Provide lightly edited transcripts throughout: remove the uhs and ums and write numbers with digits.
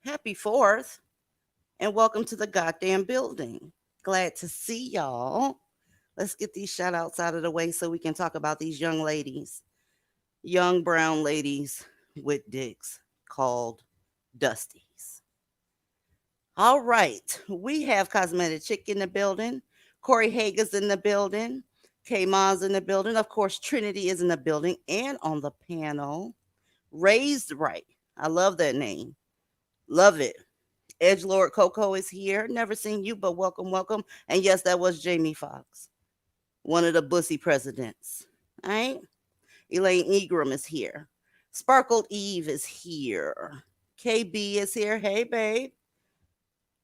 Happy 4th and welcome to the goddamn building. Glad to see y'all. Let's get these shout outs out of the way so we can talk about these young ladies, young brown ladies with dicks called Dusties. All right, we have Cosmetic Chick in the building, Corey Hager's in the building, K Ma's in the building. Of course, Trinity is in the building and on the panel. Raised Right. I love that name. Love it. Edgelord Coco is here. Never seen you, but welcome, welcome. And yes, that was Jamie Foxx, one of the bussy presidents. All right. Elaine Ingram is here. Sparkled Eve is here. KB is here. Hey, babe.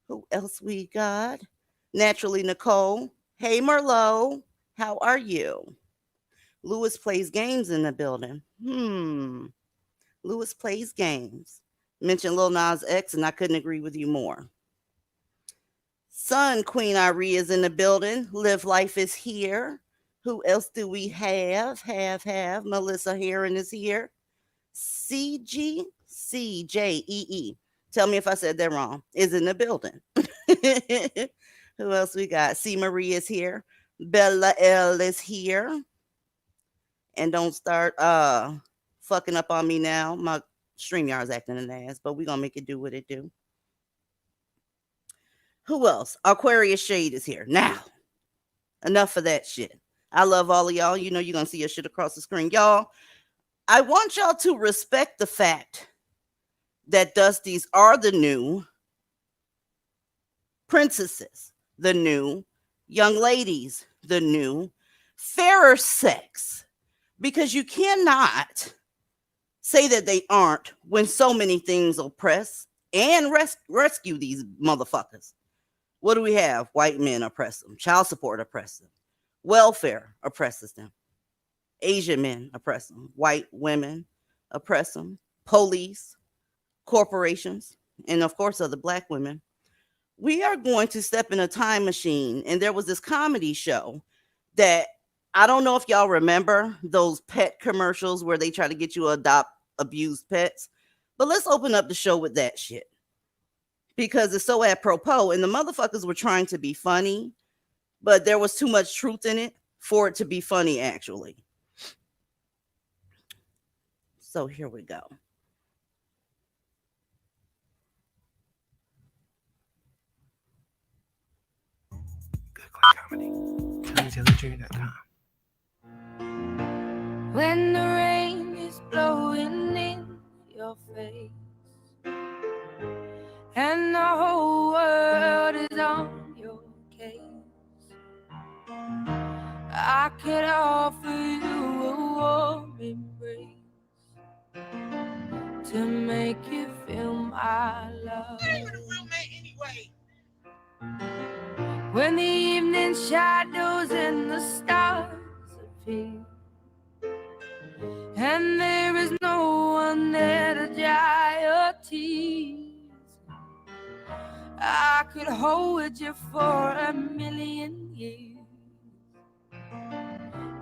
Who else we got? Naturally Nicole. Hey, Merlot. How are you? Lewis plays games in the building. Lewis plays games. Mentioned Lil Nas X, and I couldn't agree with you more. Son Queen Irie is in the building. Live Life is here. Who else do we have? Melissa Heron is here. CGCJEE. Tell me if I said that wrong. Is in the building. Who else we got? C. Marie is here. Bella L is here. And don't start fucking up on me now. My StreamYard's acting an ass, but we're gonna make it do what it do. Who else? Aquarius Shade is here. Now, enough of that shit. I love all of y'all. You know you're gonna see your shit across the screen. Y'all, I want y'all to respect the fact that Dusties are the new princesses, the new young ladies, the new fairer sex. Because you cannot say that they aren't when so many things oppress and rescue these motherfuckers. What do we have? White men oppress them. Child support oppress them. Welfare oppresses them. Asian men oppress them. White women oppress them. Police, corporations, and of course, other black women. We are going to step in a time machine. And there was this comedy show that I don't know if y'all remember those pet commercials where they try to get you to adopt abused pets. But let's open up the show with that shit because it's so apropos. And the motherfuckers were trying to be funny, but there was too much truth in it for it to be funny, actually. So here we go. Good Clay Comedy. TonyTaylorJr.com. When the rain is blowing in your face and the whole world is on your case, I could offer you a warm embrace to make you feel my love. When the evening shadows and the stars appear and there is no one there to dry your tears, I could hold you for a million years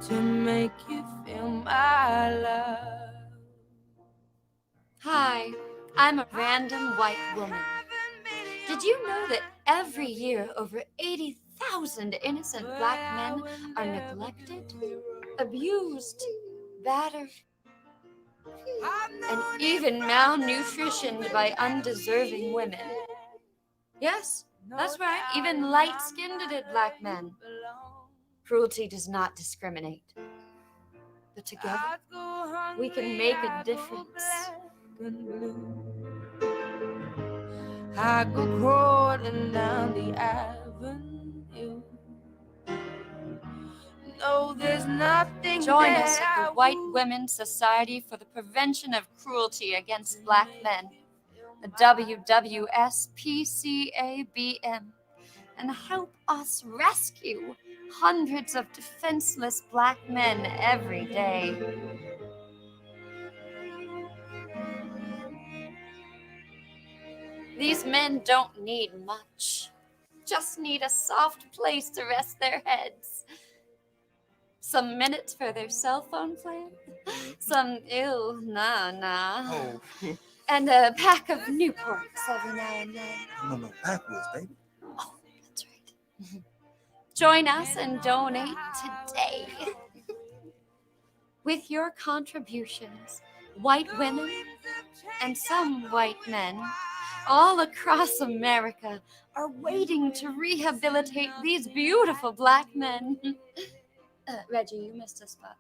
to make you feel my love. Hi, I'm a random white woman. Did you know that every year over 80,000 innocent black men are neglected, abused, battered, and even malnutritioned by undeserving women? Yes, that's right, even light-skinned black men. Cruelty does not discriminate. But together, we can make a difference. I go crawling down the avenue. No, there's nothing. Join us at the White Women's Society for the Prevention of Cruelty Against Black Men, the WWSPCABM, and help us rescue hundreds of defenseless black men every day. These men don't need much, just need a soft place to rest their heads. Some minutes for their cell phone plan, some and a pack of Newports every now and then. No, backwards, baby. Oh, that's right. Join us and donate today. With your contributions, white women and some white men all across America are waiting to rehabilitate these beautiful black men. Reggie, you missed a spot.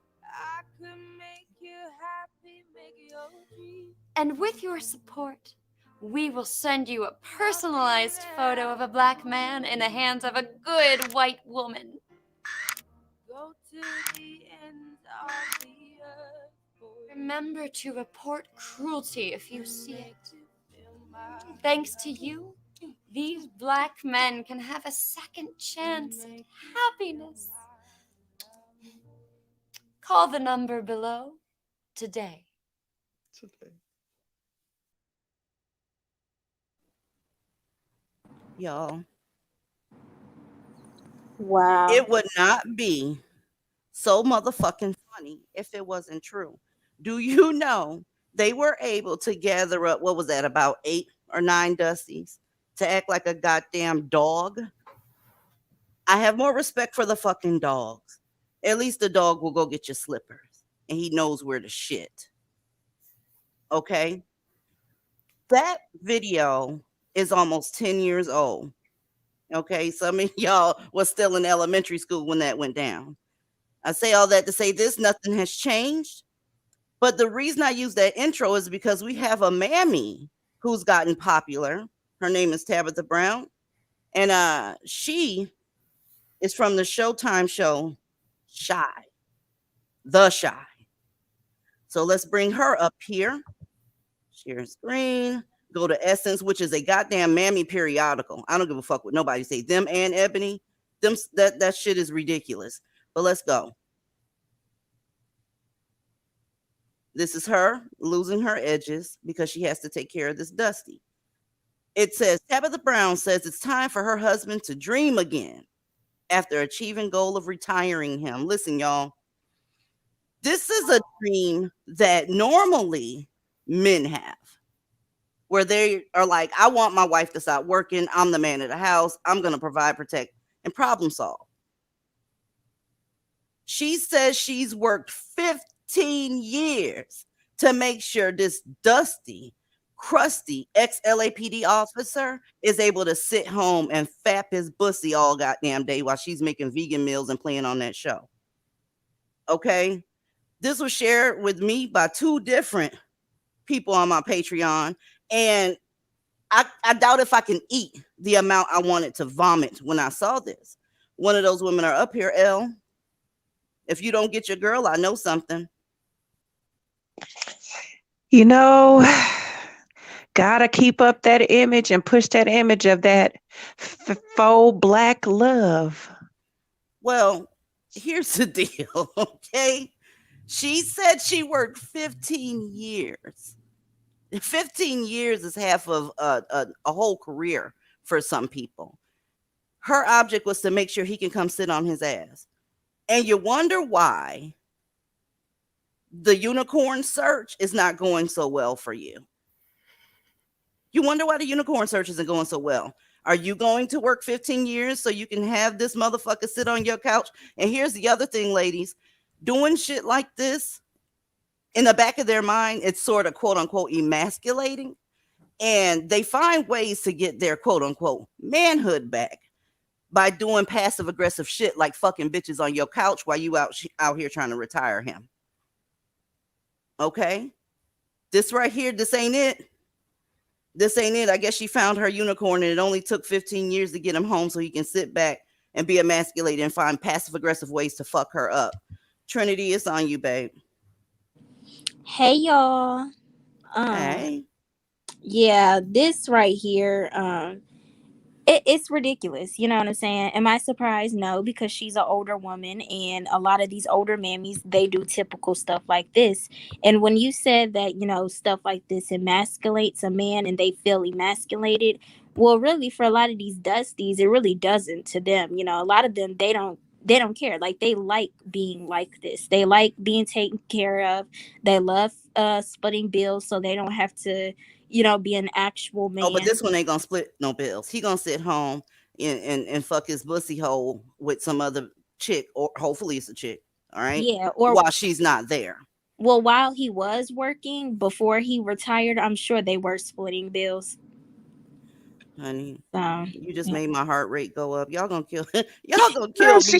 And with your support, we will send you a personalized photo of a black man in the hands of a good white woman. Go to the ends of the earth. Remember to report cruelty if you see it. Thanks to you, these black men can have a second chance at happiness. Call the number below today. Y'all, Wow. it would not be so motherfucking funny if it wasn't true. Do you know they were able to gather up, what was that, about 8 or 9 Dusties to act like a goddamn dog? I have more respect for the fucking dogs. At least the dog will go get your slippers and he knows where to shit. Okay? That video is almost 10 years old. Okay? Some of y'all was still in elementary school when that went down. I say all that to say this, nothing has changed. But the reason I use that intro is because we have a mammy who's gotten popular. Her name is Tabitha Brown. And she is from the Showtime show Shy. The Shy. So let's bring her up here. Share screen. Go to Essence, which is a goddamn mammy periodical. I don't give a fuck what nobody say. Them and Ebony, that shit is ridiculous. But let's go. This is her losing her edges because she has to take care of this Dusty. It says Tabitha Brown says it's time for her husband to dream again after achieving goal of retiring him. Listen, y'all. This is a dream that normally men have, where they are like, I want my wife to stop working. I'm the man of the house. I'm going to provide, protect, and problem solve. She says she's worked 15 years to make sure this dusty, crusty ex-LAPD officer is able to sit home and fap his pussy all goddamn day while she's making vegan meals and playing on that show. Okay? This was shared with me by 2 different people on my Patreon, and I doubt if I can eat the amount I wanted to vomit when I saw this. One of those women are up here, L. If you don't get your girl, I know something. You know, gotta keep up that image and push that image of that faux black love. Well, here's the deal, okay? She said she worked 15 years. 15 years is half of a whole career for some people. Her object was to make sure he can come sit on his ass. And you wonder why the unicorn search is not going so well for you. You wonder why the unicorn search isn't going so well. Are you going to work 15 years so you can have this motherfucker sit on your couch? And here's the other thing, ladies. Doing shit like this, in the back of their mind, it's sort of quote unquote emasculating. And they find ways to get their quote unquote manhood back by doing passive aggressive shit like fucking bitches on your couch while you out here trying to retire him. Okay? This right here, this ain't it. This ain't it. I guess she found her unicorn and it only took 15 years to get him home so he can sit back and be emasculated and find passive aggressive ways to fuck her up. Trinity, it's on you, babe. Hey, y'all. Hey. Yeah, this right here, it's ridiculous. You know what I'm saying? Am I surprised? No, because she's an older woman, and a lot of these older mammies, they do typical stuff like this. And when you said that, you know, stuff like this emasculates a man and they feel emasculated, well, really, for a lot of these dusties, it really doesn't to them. You know, a lot of them, they don't care. Like, they like being like this. They like being taken care of. They love splitting bills so they don't have to, you know, be an actual man. Oh, but this one ain't gonna split no bills. He gonna sit home and fuck his pussy hole with some other chick, or hopefully it's a chick. All right. Yeah. Or while she's not there. Well, while he was working before he retired, I'm sure they were splitting bills. Honey, So you just made my heart rate go up. Y'all gonna kill me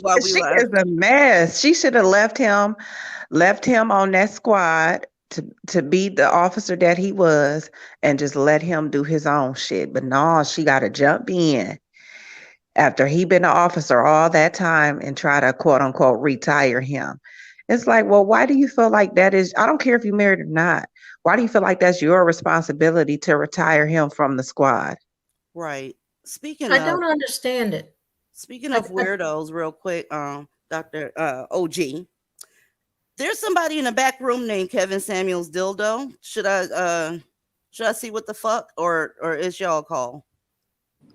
while we She live. is a mess. She should have left him on that squad to be the officer that he was and just let him do his own shit. But no, she got to jump in after he been an officer all that time and try to quote unquote retire him. It's like, well, why do you feel like that is? I don't care if you're married or not. Why do you feel like that's your responsibility to retire him from the squad? Right. I don't understand it. Speaking of weirdos, real quick, Dr. OG. There's somebody in the back room named Kevin Samuels Dildo. Should I see what the fuck, or is y'all call?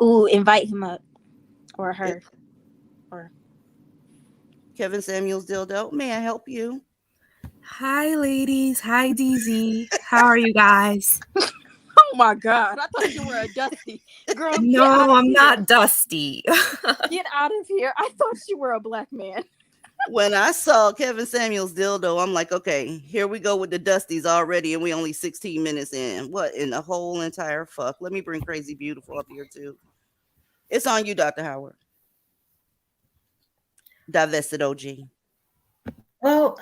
Ooh, invite him up, or her, or Kevin Samuels Dildo. May I help you? Hi, ladies. Hi, DZ. How are you guys? Oh my God! I thought you were a Dusty girl. No, I'm not Dusty. Get out of here! I thought you were a black man. When I saw Kevin Samuels Dildo, I'm like, okay, here we go with the Dusties already, and we only 16 minutes in. What in the whole entire fuck? Let me bring Crazy Beautiful up here too. It's on you, Dr. Howard. Divested OG. Well,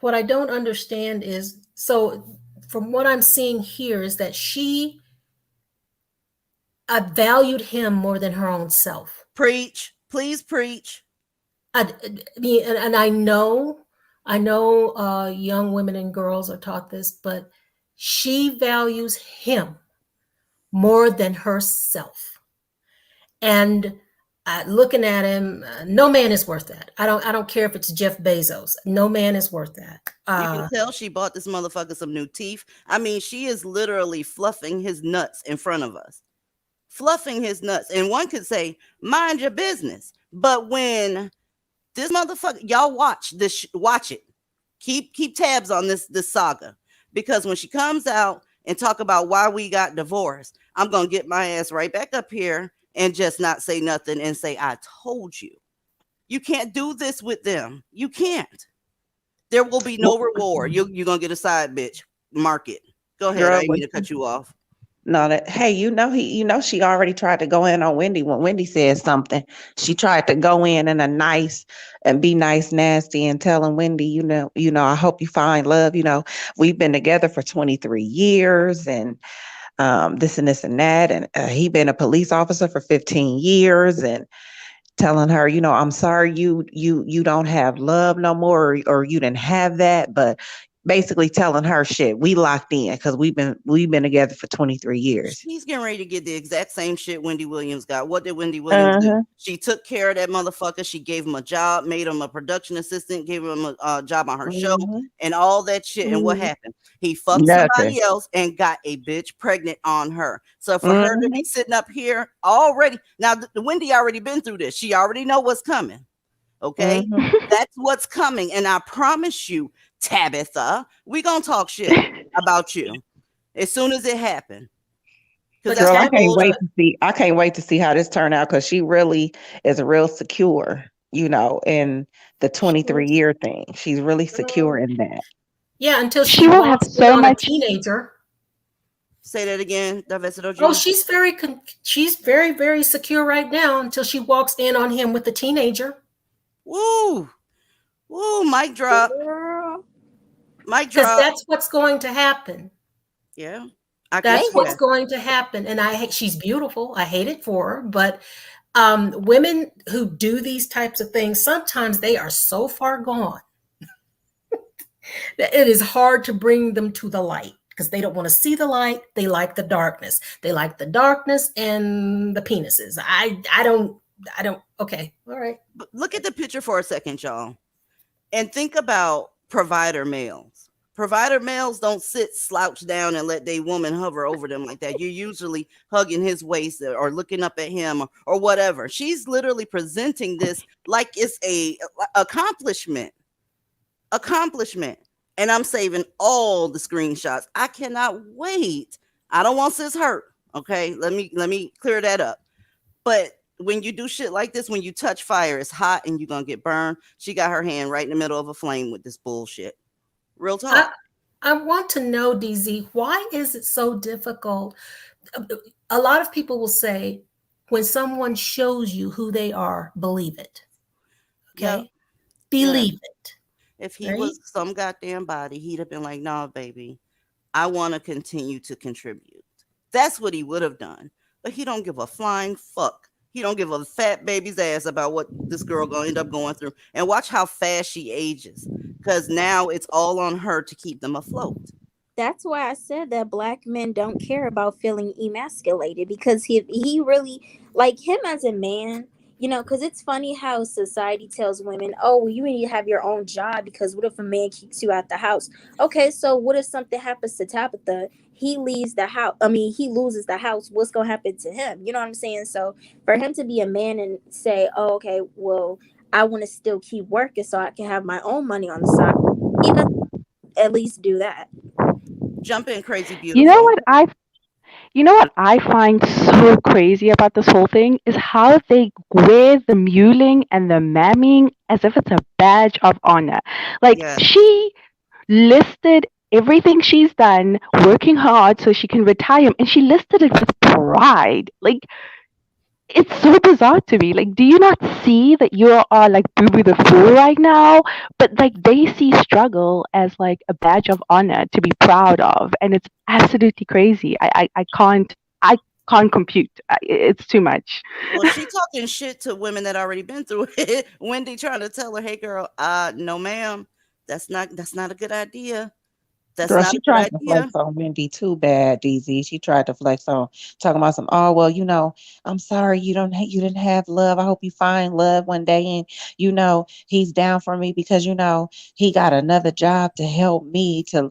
what I don't understand is, so from what I'm seeing here is that she valued him more than her own self. Preach. Please preach. And I know young women and girls are taught this, but she values him more than herself. And looking at him, no man is worth that. I don't care if it's Jeff Bezos. No man is worth that. You can tell she bought this motherfucker some new teeth. I mean, she is literally fluffing his nuts in front of us. Fluffing his nuts. And one could say, mind your business. But when this motherfucker, y'all watch this, watch it. Keep tabs on this saga. Because when she comes out and talk about why we got divorced, I'm going to get my ass right back up here and just not say nothing and say, I told you. You can't do this with them. You can't. There will be no reward. You're going to get a side bitch. Mark it. Go ahead. Girl, I didn't mean to cut you off. No, that hey, she already tried to go in on Wendy when Wendy said something. She tried to go in a nice and be nice, nasty, and telling Wendy, I hope you find love. We've been together for 23 years, and this and this and that, and he been a police officer for 15 years, and telling her, I'm sorry you don't have love no more, or you didn't have that, but basically telling her shit. We locked in because we've been together for 23 years. She's getting ready to get the exact same shit Wendy Williams got. What did Wendy Williams do? She took care of that motherfucker. She gave him a job, made him a production assistant, gave him a job on her show, and all that shit. And what happened? He fucked somebody else and got a bitch pregnant on her. So for her to be sitting up here already, now the Wendy already been through this. She already know what's coming. Okay, that's what's coming, and I promise you, Tabitha, we gonna talk shit about you as soon as it happened. Girl, I can't wait to see how this turn out, because she really is real secure, in the 23-year thing. She's really secure in that. Yeah, until she will have so much teenager. Say that again, Divestment. Oh, she's very, very secure right now until she walks in on him with the teenager. Woo! Woo! Mic drop. Mic drop. Because that's what's going to happen. Yeah, that's what's going to happen. And she's beautiful. I hate it for her, but women who do these types of things, sometimes they are so far gone that it is hard to bring them to the light, because they don't want to see the light. They like the darkness. They like the darkness and the penises. I don't. Okay. All right. But look at the picture for a second, y'all, and think about provider males. Provider males don't sit slouched down and let their woman hover over them like that. You're usually hugging his waist or looking up at him or whatever. She's literally presenting this like it's a accomplishment. And I'm saving all the screenshots. I cannot wait. I don't want sis hurt. Okay, let me clear that up. But when you do shit like this, when you touch fire, it's hot and you're gonna get burned. She got her hand right in the middle of a flame with this bullshit. Real talk. I want to know, DZ, why is it so difficult? A lot of people will say, when someone shows you who they are, believe it. Okay? Yep. Believe it. If he was some goddamn body, he'd have been like, nah, baby, I want to continue to contribute. That's what he would have done. But he don't give a flying fuck. He don't give a fat baby's ass about what this girl gonna end up going through. And watch how fast she ages, because now it's all on her to keep them afloat. That's why I said that black men don't care about feeling emasculated, because he really, like him as a man, because it's funny how society tells women, oh, well, you need to have your own job, because what if a man kicks you out the house? Okay, so what if something happens to Tabitha? He leaves the house. I mean, he loses the house. What's going to happen to him? You know what I'm saying? So for him to be a man and say, oh, okay, well, I want to still keep working so I can have my own money on the side, he doesn't at least do that. Jump in, crazy beautiful. You know what I find so crazy about this whole thing is how they wear the muling and the mamming as if it's a badge of honor. Like, she listed everything she's done, working hard so she can retire, and she listed it with pride. Like, it's so bizarre to me. Like, do you not see that you are like Boo Boo the Fool right now? But like, they see struggle as like a badge of honor to be proud of, and it's absolutely crazy. I can't compute. It's too much. Well, she talking shit to women that already been through it. Wendy trying to tell her, hey girl, no ma'am, that's not a good idea. That's Girl, not she a good tried to idea. flex on Wendy too bad, DZ. She tried to flex on talking about some, oh well, I'm sorry you didn't have love. I hope you find love one day and he's down for me because he got another job to help me to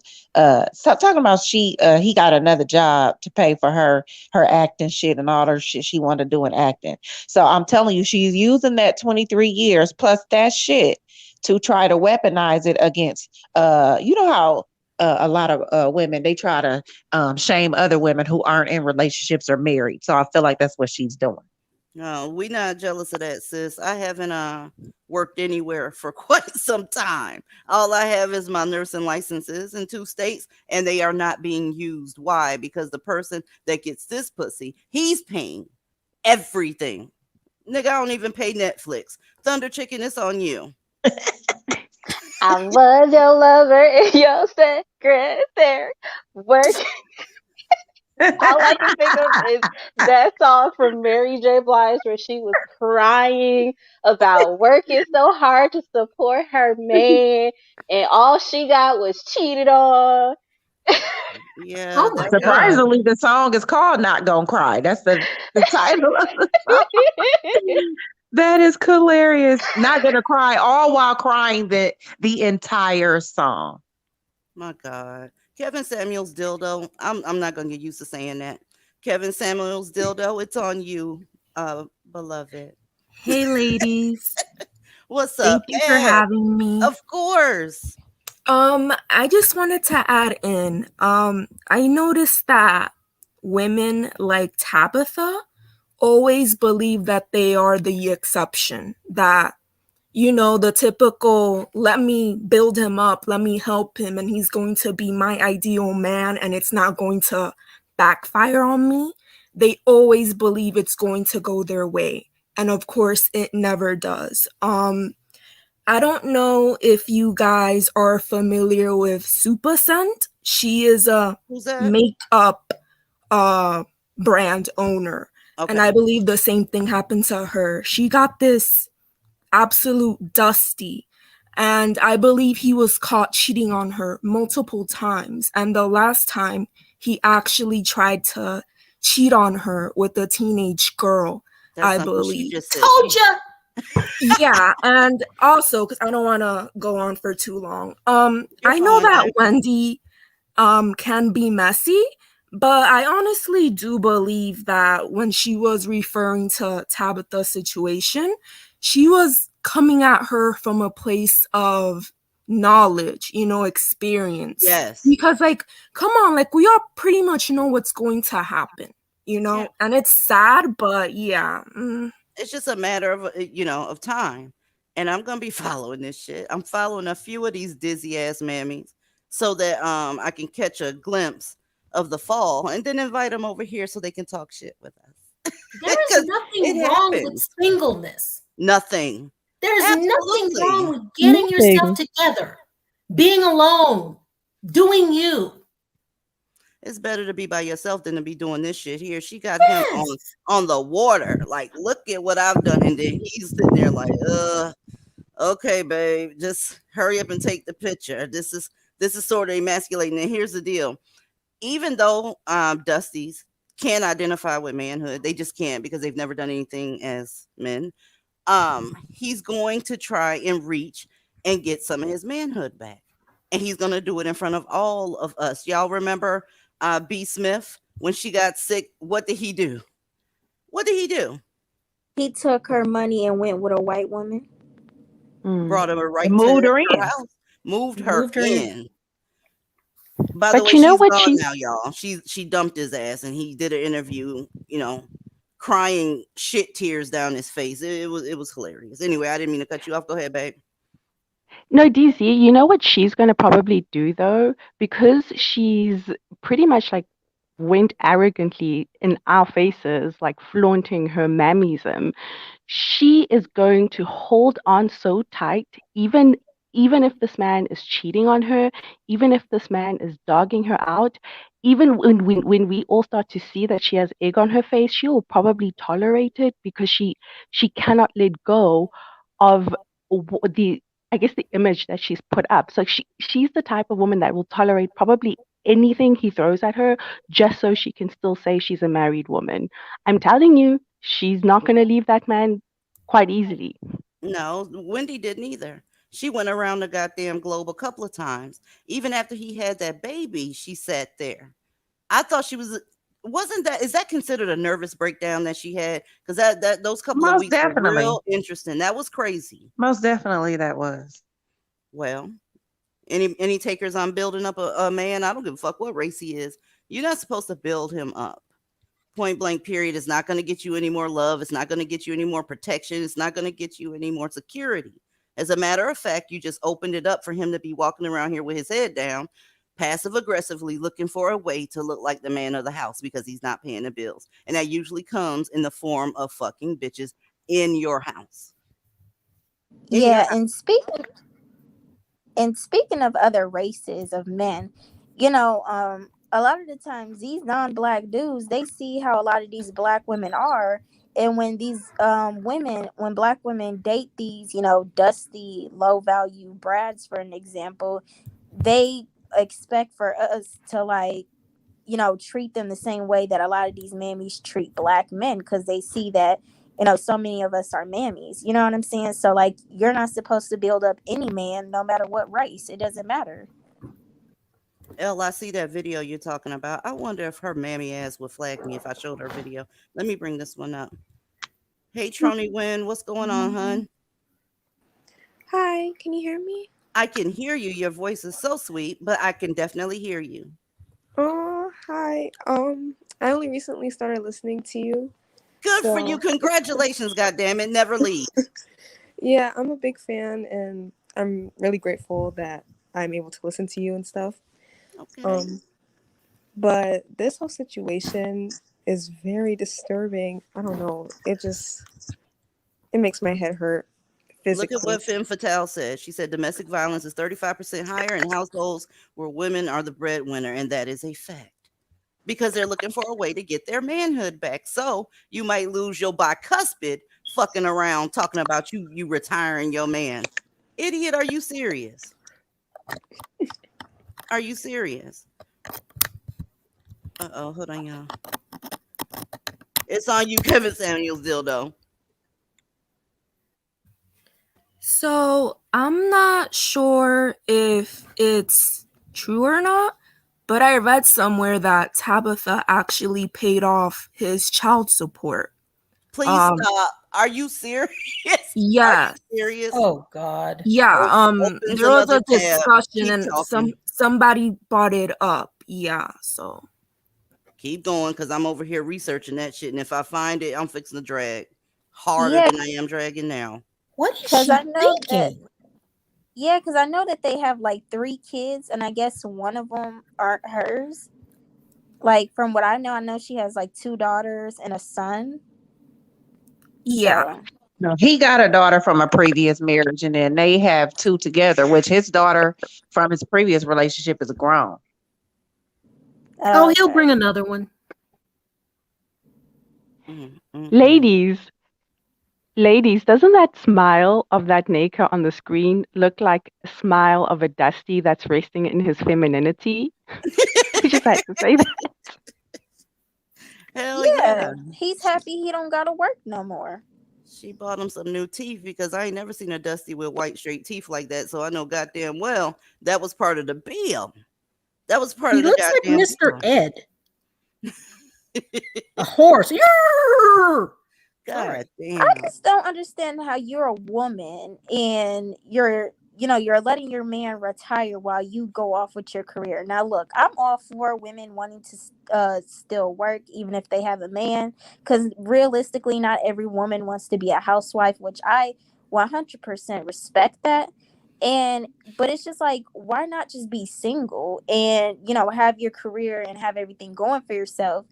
stop talking about he got another job to pay for her acting shit and all her shit she wanted to do in acting. So I'm telling you, she's using that 23 years plus that shit to try to weaponize it against you know how a lot of women they try to shame other women who aren't in relationships or married. So I feel like that's what she's doing. No, we not jealous of that, sis. I haven't worked anywhere for quite some time. All I have is my nursing licenses in 2 states, and they are not being used. Why? Because the person that gets this pussy, he's paying everything. Nigga, I don't even pay Netflix. Thunder Chicken, it's on you. I was your lover and your secretary. Work. All I can think of is that song from Mary J. Blige where she was crying about working so hard to support her man, and all she got was cheated on. Yeah, Oh my that's God. Surprisingly, the song is called "Not Gonna Cry." That's the title of the song. That is hilarious. Not gonna cry, all while crying the entire song. my God. Kevin Samuels dildo. I'm not gonna get used to saying that. Kevin Samuels dildo, it's on you, beloved. Hey, ladies. What's Thank up, you for Ed? having me. Of course. I just wanted to add in, I noticed that women like Tabitha always believe that they are the exception, that, the typical, let me build him up, let me help him, and he's going to be my ideal man, and it's not going to backfire on me. They always believe it's going to go their way. And of course, it never does. I don't know if you guys are familiar with Super Scent. She is a Who's that? makeup brand owner. And I Okay. believe the same thing happened to her. She got this absolute Dusty. And I believe he was caught cheating on her multiple times. And the last time he actually tried to cheat on her with a teenage girl, That's I not what she believe. just said. Told ya. Yeah, and also because I don't want to go on for too long. You're I know fine, that babe. Wendy can be messy, but I honestly do believe that when she was referring to Tabitha's situation, she was coming at her from a place of knowledge, experience. Yes. Because like, come on, like we all pretty much know what's going to happen, Yeah. and it's sad, but yeah. It's just a matter of of time. And I'm gonna be following this shit. I'm following a few of these dizzy ass mammies so that I can catch a glimpse of the fall and then invite them over here so they can talk shit with us. There is Because nothing it wrong with happens. singleness. Nothing. There is nothing wrong Absolutely. with getting yourself Nothing. together, being alone, doing you. It's better to be by yourself than to be doing this shit here. She got him Yes. on the water. Like, look at what I've done. And then he's sitting there like, okay, babe, just hurry up and take the picture. This is sort of emasculating. And here's the deal. Even though Dusties can identify with manhood, they just can't because they've never done anything as men. He's going to try and reach and get some of his manhood back. And he's going to do it in front of all of us. Y'all remember B. Smith when she got sick? What did he do? What did he do? He took her money and went with a white woman. Brought her right And to moved her her in. house, moved her Moved her in. in. By the But way, you know she's what gone she's now, y'all. She dumped his ass, and he did an interview. Crying shit tears down his face. It was hilarious. Anyway, I didn't mean to cut you off. Go ahead, babe. No, DZ, you know what she's going to probably do though? Because she's pretty much like went arrogantly in our faces, like flaunting her mammyism. She is going to hold on so tight, even if this man is cheating on her, even if this man is dogging her out, even when we all start to see that she has egg on her face, she will probably tolerate it because she cannot let go of the I guess the image that she's put up. So she's the type of woman that will tolerate probably anything he throws at her just so she can still say she's a married woman. I'm telling you, she's not going to leave that man quite easily. No, Wendy didn't either. She went around the goddamn globe a couple of times. Even after he had that baby, she sat there. I thought she wasn't that, is that considered a nervous breakdown that she had? Because that those couple of Most weeks were definitely. real interesting. That was crazy. Most definitely that was. Well, any takers on building up a man? I don't give a fuck what race he is. You're not supposed to build him up. Point blank period. Is not going to get you any more love. It's not going to get you any more protection. It's not going to get you any more security. As a matter of fact, you just opened it up for him to be walking around here with his head down, passive aggressively looking for a way to look like the man of the house because he's not paying the bills. And that usually comes in the form of fucking bitches in your house. Yeah, and speaking of other races of men, a lot of the times these non-black dudes, they see how a lot of these black women are, and when these when black women date these, dusty, low value brads, for an example, they expect for us to, like, treat them the same way that a lot of these mammies treat black men, because they see that, so many of us are mammies. You know what I'm saying? So, like, you're not supposed to build up any man, no matter what race. It doesn't matter. I see that video you're talking about. I wonder if her mammy ass would flag me if I showed her video. Let me bring this one up. Hey, Trony Wynn, what's going on, hun? Hi, can you hear me? I can hear you. Your voice is so sweet, but I can definitely hear you. Oh, hi. I only recently started listening to you. Good for you. Congratulations, goddammit. Never leave. Yeah, I'm a big fan, and I'm really grateful that I'm able to listen to you and stuff. Okay. But this whole situation is very disturbing. I don't know. It makes my head hurt physically. Look at what Femme Fatale said. She said domestic violence is 35% higher in households where women are the breadwinner, and that is a fact. Because they're looking for a way to get their manhood back. So you might lose your bicuspid fucking around talking about you retiring your man. Idiot, are you serious? Are you serious? Uh-oh, hold on, y'all. It's on you, Kevin Samuels dildo. So I'm not sure if it's true or not, but I read somewhere that Tabitha actually paid off his child support. Please stop. Are you serious? Yeah. Are you serious? Oh God. Yeah. There was a discussion and somebody brought it up. Yeah. So keep going, because I'm over here researching that shit, and if I find it, I'm fixing to drag harder than I am dragging now. What is she thinking? Because I know that they have like 3 kids, and I guess one of them aren't hers. Like, from what I know she has like 2 daughters and a son. Yeah. So. No, he got a daughter from a previous marriage, and then they have 2 together, which his daughter from his previous relationship is grown. Oh, he'll bring another one. Ladies, doesn't that smile of that naked on the screen look like a smile of a Dusty that's resting in his femininity? We just had to say that. Hell yeah. He's happy he don't gotta work no more. She bought him some new teeth, because I ain't never seen a Dusty with white straight teeth like that. So I know goddamn well that was part of the bill. That was part of the goddamn. He looks like Mr. Ed. A horse. God damn. I just don't understand how you're a woman and you're letting your man retire while you go off with your career. Now, look, I'm all for women wanting to still work even if they have a man, because realistically, not every woman wants to be a housewife, which I 100% respect that. But it's just like, why not just be single and, have your career and have everything going for yourself,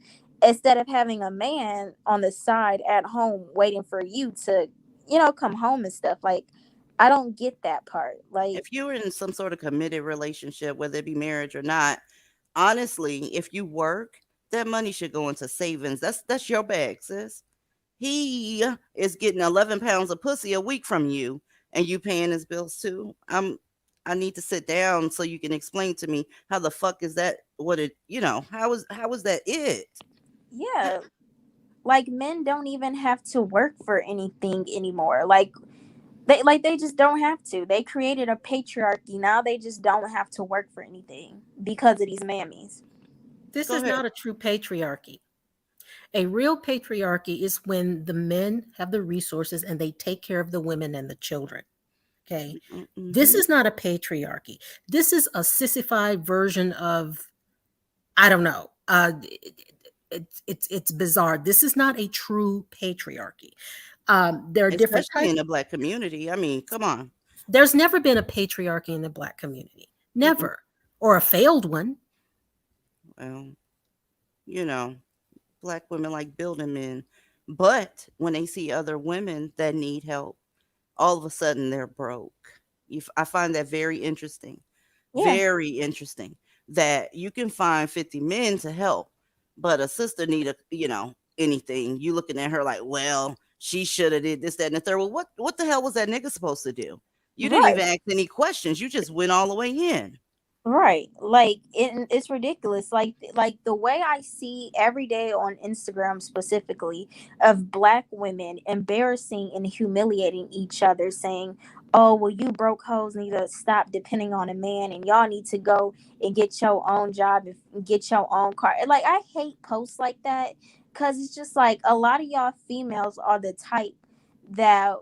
instead of having a man on the side at home waiting for you to, come home and stuff. Like, I don't get that part. Like, if you're in some sort of committed relationship, whether it be marriage or not, honestly, if you work, that money should go into savings. That's your bag, sis. He is getting 11 pounds of pussy a week from you, and you paying his bills too. I need to sit down so you can explain to me how the fuck is that what it, how is that it? Yeah, like men don't even have to work for anything anymore. Like they just don't have to. They created a patriarchy. Now they just don't have to work for anything because of these mammies. This Go is ahead. not a true patriarchy. A real patriarchy is when the men have the resources and they take care of the women and the children. Okay. This Mm-hmm. is not a patriarchy. This is a sissified version of, I don't know. It's bizarre. This is not a true patriarchy. There are different Especially types. in the black community. I mean, come on. There's never been a patriarchy in the black community. Mm-mm. Never. Or a failed one. Well, you know, black women like building men, but when they see other women that need help, all of a sudden they're broke. I find that very interesting. Yeah, Very interesting that you can find 50 men to help, but a sister need anything. You looking at her like, well, she should have did this, that, and the third. Well, what the hell was that nigga supposed to do? You didn't right. even ask any questions. You just went all the way in. Right. Like it's ridiculous. Like the way I see every day on Instagram specifically of black women embarrassing and humiliating each other saying, "Oh, well you broke hoes need to stop depending on a man and y'all need to go and get your own job and get your own car." Like I hate posts like that cuz it's just like a lot of y'all females are the type that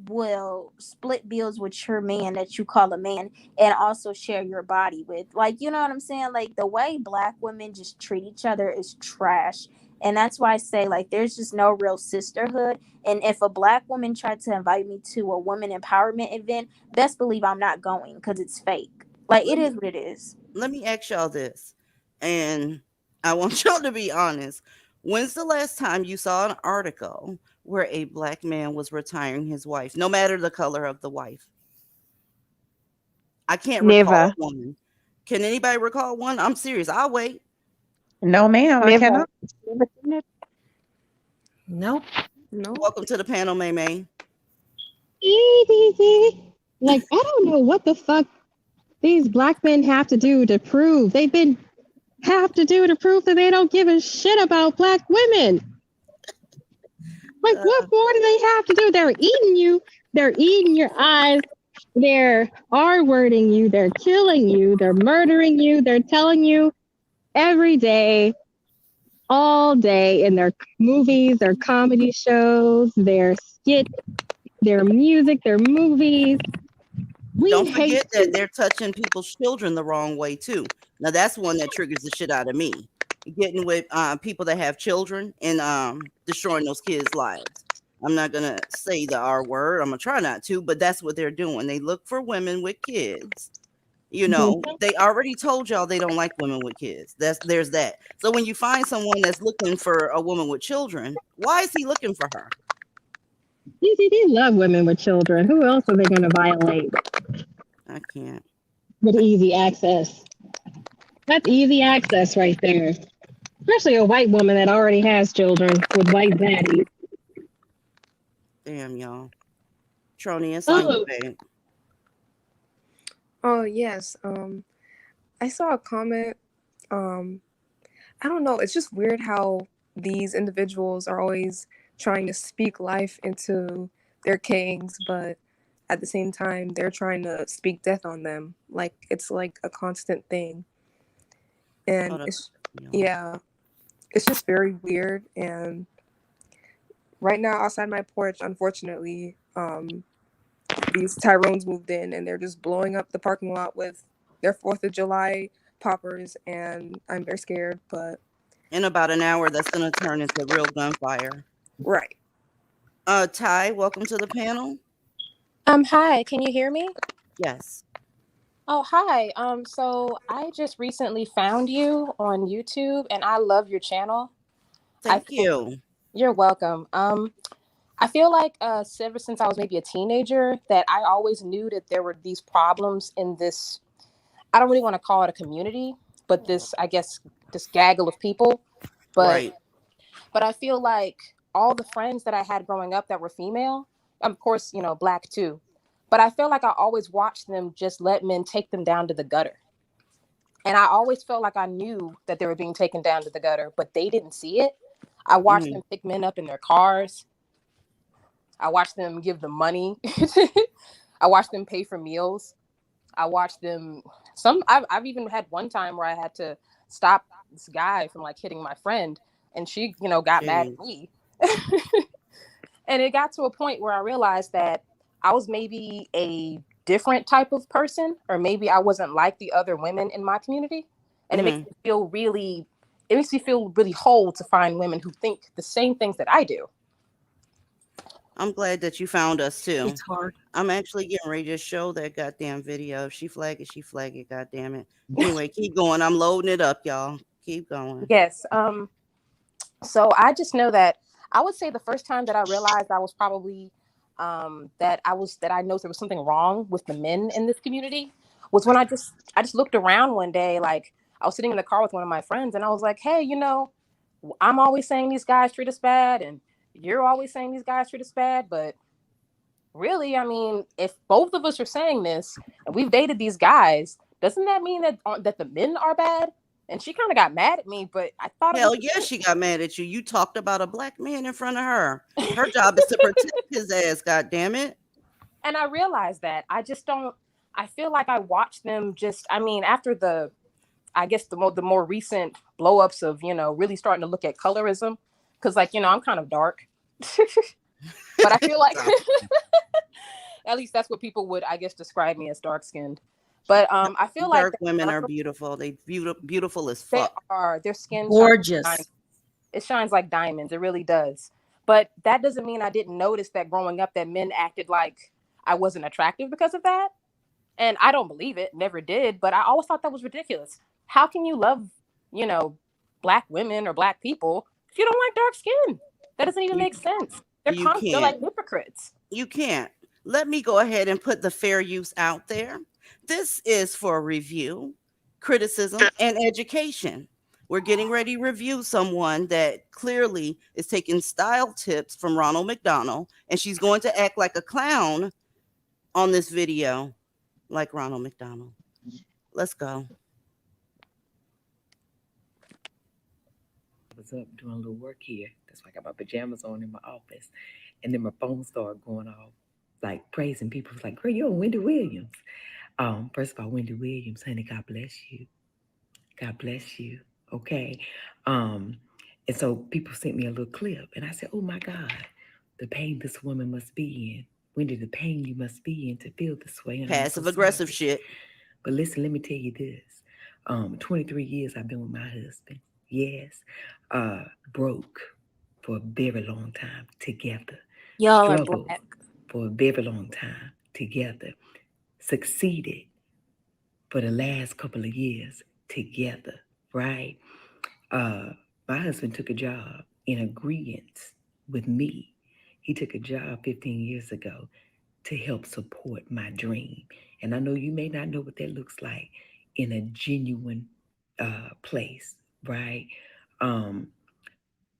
will split bills with your man that you call a man and also share your body with. Like, you know what I'm saying? Like the way black women just treat each other is trash. And that's why I say like there's just no real sisterhood. And if a black woman tried to invite me to a woman empowerment event, best believe I'm not going because it's fake. Like it Let me is what it is. let me ask y'all this, and I want y'all to be honest. When's the last time you saw an article where a black man was retiring his wife, no matter the color of the wife? I can't recall Never. one. Can anybody recall one? I'm serious. I'll wait. No, ma'am, I Never. cannot. Never seen it. Nope. No. Welcome to the panel, May May. Like, I don't know what the fuck these black men have to do to prove that they don't give a shit about black women. Like, what more do they have to do? They're eating you. They're eating your eyes. They're R-wording you. They're killing you. They're murdering you. They're telling you every day, all day in their movies, their comedy shows, their skits, their music, their movies. We Don't hate forget that you. they're touching people's children the wrong way too. Now that's one that triggers the shit out of me. Getting with people that have children and destroying those kids' lives. I'm not gonna say the R word. I'm gonna try not to, but that's what they're doing. They look for women with kids. They already told y'all they don't like women with kids. There's that. So when you find someone that's looking for a woman with children, why is he looking for her? They love women with children. Who else are they going to violate I can't. with easy access? That's easy access right there. Especially a white woman that already has children with white daddies. Damn y'all. Trony, it's on you, Oh, babe. oh yes. I saw a comment. Um, I don't know. It's just weird how these individuals are always trying to speak life into their kings, but at the same time, they're trying to speak death on them. Like it's like a constant thing, and Hold up, it's y'all. yeah, it's just very weird. And right now, outside my porch, unfortunately, these Tyrones moved in and they're just blowing up the parking lot with their 4th of July poppers, and I'm very scared, but In about an hour, that's gonna turn into real gunfire. right. Ty, welcome to the panel. Hi, can you hear me? Yes. Oh, hi. So I just recently found you on YouTube and I love your channel. I Thank think you. you're welcome. I feel like ever since I was maybe a teenager that I always knew that there were these problems in this, I don't really want to call it a community, but this, I guess, this gaggle of people. But Right. but I feel like all the friends that I had growing up that were female, of course, black too. But I feel like I always watched them just let men take them down to the gutter. And I always felt like I knew that they were being taken down to the gutter, but they didn't see it. I watched them pick men up in their cars. I watched them give them money. I watched them pay for meals. I watched them. I've even had one time where I had to stop this guy from like hitting my friend, and she, got mad at me. And it got to a point where I realized that I was maybe a different type of person, or maybe I wasn't like the other women in my community. And it makes me feel really whole to find women who think the same things that I do. I'm glad that you found us too. It's hard. I'm actually getting ready to show that goddamn video. If she flag it, she flag it. God damn it. Anyway, keep going. I'm loading it up, y'all. Keep going. Yes. So I just know that I would say the first time that I realized I was probably that I know there was something wrong with the men in this community was when I just looked around one day. Like, I was sitting in the car with one of my friends, and I was like, hey, I'm always saying these guys treat us bad, and you're always saying these guys treat us bad, but really, I mean, if both of us are saying this and we've dated these guys, doesn't that mean that the men are bad? And she kind of got mad at me, but I thought Hell yeah, she got mad at you. You talked about a black man in front of her. Her job is to protect his ass, god damn it. And I realized that. I feel like I watched them after the more recent blow ups of, really starting to look at colorism. Cause I'm kind of dark. But I feel like at least that's what people would, I guess, describe me as dark skinned. But I feel like dark women are beautiful. They beautiful as they fuck. are. Their skin Gorgeous. It shines like diamonds. It really does. But that doesn't mean I didn't notice that growing up that men acted like I wasn't attractive because of that. And I don't believe it. Never did. But I always thought that was ridiculous. How can you love, black women or black people if you don't like dark skin? That doesn't even make sense. They're like hypocrites. You can't. Let me go ahead and put the fair use out there. This is for review, criticism, and education. We're getting ready to review someone that clearly is taking style tips from Ronald McDonald, and she's going to act like a clown on this video, like Ronald McDonald. Let's go. I was up doing a little work here. That's why I got my pajamas on in my office. And then my phone started going off, like praising people. It's like, girl, you're Wendy Williams. First of all, Wendy Williams, honey, God bless you. God bless you. Okay. And so people sent me a little clip, and I said, oh my God, the pain this woman must be in. Wendy, the pain you must be in to feel this way. Passive aggressive shit. But listen, let me tell you this. 23 years I've been with my husband. Yes. Broke for a very long time together. Y'all Struggled are black. for a very long time together. Succeeded for the last couple of years together, right? My husband took a job in agreement with me. He took a job 15 years ago to help support my dream. And I know you may not know what that looks like in a genuine place, right?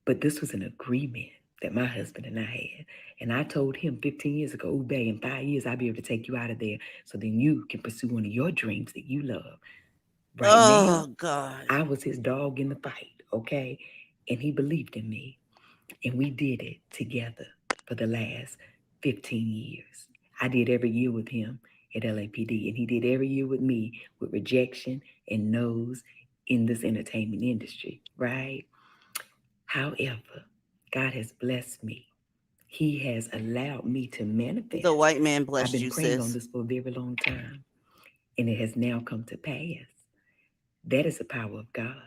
But this was an agreement that my husband and I had. And I told him 15 years ago, oh, babe, in 5 years, I'll be able to take you out of there so then you can pursue one of your dreams that you love. Right now, God. I was his dog in the fight, okay? And he believed in me. And we did it together for the last 15 years. I did every year with him at LAPD, and he did every year with me with rejection and no's in this entertainment industry, right? However, God has blessed me. He has allowed me to manifest. The white man blessed you, I've been praying sis. on this for a very long time, and it has now come to pass. That is the power of God.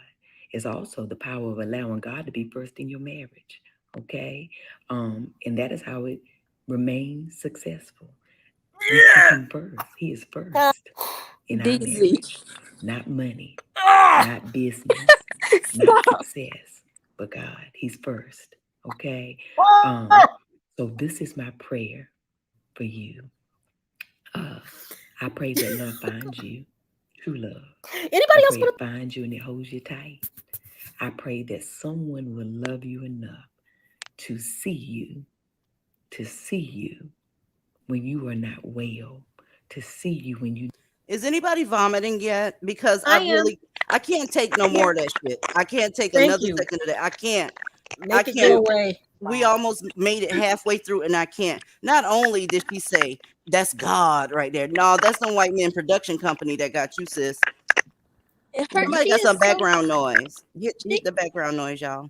It's also the power of allowing God to be first in your marriage, okay? And that is how it remains successful. We keep him first. He is first in our marriage. Not money, not business, not success, but God. He's first, okay? So this is my prayer for you. I pray that love finds you, true love. Anybody else want to find you and it holds you tight? I pray that someone will love you enough to see you when you are not well, to see you when you. Is anybody vomiting yet? Because I am. I can't take no more of that shit. I can't take Thank another you. second of that. I can't. Make it go away. We almost made it halfway through and I can't. Not only did she say, that's God right there. No, that's some white man production company that got you, sis. Somebody She got is some so background noise. Hit the background noise, y'all.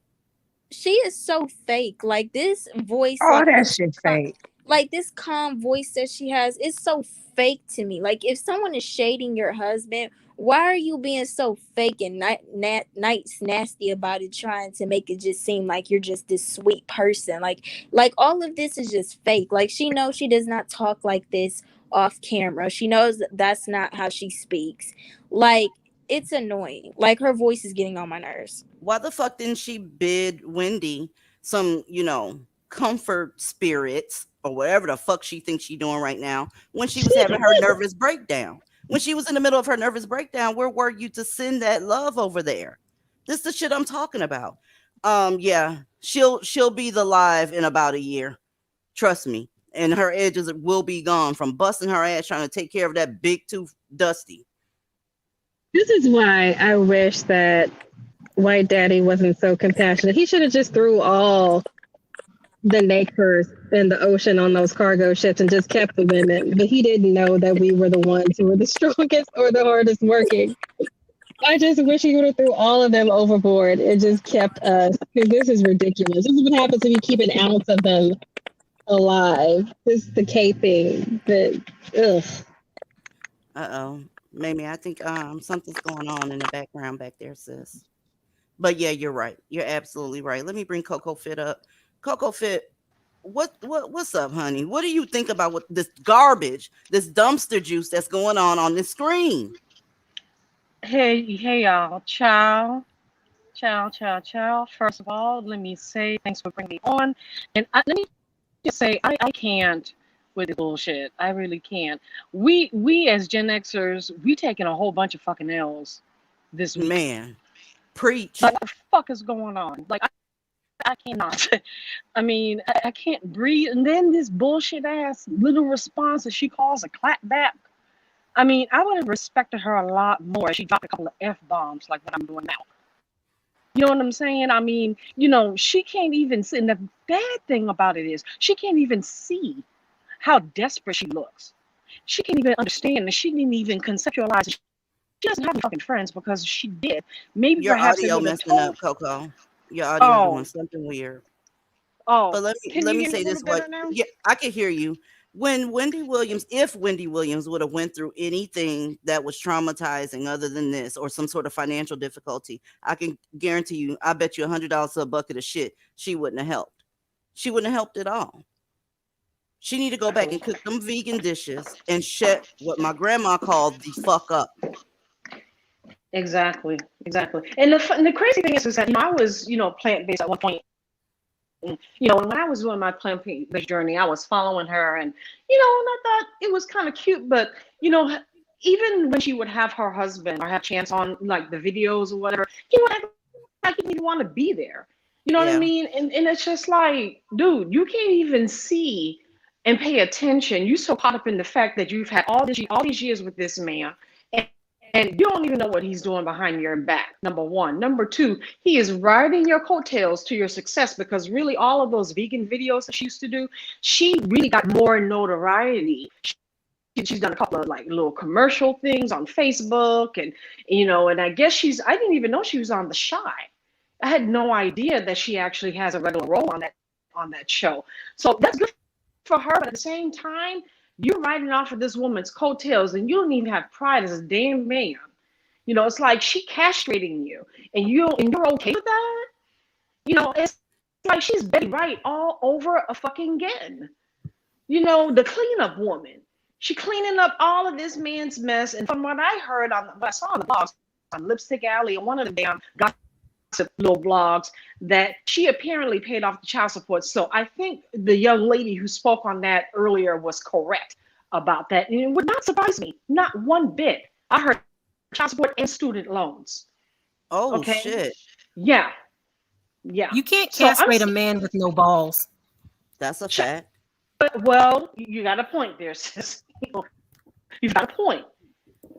she is so fake. Like this voice, Oh, like that this, shit fake. like this calm voice that she has is so fake to me. Like if someone is shading your husband, why are you being so fake and nice nasty about it, trying to make it just seem like you're just this sweet person? Like all of this is just fake. Like she knows she does not talk like this off camera. She knows that's not how she speaks. Like it's annoying. Like her voice is getting on my nerves. Why the fuck didn't she bid Wendy some, comfort spirits or whatever the fuck she thinks she doing right now when she was having her nervous breakdown? When she was in the middle of her nervous breakdown, where were you to send that love over there? This is the shit I'm talking about. Yeah, she'll be the live in about a year. Trust me. And her edges will be gone from busting her ass trying to take care of that big tooth Dusty. This is why I wish that White Daddy wasn't so compassionate. He should have just threw all the nakers in the ocean on those cargo ships and just kept the women. But he didn't know that we were the ones who were the strongest or the hardest working. I just wish he would have threw all of them overboard and just kept us. Because this is ridiculous. This is what happens if you keep an ounce of them alive. This is the K thing. But ugh. Uh-oh. Mamie, I think something's going on in the background back there, sis. But yeah, you're right. You're absolutely right. Let me bring Coco Fit up. Coco Fit, what's up, honey? What do you think about what this garbage, this dumpster juice that's going on this screen? Hey, y'all. Ciao. First of all, let me say thanks for bringing me on. And let me just say, I can't with the bullshit. I really can't. We as Gen Xers, we taking a whole bunch of fucking L's this week. Man, preach. Like, what the fuck is going on? Like, I cannot. I mean, I can't breathe. And then this bullshit ass little response that she calls a clapback. I mean, I would have respected her a lot more if she dropped a couple of F-bombs like what I'm doing now. You know what I'm saying? I mean, she can't even see. And the bad thing about it is she can't even see how desperate she looks. She can't even understand, and she didn't even conceptualize. She doesn't have any fucking friends because if she did, maybe Your perhaps it audio would have messing told. up, Coco. Your audio doing something weird. Oh, But let me say this way. Yeah, I can hear you. If Wendy Williams would have went through anything that was traumatizing other than this or some sort of financial difficulty, I can guarantee you, I bet you $100 a bucket of shit, she wouldn't have helped. She wouldn't have helped at all. She need to go back and cook them vegan dishes and shut what my grandma called the fuck up. Exactly. And the crazy thing is that I was plant-based at one point. And, when I was doing my plant-based journey, I was following her, and and I thought it was kind of cute. But even when she would have her husband or have Chance on like the videos or whatever, I didn't even want to be there. You know what I mean? And it's just like, dude, you can't even see and pay attention. You so caught up in the fact that you've had all these years with this man, and you don't even know what he's doing behind your back, number one. Number two, he is riding your coattails to your success, because really all of those vegan videos that she used to do, she really got more notoriety. She's done a couple of like little commercial things on Facebook, and and I guess I didn't even know she was on The Shy. I had no idea that she actually has a regular role on that show. So that's good for her, but at the same time, you're riding off of this woman's coattails, and you don't even have pride as a damn man. It's like she castrating you, and you're okay with that. It's like she's Betty Wright all over a fucking again. The cleanup woman. She cleaning up all of this man's mess, and from what I heard what I saw on the blogs on Lipstick Alley and one of the damn little blogs, that she apparently paid off the child support. So I think the young lady who spoke on that earlier was correct about that. And it would not surprise me, not one bit. I heard child support and student loans. Oh, shit. Yeah. You can't castrate a man with no balls. That's a fact. Well, you got a point there, sis. You got a point.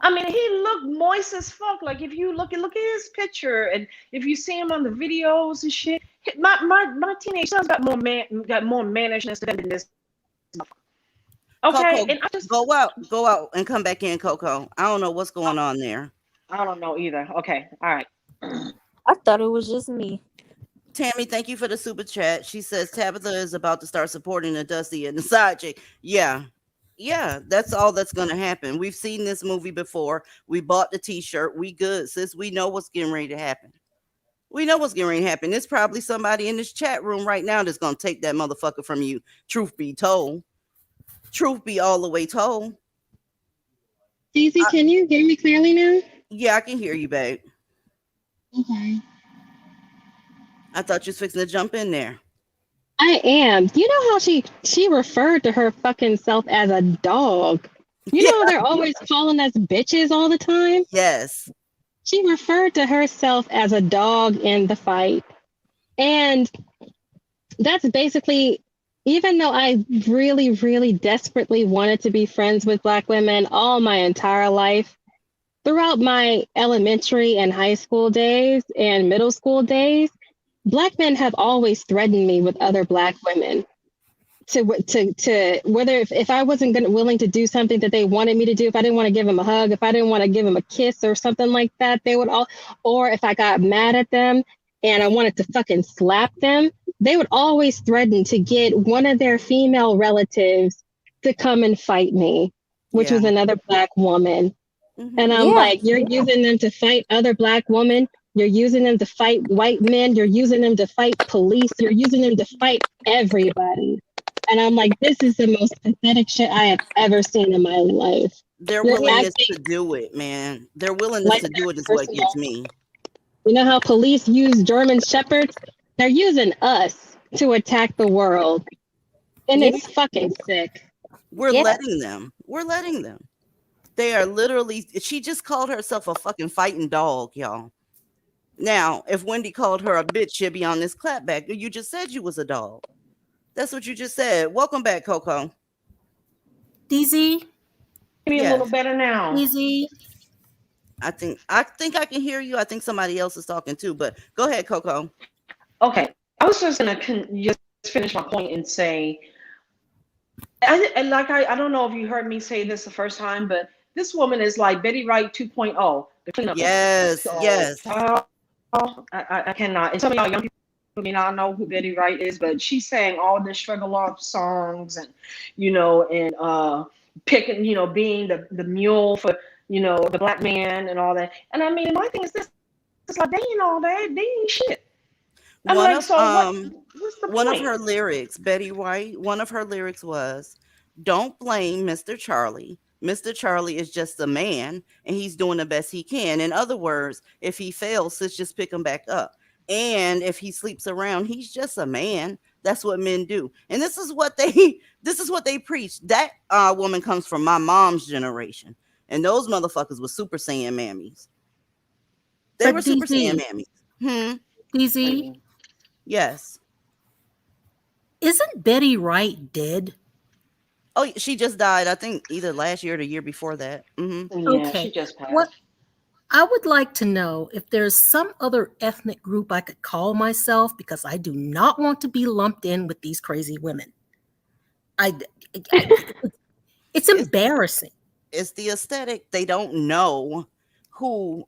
I mean, he looked moist as fuck. Like if you look at his picture, and if you see him on the videos and shit, my teenage son's got more mannishness than this. Okay, Coco, and I just go out, and come back in, Coco. I don't know what's going on there. I don't know either. Okay, all right. I thought it was just me. Tammy, thank you for the super chat. She says Tabitha is about to start supporting the Dusty and the side chick. Yeah. Yeah, that's all that's going to happen. We've seen this movie before. We bought the t-shirt. We good, sis. We know what's getting ready to happen. We know what's getting ready to happen. There's probably somebody in this chat room right now that's going to take that motherfucker from you. Truth be told. Truth be all the way told. Daisy, can you hear me clearly now? Yeah, I can hear you, babe. Okay. I thought you was fixing to jump in there. I am. You know how she referred to her fucking self as a dog? You know how they're always calling us bitches all the time? Yes. She referred to herself as a dog in the fight. And that's basically, even though I really, really desperately wanted to be friends with Black women all my entire life, throughout my elementary and high school days and middle school days, Black men have always threatened me with other Black women to whether if I wasn't willing to do something that they wanted me to do, if I didn't want to give them a hug, if I didn't want to give them a kiss or something like that, they would all, or if I got mad at them and I wanted to fucking slap them, they would always threaten to get one of their female relatives to come and fight me, which was another Black woman. Mm-hmm. And I'm like, you're using them to fight other Black women. You're using them to fight white men. You're using them to fight police. You're using them to fight everybody. And I'm like, this is the most pathetic shit I have ever seen in my life. Their willingness to do it, man. Their willingness to do it is what gets me. You know how police use German shepherds? They're using us to attack the world. And it's fucking sick. We're letting them. We're letting them. They are literally, she just called herself a fucking fighting dog, y'all. Now, if Wendy called her a bitch, she'd be on this clapback. You just said you was a dog. That's what you just said. Welcome back, Coco. DZ? Maybe a little better now. DZ? I think I can hear you. I think somebody else is talking too, but go ahead, Coco. Okay. I was just going to just finish my point and say, I don't know if you heard me say this the first time, but this woman is like Betty Wright 2.0, the cleanup. Yes, so, yes. I cannot. And some of y'all young people may not know who Betty Wright is, but she sang all the struggle off songs and, picking, being the mule for, the Black man and all that. And I mean, my thing is this, it's like, they ain't all that. They ain't shit. I'm One like, of what's the one point? of her lyrics, Betty White, one of her lyrics was, "Don't blame Mr. Charlie. Mr. Charlie is just a man and he's doing the best he can." In other words, if he fails, let's just pick him back up. And if he sleeps around, he's just a man. That's what men do. And this is what they preach. That woman comes from my mom's generation. And those motherfuckers were Super Saiyan mammies. They were Super Saiyan mammies. DZ? Yes. Isn't Betty Wright dead? Oh, she just died, I think, either last year or the year before that. Mm-hmm. Yeah, Okay. she just passed. What I would like to know if there's some other ethnic group I could call myself, because I do not want to be lumped in with these crazy women. It's embarrassing. It's the aesthetic. They don't know who's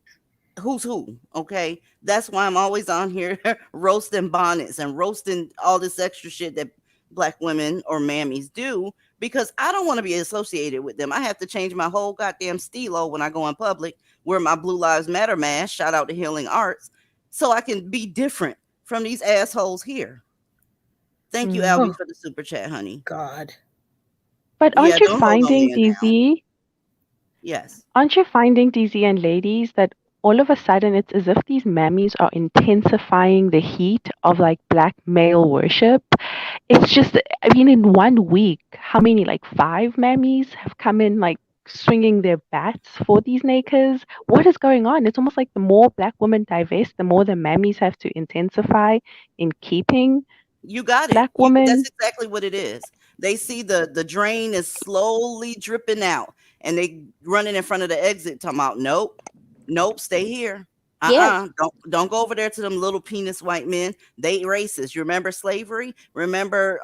who. Okay, that's why I'm always on here roasting bonnets and roasting all this extra shit that Black women or mammies do, because I don't want to be associated with them. I have to change my whole goddamn stilo when I go in public, wear my Blue Lives Matter mask, shout out to Healing Arts, so I can be different from these assholes here. Thank you, Albie, for the super chat, honey. God. But aren't you finding, DZ? DZ? Yes. Aren't you finding, DZ and ladies, that all of a sudden it's as if these mammies are intensifying the heat of like Black male worship? It's just, I mean, in 1 week, how many, like 5 mammies have come in like swinging their bats for these nakers? What is going on? It's almost like the more Black women divest, the more the mammies have to intensify in keeping You got it. Black women. That's exactly what it is. They see the drain is slowly dripping out, and they running in front of the exit, talking about nope, nope, stay here. Yeah. Don't go over there to them little penis white men. They racist. You remember slavery? Remember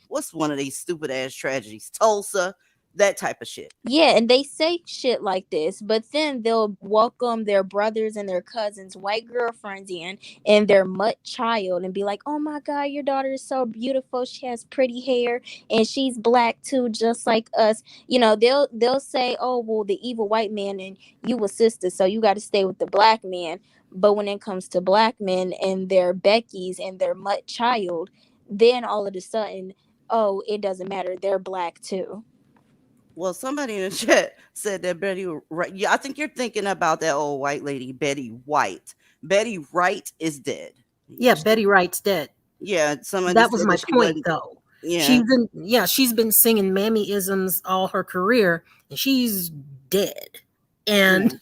what's one of these stupid ass tragedies? Tulsa, that type of shit. Yeah, and they say shit like this, but then they'll welcome their brothers and their cousins, white girlfriends in, and their mutt child, and be like, "Oh my God, your daughter is so beautiful. She has pretty hair, and she's black too, just like us." You know, they'll say, "Oh well, the evil white man and you were sisters, so you got to stay with the black man." But when it comes to black men and their Beckys and their mutt child, then all of a sudden, oh, it doesn't matter. They're black too. Well, somebody in the chat said that Betty Wright. Yeah, I think you're thinking about that old white lady, Betty White. Betty Wright is dead. Yeah, Betty Wright's dead. Yeah, somebody That was said my that she point, wasn't. though. Yeah, She's been singing mammy-isms all her career, and she's dead. And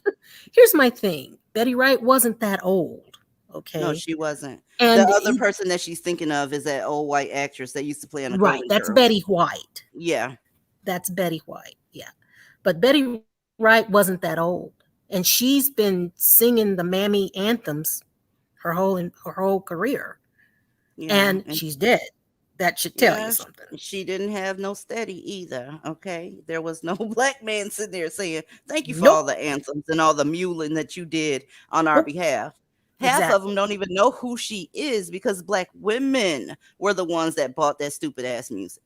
here's my thing: Betty Wright wasn't that old. Okay, no, she wasn't. and The other person that she's thinking of is that old white actress that used to play on the right, Golden that's Girls. Betty White. Yeah, That's Betty White. Yeah, but Betty Wright wasn't that old, and she's been singing the mammy anthems her whole career. yeah, And she's dead. That should tell you yeah, something. she didn't have no steady either. Okay, there was no black man sitting there saying thank you for Nope. all the anthems and all the muling that you did on our Nope. behalf. Half of Exactly. them don't even know who she is because black women were the ones that bought that stupid ass music.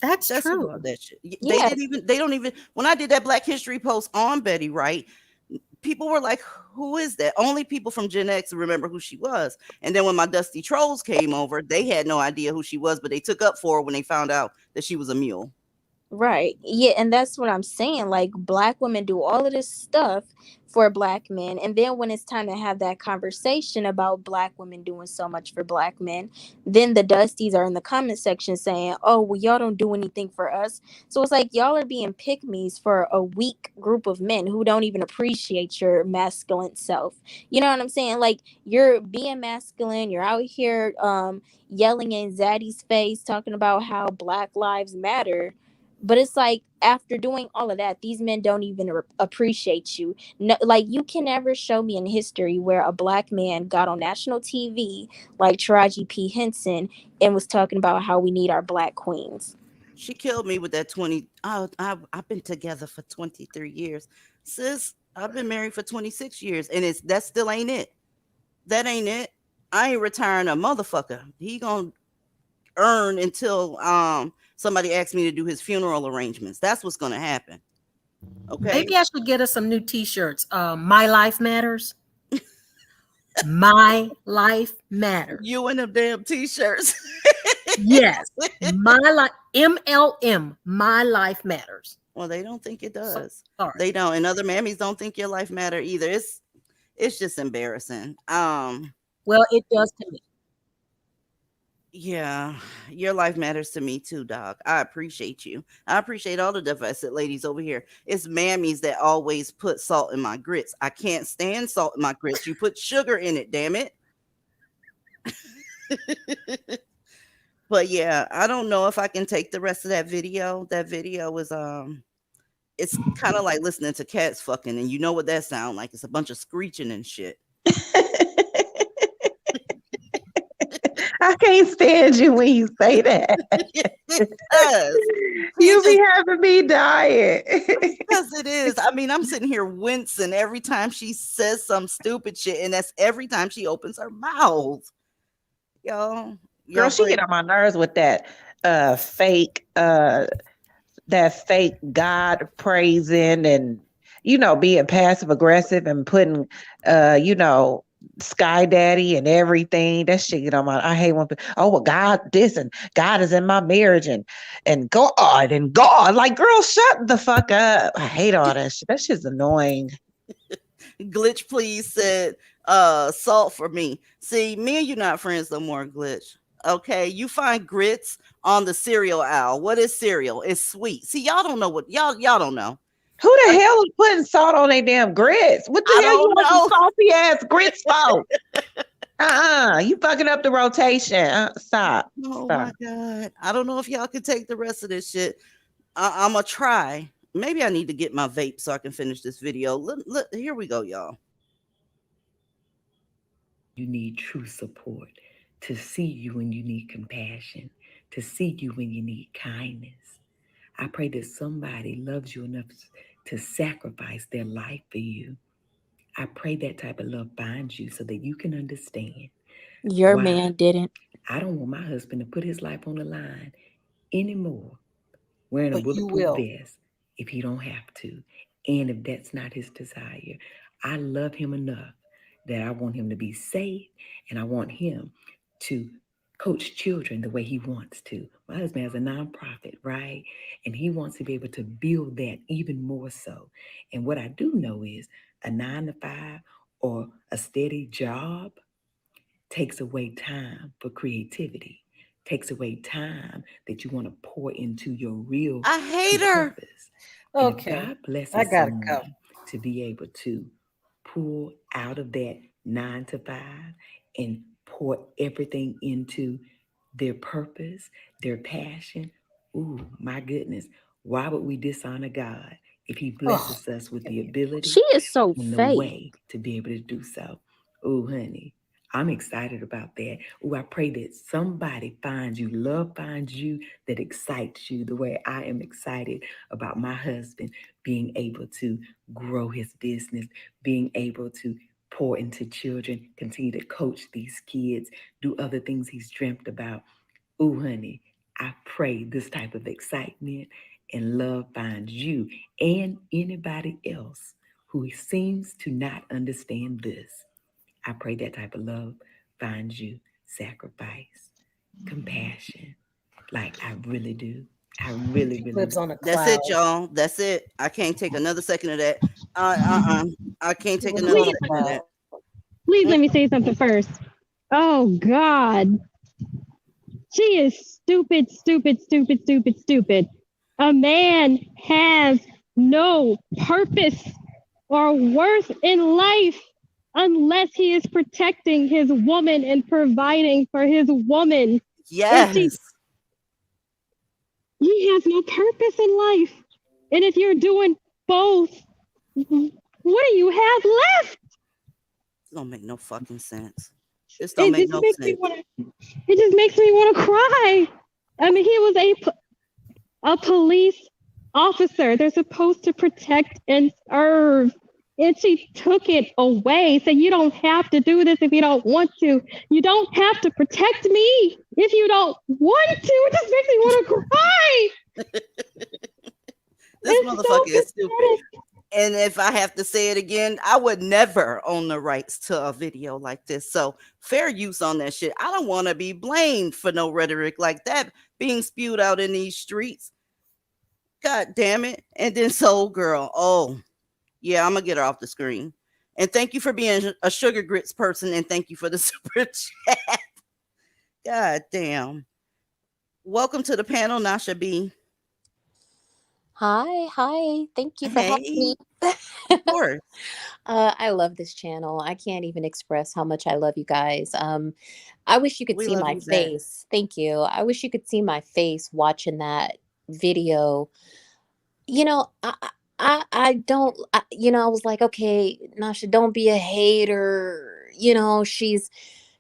That's That's who true. bought that shit. They Yeah. didn't even. They don't even. When I did that Black History post on Betty Wright, people were like, "Who is that?" Only people from Gen X remember who she was. And then when my Dusty Trolls came over, they had no idea who she was, but they took up for her when they found out that she was a mule. Right. Yeah, and that's what I'm saying. Like black women do all of this stuff for black men, and then when it's time to have that conversation about black women doing so much for black men, then the Dusties are in the comment section saying, "Oh, well, y'all don't do anything for us." So it's like y'all are being pick-me's for a weak group of men who don't even appreciate your masculine self. You know what I'm saying? Like you're being masculine, you're out here yelling in Zaddy's face talking about how Black Lives Matter. But it's like after doing all of that, these men don't even appreciate you. No, like you can never show me in history where a black man got on national TV like Taraji P. Henson and was talking about how we need our black queens. She killed me with that 20. I've been together for 23 years, sis. I've been married for 26 years, and that still ain't it. That ain't it. I ain't retiring a motherfucker. He gonna earn until somebody asks me to do his funeral arrangements. That's what's gonna happen. Okay. Maybe I should get us some new T-shirts. My life matters. My life matters. You and them damn T-shirts. Yes, my life. MLM. My life matters. Well, they don't think it does. Sorry. They don't, and other mammies don't think your life matter either. It's just embarrassing. Well, it does to me. Yeah, your life matters to me too, dog. I appreciate you. I appreciate all the divested ladies over here. It's mammies that always put salt in my grits. I can't stand salt in my grits. You put sugar in it, damn it. But yeah, I don't know if I can take the rest of that video. That video was it's kind of like listening to cats fucking, and you know what that sound like. It's a bunch of screeching and shit. I can't stand you when you say that. You be having me dying. Because it is. I mean, I'm sitting here wincing every time she says some stupid shit, and that's every time she opens her mouth. Girl, she get on my nerves with that fake God praising and being passive aggressive and putting Sky Daddy and everything. That shit get on my. I hate when people, oh well, God this and God is in my marriage and God and God. Like, girl, shut the fuck up. I hate all that shit. That shit's annoying. Glitch, please said salt for me. See, me and you not friends no more, Glitch. Okay, you find grits on the cereal aisle. What is cereal? It's sweet. See, y'all don't know what y'all don't know. Who the hell is putting salt on their damn grits? What the hell you want some salty ass grits for? You fucking up the rotation. Stop. Oh Stop. my God. I don't know if y'all can take the rest of this shit. I'm going to try. Maybe I need to get my vape so I can finish this video. Look, here we go, y'all. You need true support, to see you when you need compassion, to see you when you need kindness. I pray that somebody loves you enough to sacrifice their life for you. I pray that type of love finds you so that you can understand. Your why man didn't. I don't want my husband to put his life on the line anymore wearing a But you bulletproof will. vest if he don't have to. And if that's not his desire, I love him enough that I want him to be safe, and I want him to coach children the way he wants to. My husband has a nonprofit, right? And he wants to be able to build that even more so. And what I do know is a 9-to-5 or a steady job takes away time for creativity, takes away time that you want to pour into your real I hate true her. purpose. And if Okay. God blesses I gotta go. someone to be able to pull out of that 9-to-5 and pour everything into their purpose, their passion, ooh, my goodness, why would we dishonor God if he blesses us with the ability She is so and the fake. way to be able to do so? Ooh, honey, I'm excited about that. Ooh, I pray that somebody finds you, love finds you, that excites you the way I am excited about my husband being able to grow his business, being able to pour into children, continue to coach these kids, do other things he's dreamt about. Ooh, honey, I pray this type of excitement and love finds you and anybody else who seems to not understand this. I pray that type of love finds you, sacrifice, compassion, like I really do. I really, She really lives do. on a That's cloud. it, y'all. That's it. I can't take another second of that. I can't She take lives another on a second of cloud. that. Please let me say something first. Oh God. She is stupid, stupid, stupid, stupid, stupid. A man has no purpose or worth in life unless he is protecting his woman and providing for his woman. Yes. He has no purpose in life. And if you're doing both, what do you have left? This don't make no fucking sense. This don't make no sense. It just makes me want to cry. I mean, he was a police officer. They're supposed to protect and serve. And she took it away. Said, you don't have to do this if you don't want to. You don't have to protect me if you don't want to. It just makes me want to cry. This motherfucker is stupid. And if I have to say it again, I would never own the rights to a video like this. So fair use on that shit. I don't want to be blamed for no rhetoric like that being spewed out in these streets. God damn it. And then Soul Girl. Oh, yeah, I'm going to get her off the screen. And thank you for being a sugar grits person. And thank you for the super chat. God damn. Welcome to the panel, Nasha B. Hi. Thank you for having me. Of course. I love this channel. I can't even express how much I love you guys. I wish you could We see love my you back. face. Thank you. I wish you could see my face watching that video. You know, I don't, I was like, okay, Nasha, don't be a hater. She's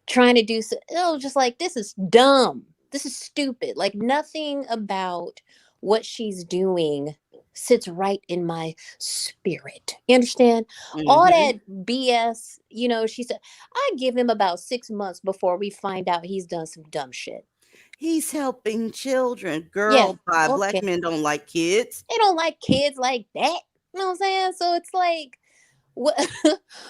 trying to do so. Just like, this is dumb. This is stupid. Like, nothing about what she's doing sits right in my spirit. You understand? All that BS, she said, I give him about 6 months before we find out he's done some dumb shit. He's helping children. Girl, Yeah, by okay. black men don't like kids. They don't like kids like that. You know what I'm saying? So it's like, what,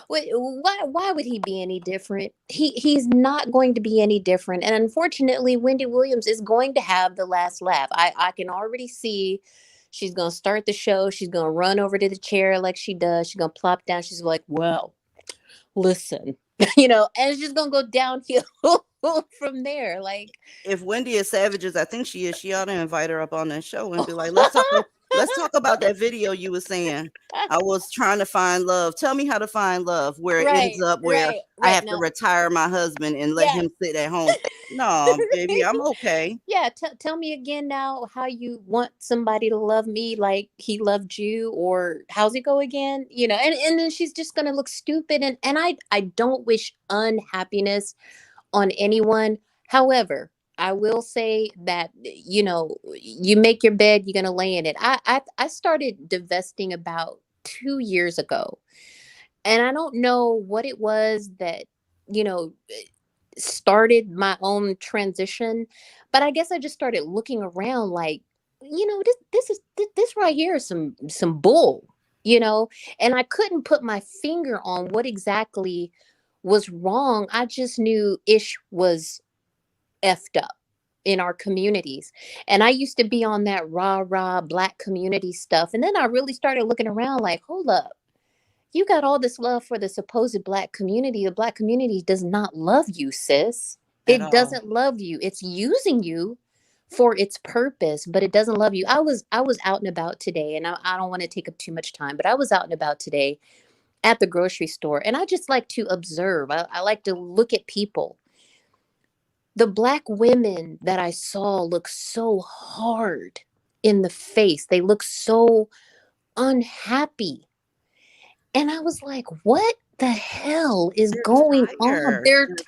why would he be any different? He's not going to be any different. And unfortunately, Wendy Williams is going to have the last laugh. I can already see she's going to start the show. She's going to run over to the chair like she does. She's going to plop down. She's like, well, listen, and it's just going to go downhill from there. Like, if Wendy is savage as I think she is, she ought to invite her up on that show and be like, let's talk Let's talk about that video you were saying. I was trying to find love. Tell me how to find love where it ends up where I have to No. retire my husband and let Yes. him sit at home. No, baby, I'm okay. Yeah, tell me again now how you want somebody to love me like he loved you, or how's it go again? And then she's just gonna look stupid, and I don't wish unhappiness on anyone. However, I will say that you make your bed, you're gonna lay in it. I started divesting about 2 years ago, and I don't know what it was that you know started my own transition, but I guess I just started looking around like, this right here is some bull, and I couldn't put my finger on what exactly was wrong. I just knew ish was effed up in our communities. And I used to be on that rah black community stuff. And then I really started looking around like, hold up, you got all this love for the supposed black community. The black community does not love you, sis. At It all. doesn't love you. It's using you for its purpose, but it doesn't love you. I was out and about today, and I don't want to take up too much time, but I was out and about today at the grocery store, and I just like to observe. I like to look at people. The black women that I saw look so hard in the face. They look so unhappy. And I was like, what the hell is They're going on? tired.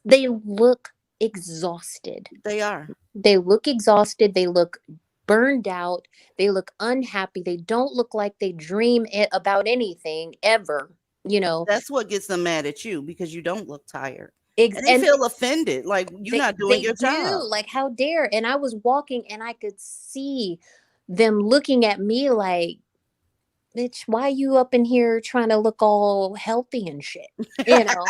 They look exhausted. They are. They look exhausted. They look burned out. They look unhappy. They don't look like they dream about anything ever, That's what gets them mad at you because you don't look tired. And they And feel offended, like you're not doing they your do. job. Like, how dare? And I was walking and I could see them looking at me like, bitch, why you up in here trying to look all healthy and shit? You know?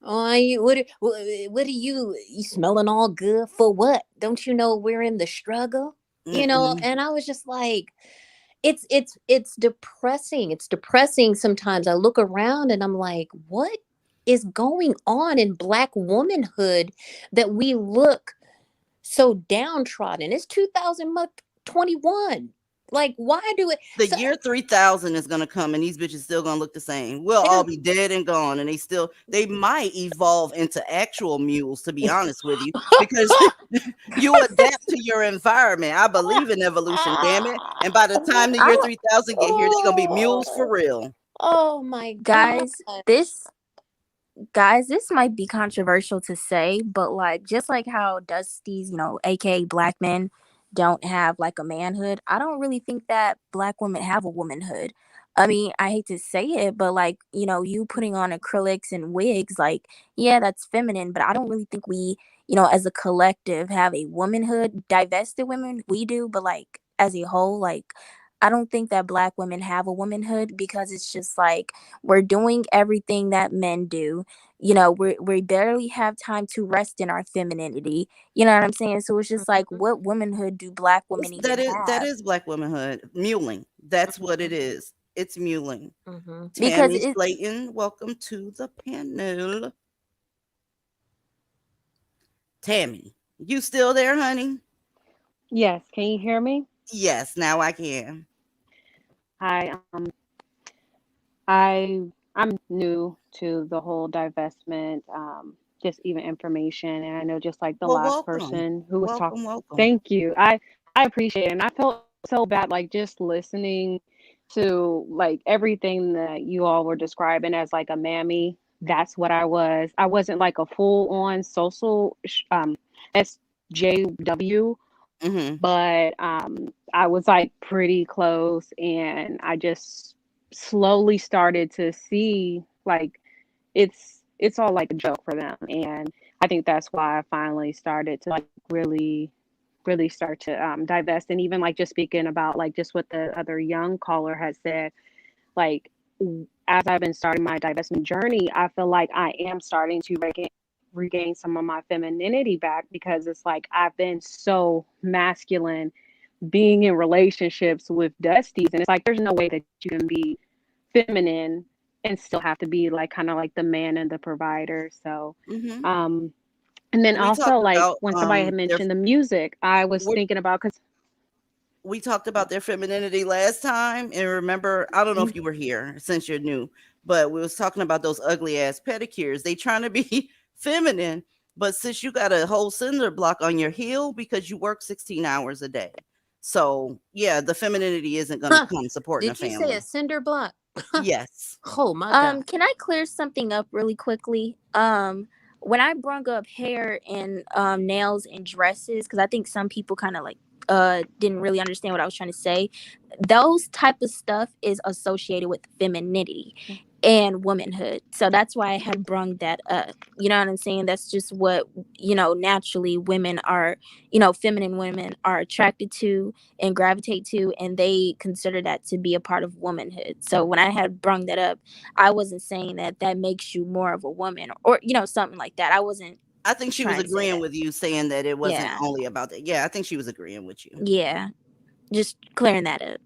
What are you smelling all good for what? Don't you know we're in the struggle? Mm-mm. And I was just like, it's depressing. It's depressing sometimes. I look around and I'm like, what is going on in black womanhood that we look so downtrodden? It's 2021. Like, why do it? The year 3000 is gonna come, and these bitches still gonna look the same. We'll all be dead and gone, and they might evolve into actual mules, to be honest with you, because you adapt to your environment. I believe in evolution, damn it. And by the time the year 3000 get here, they're gonna be mules for real. Oh my Guys, God. this might be controversial to say, but like just like how Dusties, aka black men, don't have like a manhood, I don't really think that black women have a womanhood. I mean, I hate to say it, but like, you putting on acrylics and wigs, like, yeah, that's feminine, but I don't really think we, as a collective have a womanhood. Divested women, we do, but like as a whole, like I don't think that black women have a womanhood because it's just like we're doing everything that men do. We barely have time to rest in our femininity. You know what I'm saying? So it's just like, what womanhood do black women even That have? is black womanhood. Muling. That's what it is. It's muling. Because Tammy Slayton, welcome to the panel. Tammy, you still there, honey? Yes, can you hear me? Yes, now I can. Hi, I'm new to the whole divestment, just even information, and I know just like the Well, last welcome. person who was talking. Welcome. Thank you. I appreciate it, and I felt so bad like just listening to like everything that you all were describing as like a mammy. That's what I was. I wasn't like a full on social SJW, but I was like pretty close, and I just slowly started to see like it's all like a joke for them, and I think that's why I finally started to like really start to divest. And even like just speaking about like just what the other young caller has said, like as I've been starting my divestment journey, I feel like I am starting to regain some of my femininity back, because it's like I've been so masculine being in relationships with Dusties, and it's like there's no way that you can be feminine and still have to be like kind of like the man and the provider. So and then We also talked like about when somebody had mentioned the music, I was What- thinking about, because we talked about their femininity last time, and remember, I don't know if you were here since you're new, but we was talking about those ugly ass pedicures. They trying to be feminine, but since you got a whole cinder block on your heel because you work 16 hours a day. So yeah, the femininity isn't gonna Huh. come supporting a Did you say family. a cinder block? Yes. Oh my god. Can I clear something up really quickly? When I brung up hair and nails and dresses, because I think some people kind of like didn't really understand what I was trying to say. Those type of stuff is associated with femininity and womanhood. So that's why I had brung that up. You know what I'm saying? That's just what, naturally women are, feminine women are attracted to and gravitate to, and they consider that to be a part of womanhood. So when I had brung that up, I wasn't saying that makes you more of a woman or something like that. I wasn't. I think she was trying to say agreeing that. with you, saying that it wasn't Yeah. only about that. Yeah, I think she was agreeing with you. Yeah. Just clearing that up.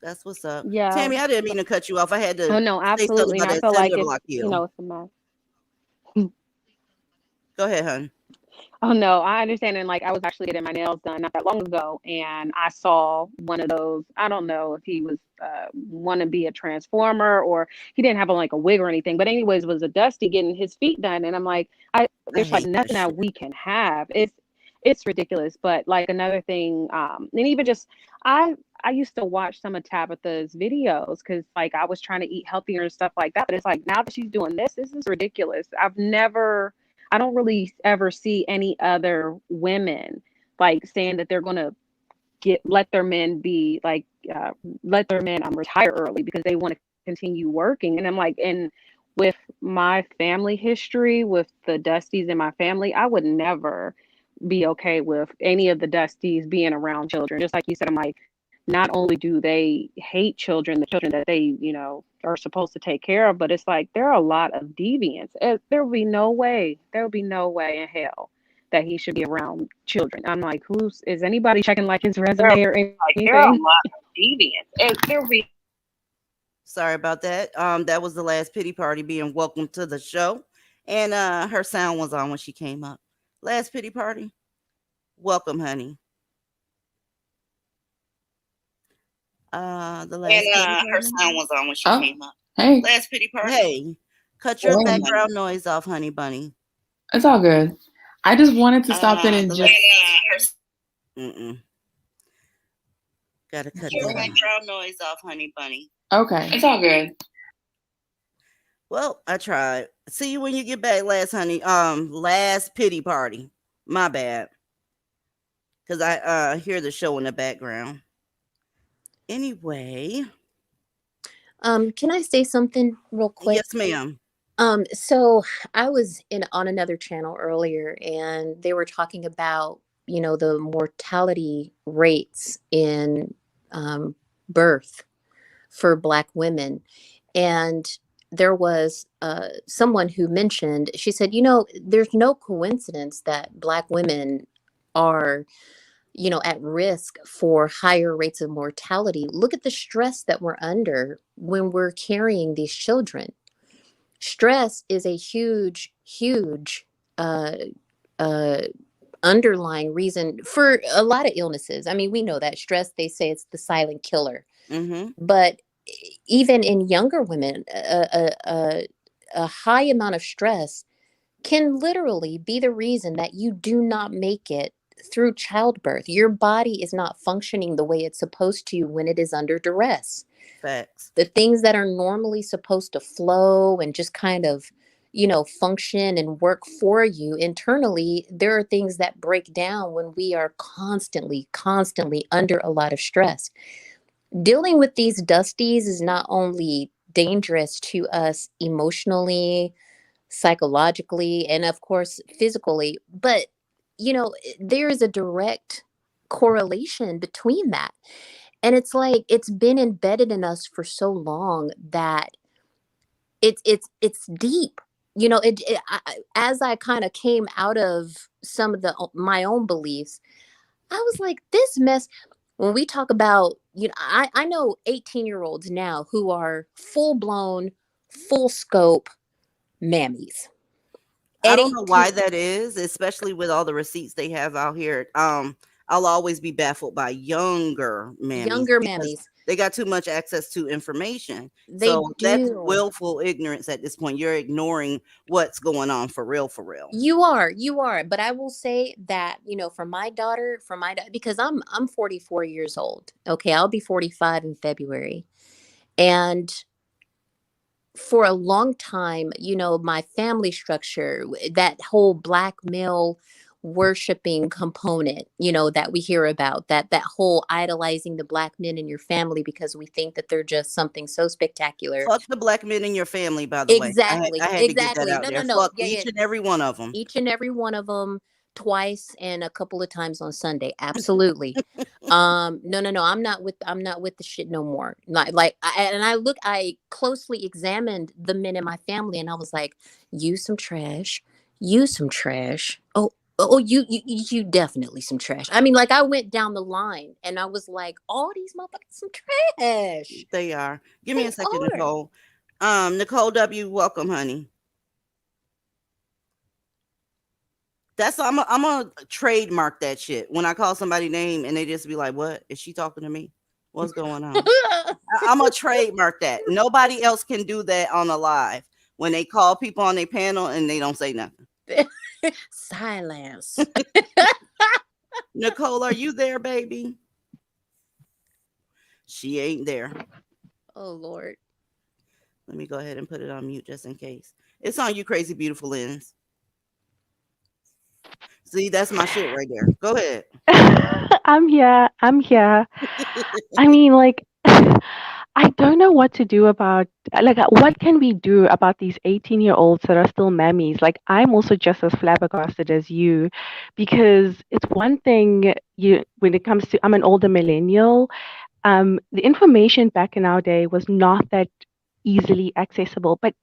That's what's up. Yeah. Tammy, I didn't mean to cut you off. I had to Oh no, say something absolutely. And about I that feel like cinder it's block heel. it's a mess. Go ahead, hon. Oh no, I understand. And like I was actually getting my nails done not that long ago, and I saw one of those. I don't know if he was want to be a transformer or he didn't have like a wig or anything. But anyways, was a Dusty getting his feet done, and I'm like, there's like hate that nothing that we can have. It's ridiculous. But like another thing, and even just I used to watch some of Tabitha's videos because like I was trying to eat healthier and stuff like that. But it's like now that she's doing this is ridiculous. I don't really ever see any other women like saying that they're gonna let their men be like let their men retire early because they want to continue working. And I'm like, and with my family history with the Dusties in my family, I would never be okay with any of the Dusties being around children. Just like you said, I'm like, not only do they hate children, the children that they, are supposed to take care of, but it's like there are a lot of deviants. There will be no way in hell that he should be around children. I'm like, is anybody checking like his resume or anything? There are a lot of deviants. There be Sorry about that. That was the last pity party being welcome to the show. And her sound was on when she came up. Last pity party. Welcome, honey. The last pity her party. sound was on when she Oh, came up. hey, Last pity party. Hey, cut your Hey. background noise off, honey bunny. it's all good. I just wanted to stop in and just. Gotta cut your that off. background noise off, honey bunny. Okay, it's all good. Well, I tried. See you when you get back, last pity party. My bad. Cause I hear the show in the background. Anyway. Can I say something real quick? Yes, ma'am. So I was on another channel earlier and they were talking about, the mortality rates in birth for Black women. And there was someone who mentioned, she said, there's no coincidence that Black women are at risk for higher rates of mortality. Look at the stress that we're under when we're carrying these children. Stress is a huge underlying reason for a lot of illnesses. I mean, we know that stress, they say it's the silent killer. Mm-hmm. But even in younger women, a high amount of stress can literally be the reason that you do not make it through childbirth. Your body is not functioning the way it's supposed to when it is under duress. Facts. The things that are normally supposed to flow and just kind of, function and work for you internally, there are things that break down when we are constantly under a lot of stress. Dealing with these Dusties is not only dangerous to us emotionally, psychologically, and of course physically, but there is a direct correlation between that. And it's like it's been embedded in us for so long that it's deep. As I kind of came out of some of my own beliefs, I was like, this mess. When we talk about, I know 18-year-olds now who are full blown, full scope mammies. I don't know why that is, especially with all the receipts they have out here. I'll always be baffled by younger mammies Younger because mammies. they got too much access to information. They So that's do. willful ignorance at this point. You're ignoring what's going on for real, for real. You are. But I will say that, for my daughter, because I'm 44 years old. Okay, I'll be 45 in February. And for a long time, my family structure, that whole black male worshiping component, that we hear about, that whole idolizing the black men in your family because we think that they're just something so spectacular. Fuck the black men in your family, by the way. Exactly. I had to get that out there. No. Fuck Yeah, each and every one of them. Each and every one of them, twice and a couple of times on Sunday. Absolutely. No. I'm not with the shit no more. I closely examined the men in my family and I was like, you some trash. Oh, you definitely some trash. I mean, like I went down the line and I was like, all these motherfuckers some trash. They are. Give me They a second, are. Nicole. Nicole W, welcome, honey. I'm gonna trademark that shit. When I call somebody name and they just be like, "What is she talking to me? What's going on?" I'm gonna trademark that. Nobody else can do that on a live when they call people on their panel and they don't say nothing. Silence. Nicole, are you there, baby? She ain't there. Oh Lord. Let me go ahead and put it on mute just in case. It's on you, crazy beautiful lens. See, that's my shit right there. Go ahead. I'm here. I mean, like, I don't know what to do about, what can we do about these 18-year-olds that are still mammies? Like, I'm also just as flabbergasted as you, because it's one thing when it comes to, I'm an older millennial. The information back in our day was not that easily accessible, but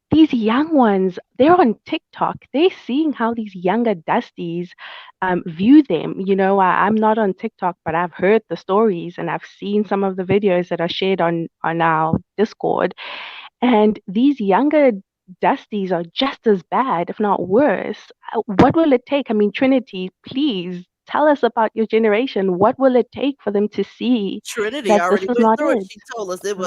these young ones, they're on TikTok. They're seeing how these younger Dusties view them. I'm not on TikTok, but I've heard the stories and I've seen some of the videos that are shared on our Discord. And these younger Dusties are just as bad, if not worse. What will it take? I mean, Trinity, please tell us about your generation. What will it take for them to see Trinity that this already is went not through it. it? She told us it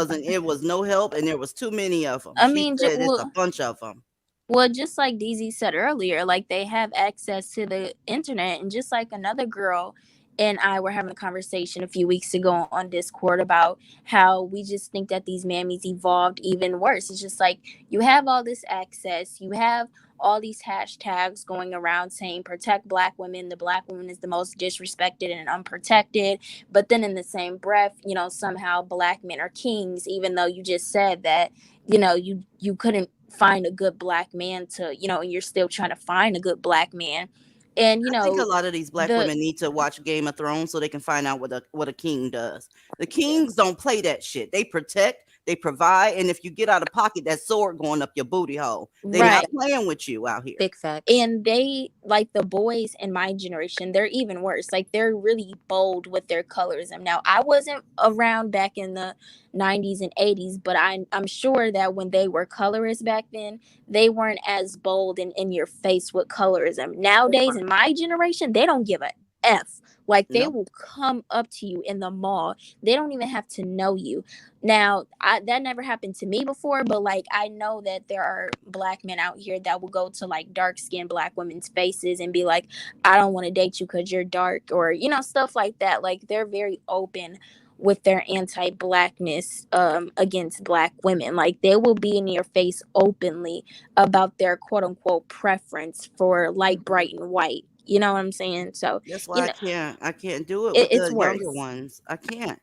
was no help and there was too many of them. I She mean, said it's a bunch of them. Well, just like DZ said earlier, like they have access to the internet, and just like another girl and I were having a conversation a few weeks ago on Discord about how we just think that these mammies evolved even worse. It's just like you have all this access, you have all these hashtags going around saying protect black women, the black woman is the most disrespected and unprotected, but then in the same breath, somehow black men are kings, even though you just said that you couldn't find a good black man to and you're still trying to find a good black man. And I think a lot of these black women need to watch Game of Thrones so they can find out what a king does. The kings don't play that shit. They protect, they provide, and if you get out of pocket, that sword going up your booty hole. They're not playing with you out here. Big facts. And they, like the boys in my generation, they're even worse. Like they're really bold with their colorism. Now, I wasn't around back in the 90s and 80s, but I'm sure that when they were colorists back then, they weren't as bold and in your face with colorism. Nowadays, in my generation, they don't give a F. Like they will come up to you in the mall. They don't even have to know you. Now, that never happened to me before, but like I know that there are black men out here that will go to like dark-skinned black women's faces and be like, I don't want to date you because you're dark, or stuff like that. Like they're very open with their anti-blackness against black women. Like they will be in your face openly about their quote-unquote preference for light, bright, and white. You know what I'm saying? So that's why I can't do it with the younger ones. I can't.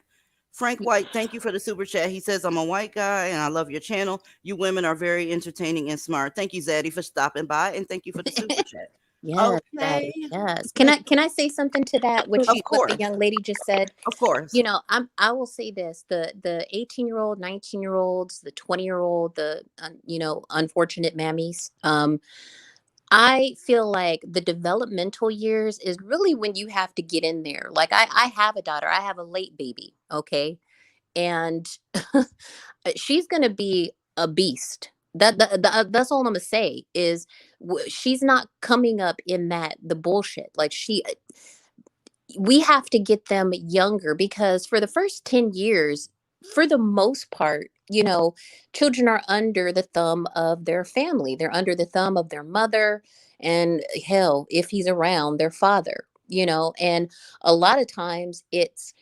Frank White, thank you for the super chat. He says, I'm a white guy and I love your channel. You women are very entertaining and smart. Thank you, Zaddy, for stopping by, and thank you for the super chat. Yes, okay. Yes. Can I say something to that? What the young lady just said? Of course. I will say this: the 18-year-old, 19-year-olds, the 20-year-old, the unfortunate mammies. I feel like the developmental years is really when you have to get in there. Like I have a daughter. I have a late baby. Okay, and she's gonna be a beast. That's all I'm gonna say is she's not coming up in the bullshit. Like we have to get them younger, because for the first 10 years, for the most part, children are under the thumb of their family. They're under the thumb of their mother, and hell, if he's around, their father, and a lot of times it's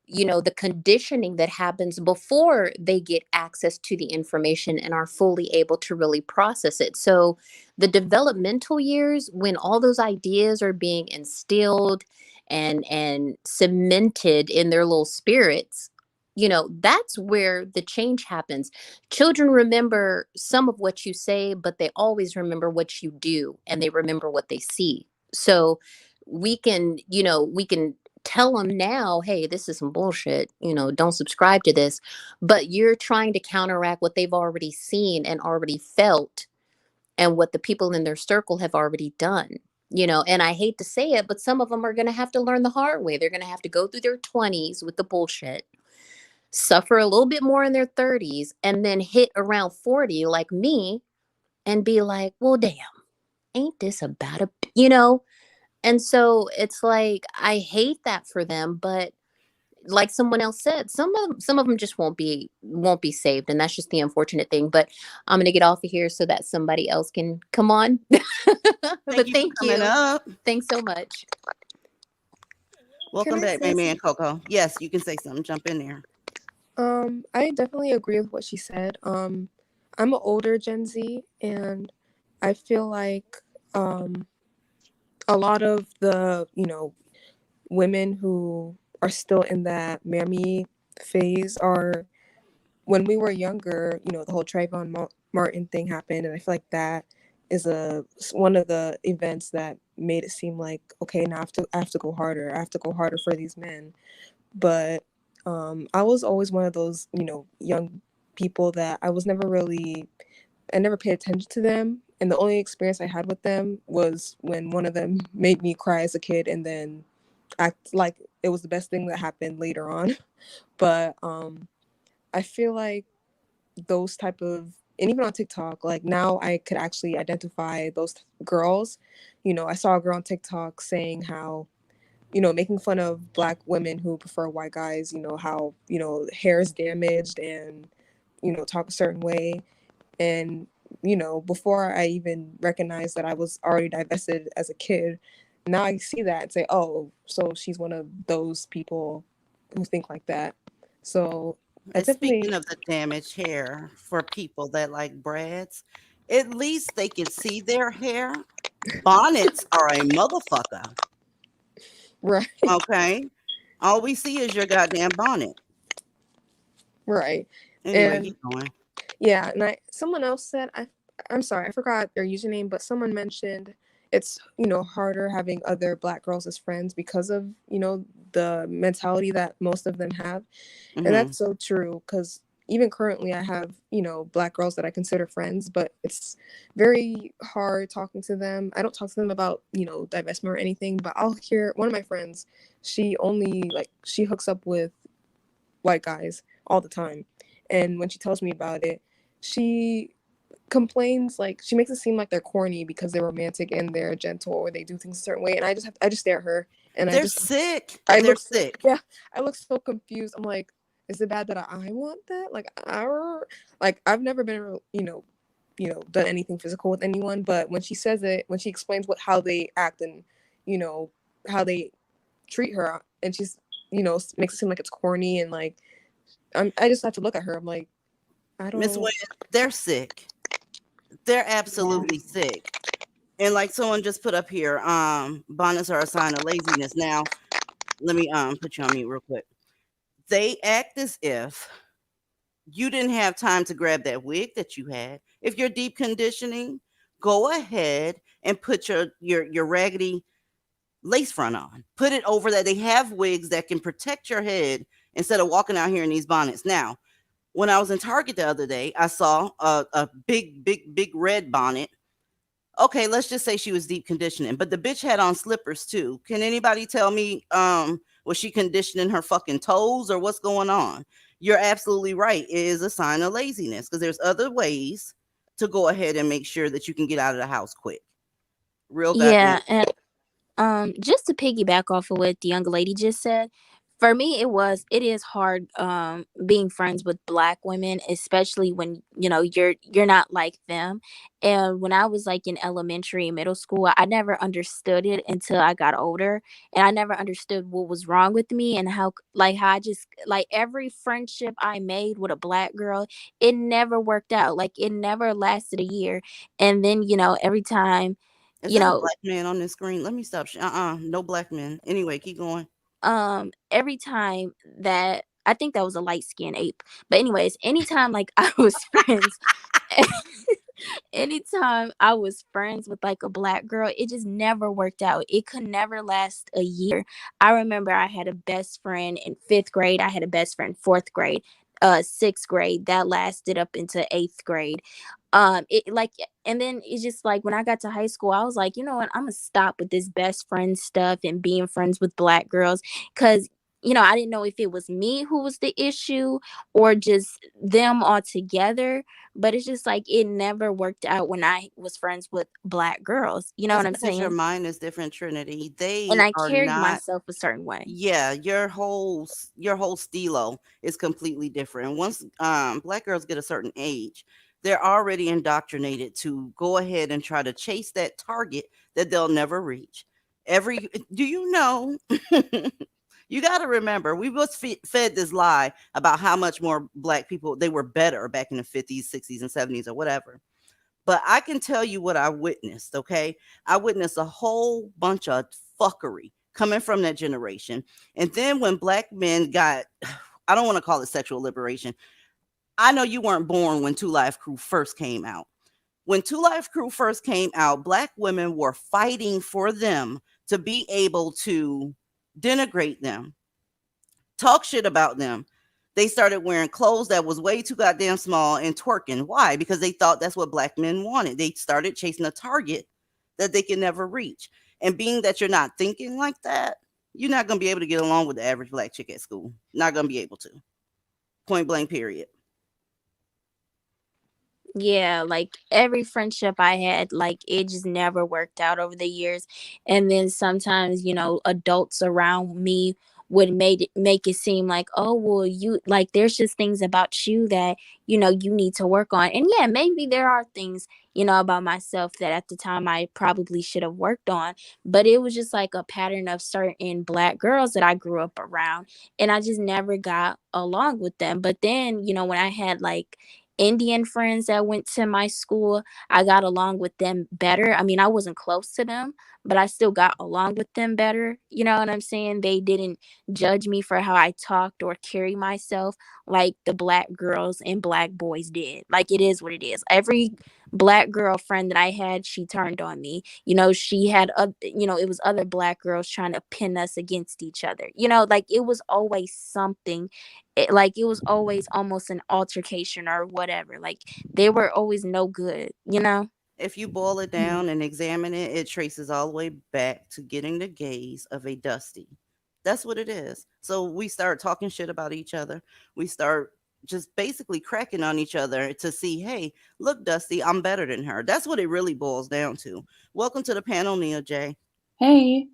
the conditioning that happens before they get access to the information and are fully able to really process it. So the developmental years, when all those ideas are being instilled and cemented in their little spirits, that's where the change happens. Children remember some of what you say, but they always remember what you do, and they remember what they see. So we can tell them now, hey, this is some bullshit, don't subscribe to this, but you're trying to counteract what they've already seen and already felt, and what the people in their circle have already done. And I hate to say it, but some of them are going to have to learn the hard way. They're going to have to go through their 20s with the bullshit, suffer a little bit more in their 30s, and then hit around 40 like me and be like, well, damn, ain't this about and so it's like, I hate that for them, but like someone else said, some of them just won't be saved, and that's just the unfortunate thing. But I'm gonna get off of here so that somebody else can come on. But Thank you for coming up. Thanks so much. Welcome Can I back, say Mamie and Coco. Yes, you can say something. Jump in there. I definitely agree with what she said. I'm an older Gen Z, and I feel like a lot of the women who are still in that mammy phase are, when we were younger, the whole Trayvon Martin thing happened, and I feel like that is one of the events that made it seem like, okay, now I have to go harder. I have to go harder for these men. But I was always one of those, young people that I never paid attention to them. And the only experience I had with them was when one of them made me cry as a kid and then act like it was the best thing that happened later on. But I feel like those type of, and even on TikTok, like now I could actually identify those girls. I saw a girl on TikTok saying how, making fun of Black women who prefer white guys, how, hair is damaged and, talk a certain way. And, before I even recognized that I was already divested as a kid, now I see that and say, oh, so she's one of those people who think like that. So And speaking of the damaged hair, for people that like brads, at least they can see their hair. Bonnets are a motherfucker. Right. Okay. All we see is your goddamn bonnet. Right. Anyway, And keep going. yeah, and someone else said, I'm sorry, I forgot their username, but someone mentioned it's, harder having other Black girls as friends because of, the mentality that most of them have. And that's so true, because even currently I have, Black girls that I consider friends, but it's very hard talking to them. I don't talk to them about, divestment or anything, but I'll hear one of my friends, she hooks up with white guys all the time. And when she tells me about it, she complains, like, she makes it seem like they're corny because they're romantic and they're gentle or they do things a certain way. And I just stare at her and they're sick. They're sick. Yeah. I look so confused. I'm like, is it bad that I want that? Like I've never been, done anything physical with anyone, but when she says it, when she explains how they act and, how they treat her, and she's, makes it seem like it's corny and like, I just have to look at her. I'm like, I don't. Miss Wynn, they're sick. They're absolutely sick. And like someone just put up here, bonnets are a sign of laziness. Now, let me put you on mute real quick. They act as if you didn't have time to grab that wig that you had. If you're deep conditioning, go ahead and put your raggedy lace front on. Put it over that. They have wigs that can protect your head instead of walking out here in these bonnets. Now, when I was in Target the other day, I saw a big red bonnet. Okay, let's just say she was deep conditioning, but the bitch had on slippers too. Can anybody tell me, was she conditioning her fucking toes or what's going on? You're absolutely right. It is a sign of laziness because there's other ways to go ahead and make sure that you can get out of the house quick. Real goddamn. Yeah, Just to piggyback off of what the young lady just said, for me it is hard being friends with black women, especially when you're not like them. And when I was like in elementary and middle school, I never understood it until I got older, and I never understood what was wrong with me, and how I just like every friendship I made with a black girl, it never worked out. Like it never lasted a year. And then, every time, Is you that a know black man on the screen? Let me stop. No black men. Anyway, keep going. every time that I think that was a light skinned ape. But anyways, anytime like I was friends anytime I was friends with like a black girl, it just never worked out. It could never last a year. I remember I had a best friend in 5th grade. I had a best friend 4th grade, 6th grade. That lasted up into 8th grade. It like and then it's just like when I got to high school, I was like, you know what, I'm gonna stop with this best friend stuff and being friends with black girls, because I didn't know if it was me who was the issue or just them all together. But it's just like it never worked out when I was friends with black girls. You know That's what I'm because your saying? mind is different, Trinity. And They I are carried not. myself a certain way. Yeah, your whole stilo is completely different. Once black girls get a certain age, they're already indoctrinated to go ahead and try to chase that target that they'll never reach. Do you know? You got to remember, we was fed this lie about how much more black people they were better back in the 50s, 60s, and 70s or whatever. But I can tell you what I witnessed, okay? I witnessed a whole bunch of fuckery coming from that generation. And then when black men got, I don't want to call it sexual liberation. I know you weren't born when Two Live Crew first came out. When Two Live Crew first came out, black women were fighting for them to be able to denigrate them, talk shit about them. They started wearing clothes that was way too goddamn small and twerking. Why? Because they thought that's what black men wanted. They started chasing a target that they can never reach. And being that you're not thinking like that, you're not going to be able to get along with the average black chick at school. Not going to be able to. Point blank, period. Yeah, like every friendship I had, like it just never worked out over the years. And then sometimes, adults around me would make it seem like, oh well, you like there's just things about you that you need to work on. And yeah, maybe there are things about myself that at the time I probably should have worked on. But it was just like a pattern of certain black girls that I grew up around, and I just never got along with them. But then, when I had like Indian friends that went to my school, I got along with them better. I mean, I wasn't close to them, but I still got along with them better. You know what I'm saying? They didn't judge me for how I talked or carry myself like the black girls and black boys did. Like it is what it is. Every black girlfriend that I had, she turned on me. She had it was other black girls trying to pin us against each other. Like it was always something. It was always almost an altercation or whatever. Like they were always no good. If you boil it down and examine it, it traces all the way back to getting the gaze of a Dusty. That's what it is. So we start talking shit about each other. We start just basically cracking on each other to see, hey, look, Dusty, I'm better than her. That's what it really boils down to. Welcome to the panel, Nia J. Hey,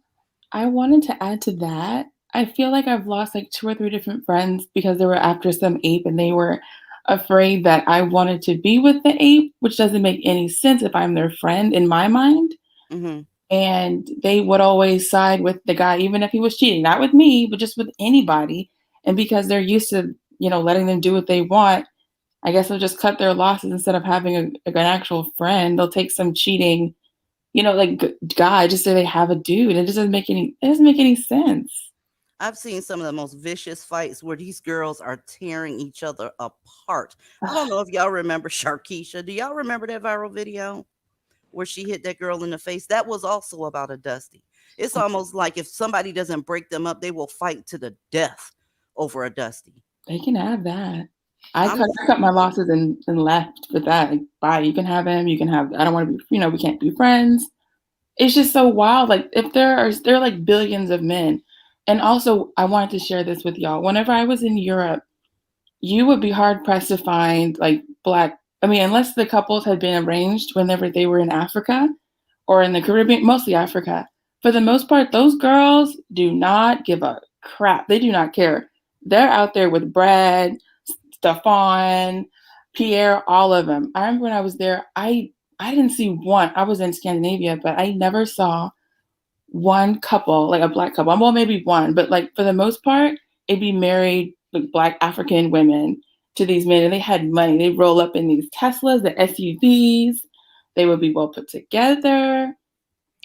I wanted to add to that. I feel like I've lost like 2 or 3 different friends because they were after some ape and they were afraid that I wanted to be with the ape, which doesn't make any sense if I'm their friend in my mind. Mm-hmm. And they would always side with the guy, even if he was cheating, not with me, but just with anybody. And because they're used to, letting them do what they want, I guess they'll just cut their losses instead of having an actual friend. They'll take some cheating, guy just so they have a dude. It doesn't make any sense. I've seen some of the most vicious fights where these girls are tearing each other apart. I don't know if y'all remember Sharkeisha. Do y'all remember that viral video where she hit that girl in the face? That was also about a Dusty. It's almost like if somebody doesn't break them up, they will fight to the death over a Dusty. They can have that. I cut my losses and left with that. Like, bye, you can have him. You can have, I don't want to be, we can't be friends. It's just so wild. Like if there are like billions of men. And also I wanted to share this with y'all. Whenever I was in Europe, you would be hard pressed to find like unless the couples had been arranged whenever they were in Africa or in the Caribbean, mostly Africa. for the most part, those girls do not give a crap. They do not care. They're out there with Brad, Stefan, Pierre, all of them. I remember when I was there, I didn't see one. I was in Scandinavia, but I never saw one couple, like a black couple. Well, maybe one, but like for the most part, it'd be married, like black African women to these men, and they had money. They roll up in these Teslas, the SUVs. They would be well put together.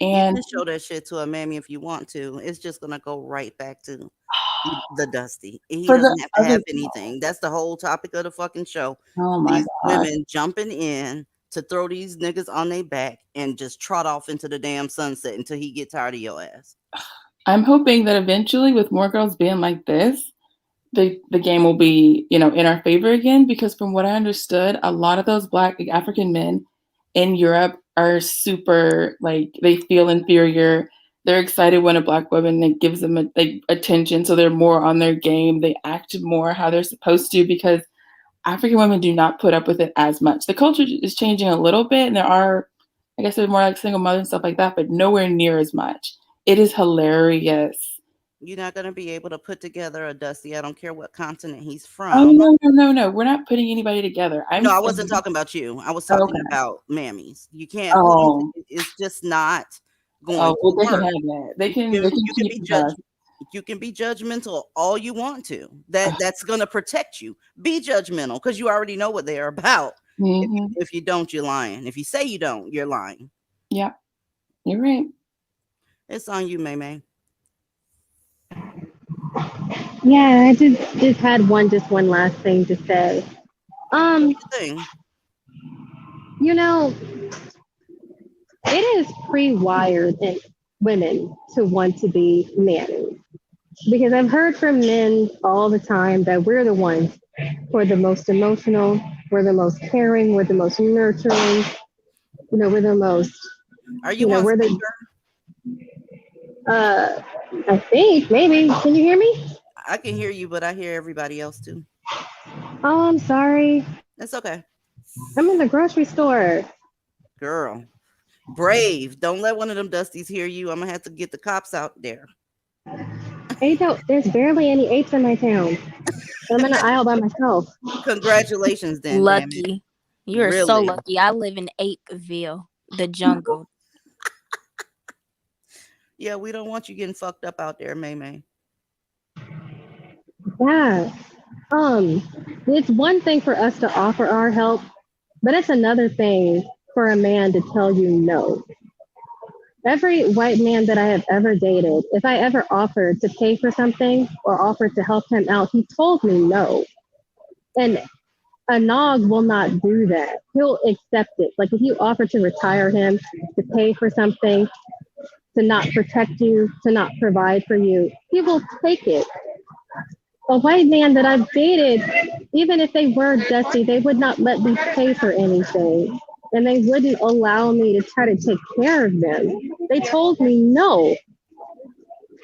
You And can show that shit to a mammy if you want to. It's just gonna go right back to the Dusty. He for the doesn't have to other, have anything. That's the whole topic of the fucking show. oh my These God. women jumping in to throw these niggas on their back and just trot off into the damn sunset until he get tired of your ass. I'm hoping that eventually, with more girls being like this, the game will be, in our favor again. Because from what I understood, a lot of those black African men in Europe are super, like, they feel inferior. They're excited when a black woman gives them attention, so they're more on their game. They act more how they're supposed to because African women do not put up with it as much. The culture is changing a little bit, and there are, I guess, there's more like single mothers and stuff like that, but nowhere near as much. It is hilarious. You're not gonna be able to put together a Dusty. I don't care what continent he's Oh, from. no. We're not putting anybody together. No, I wasn't talking about you. I was talking Okay. about mammies. You can't put them. Oh, It's just not going oh, well, to they can work. have that. They You can can keep be that. you can be judgmental all you want to. That's gonna protect you. Be judgmental because you already know what they are about. Mm-hmm. If you don't, you're lying. If you say you don't, you're lying. Yeah, you're right. It's on you, May May. Yeah, I just had just one last thing to say. Thing. It is pre-wired in women to want to be manly. Because I've heard from men all the time that we're the ones who are the most emotional, we're the most caring, we're the most nurturing, we're the most. Are you on we're speaker? I think maybe. Can you hear me? I can hear you, but I hear everybody else too. Oh, I'm sorry. That's okay. I'm in the grocery store. Girl, brave. Don't let one of them Dusties hear you. I'm gonna have to get the cops out there. There's barely any apes in my town. I'm in the aisle by myself. Congratulations, then. Lucky. Damn it. You're Really? so lucky. I live in Apeville, the jungle. Yeah, we don't want you getting fucked up out there, May May. Yeah. It's one thing for us to offer our help, but it's another thing for a man to tell you no. Every white man that I have ever dated, if I ever offered to pay for something or offered to help him out, he told me no. And a nog will not do that. He'll accept it. Like if you offer to retire him, to pay for something, to not protect you, to not provide for you, he will take it. A white man that I've dated, even if they were dusty, they would not let me pay for anything. And they wouldn't allow me to try to take care of them. They told me no.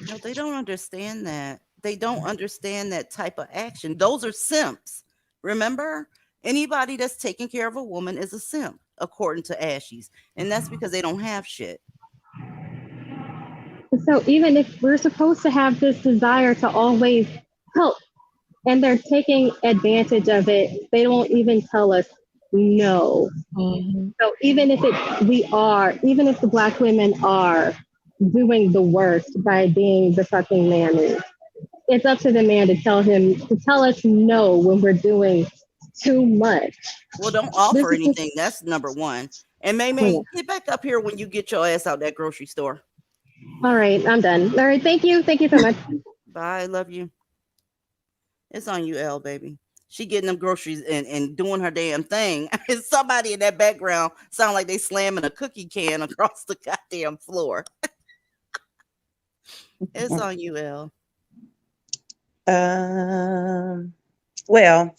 No, they don't understand that. They don't understand that type of action. Those are simps. Remember? Anybody that's taking care of a woman is a simp, according to Ashies. And that's because they don't have shit. So even if we're supposed to have this desire to always help, and they're taking advantage of it, they won't even tell us no. Mm-hmm. So even if the black women are doing the worst by being the fucking mammy, it's up to the man to tell us no when we're doing too much. Well, don't offer anything. That's number one. And May get back up here when you get your ass out that grocery store. All right, I'm done. All right, thank you so much. Bye, love you. It's on you, L, baby. She getting them groceries and doing her damn thing. Somebody in that background sound like they slamming a cookie can across the goddamn floor. It's on you, L. Well,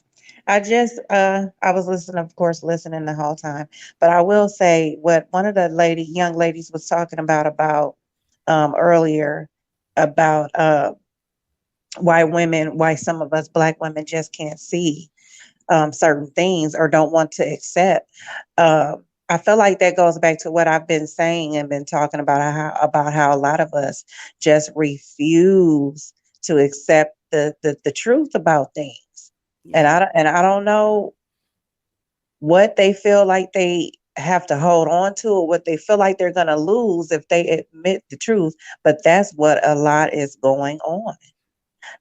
I was listening the whole time, but I will say what one of the young ladies was talking about earlier about why some of us black women just can't see certain things or don't want to accept. I feel like that goes back to what I've been saying and been talking about how a lot of us just refuse to accept the truth about things. Yeah. And I don't know what they feel like they have to hold on to or what they feel like they're going to lose if they admit the truth, but that's what a lot is going on.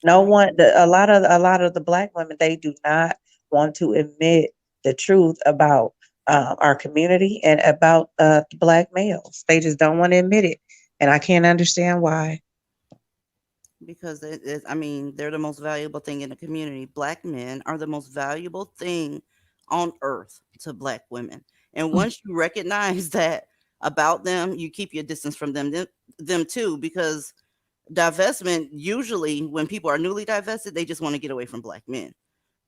No one, a lot of the black women, they do not want to admit the truth about our community and about the black males. They just don't want to admit it, and I can't understand why. Because it is, I mean, they're the most valuable thing in the community. Black men are the most valuable thing on earth to black women. And once you recognize that about them, you keep your distance from them too, because divestment, usually when people are newly divested, they just want to get away from black men.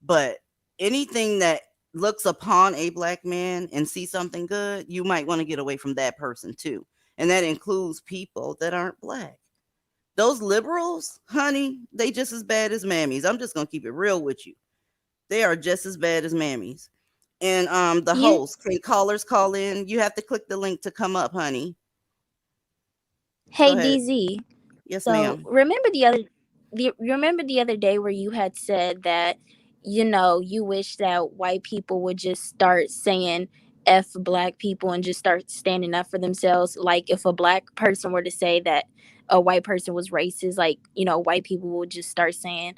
But anything that looks upon a black man and see something good, you might want to get away from that person too. And that includes people that aren't black. Those liberals, honey, they just as bad as mammies. I'm just gonna keep it real with you. They are just as bad as mammies. And the You host, can callers call in? You have to click the link to come up, honey. Go Hey ahead. DZ. Yes, So ma'am. remember the other day where you had said that you wish that white people would just start saying F black people and just start standing up for themselves. Like if a black person were to say that a white person was racist, like, white people would just start saying,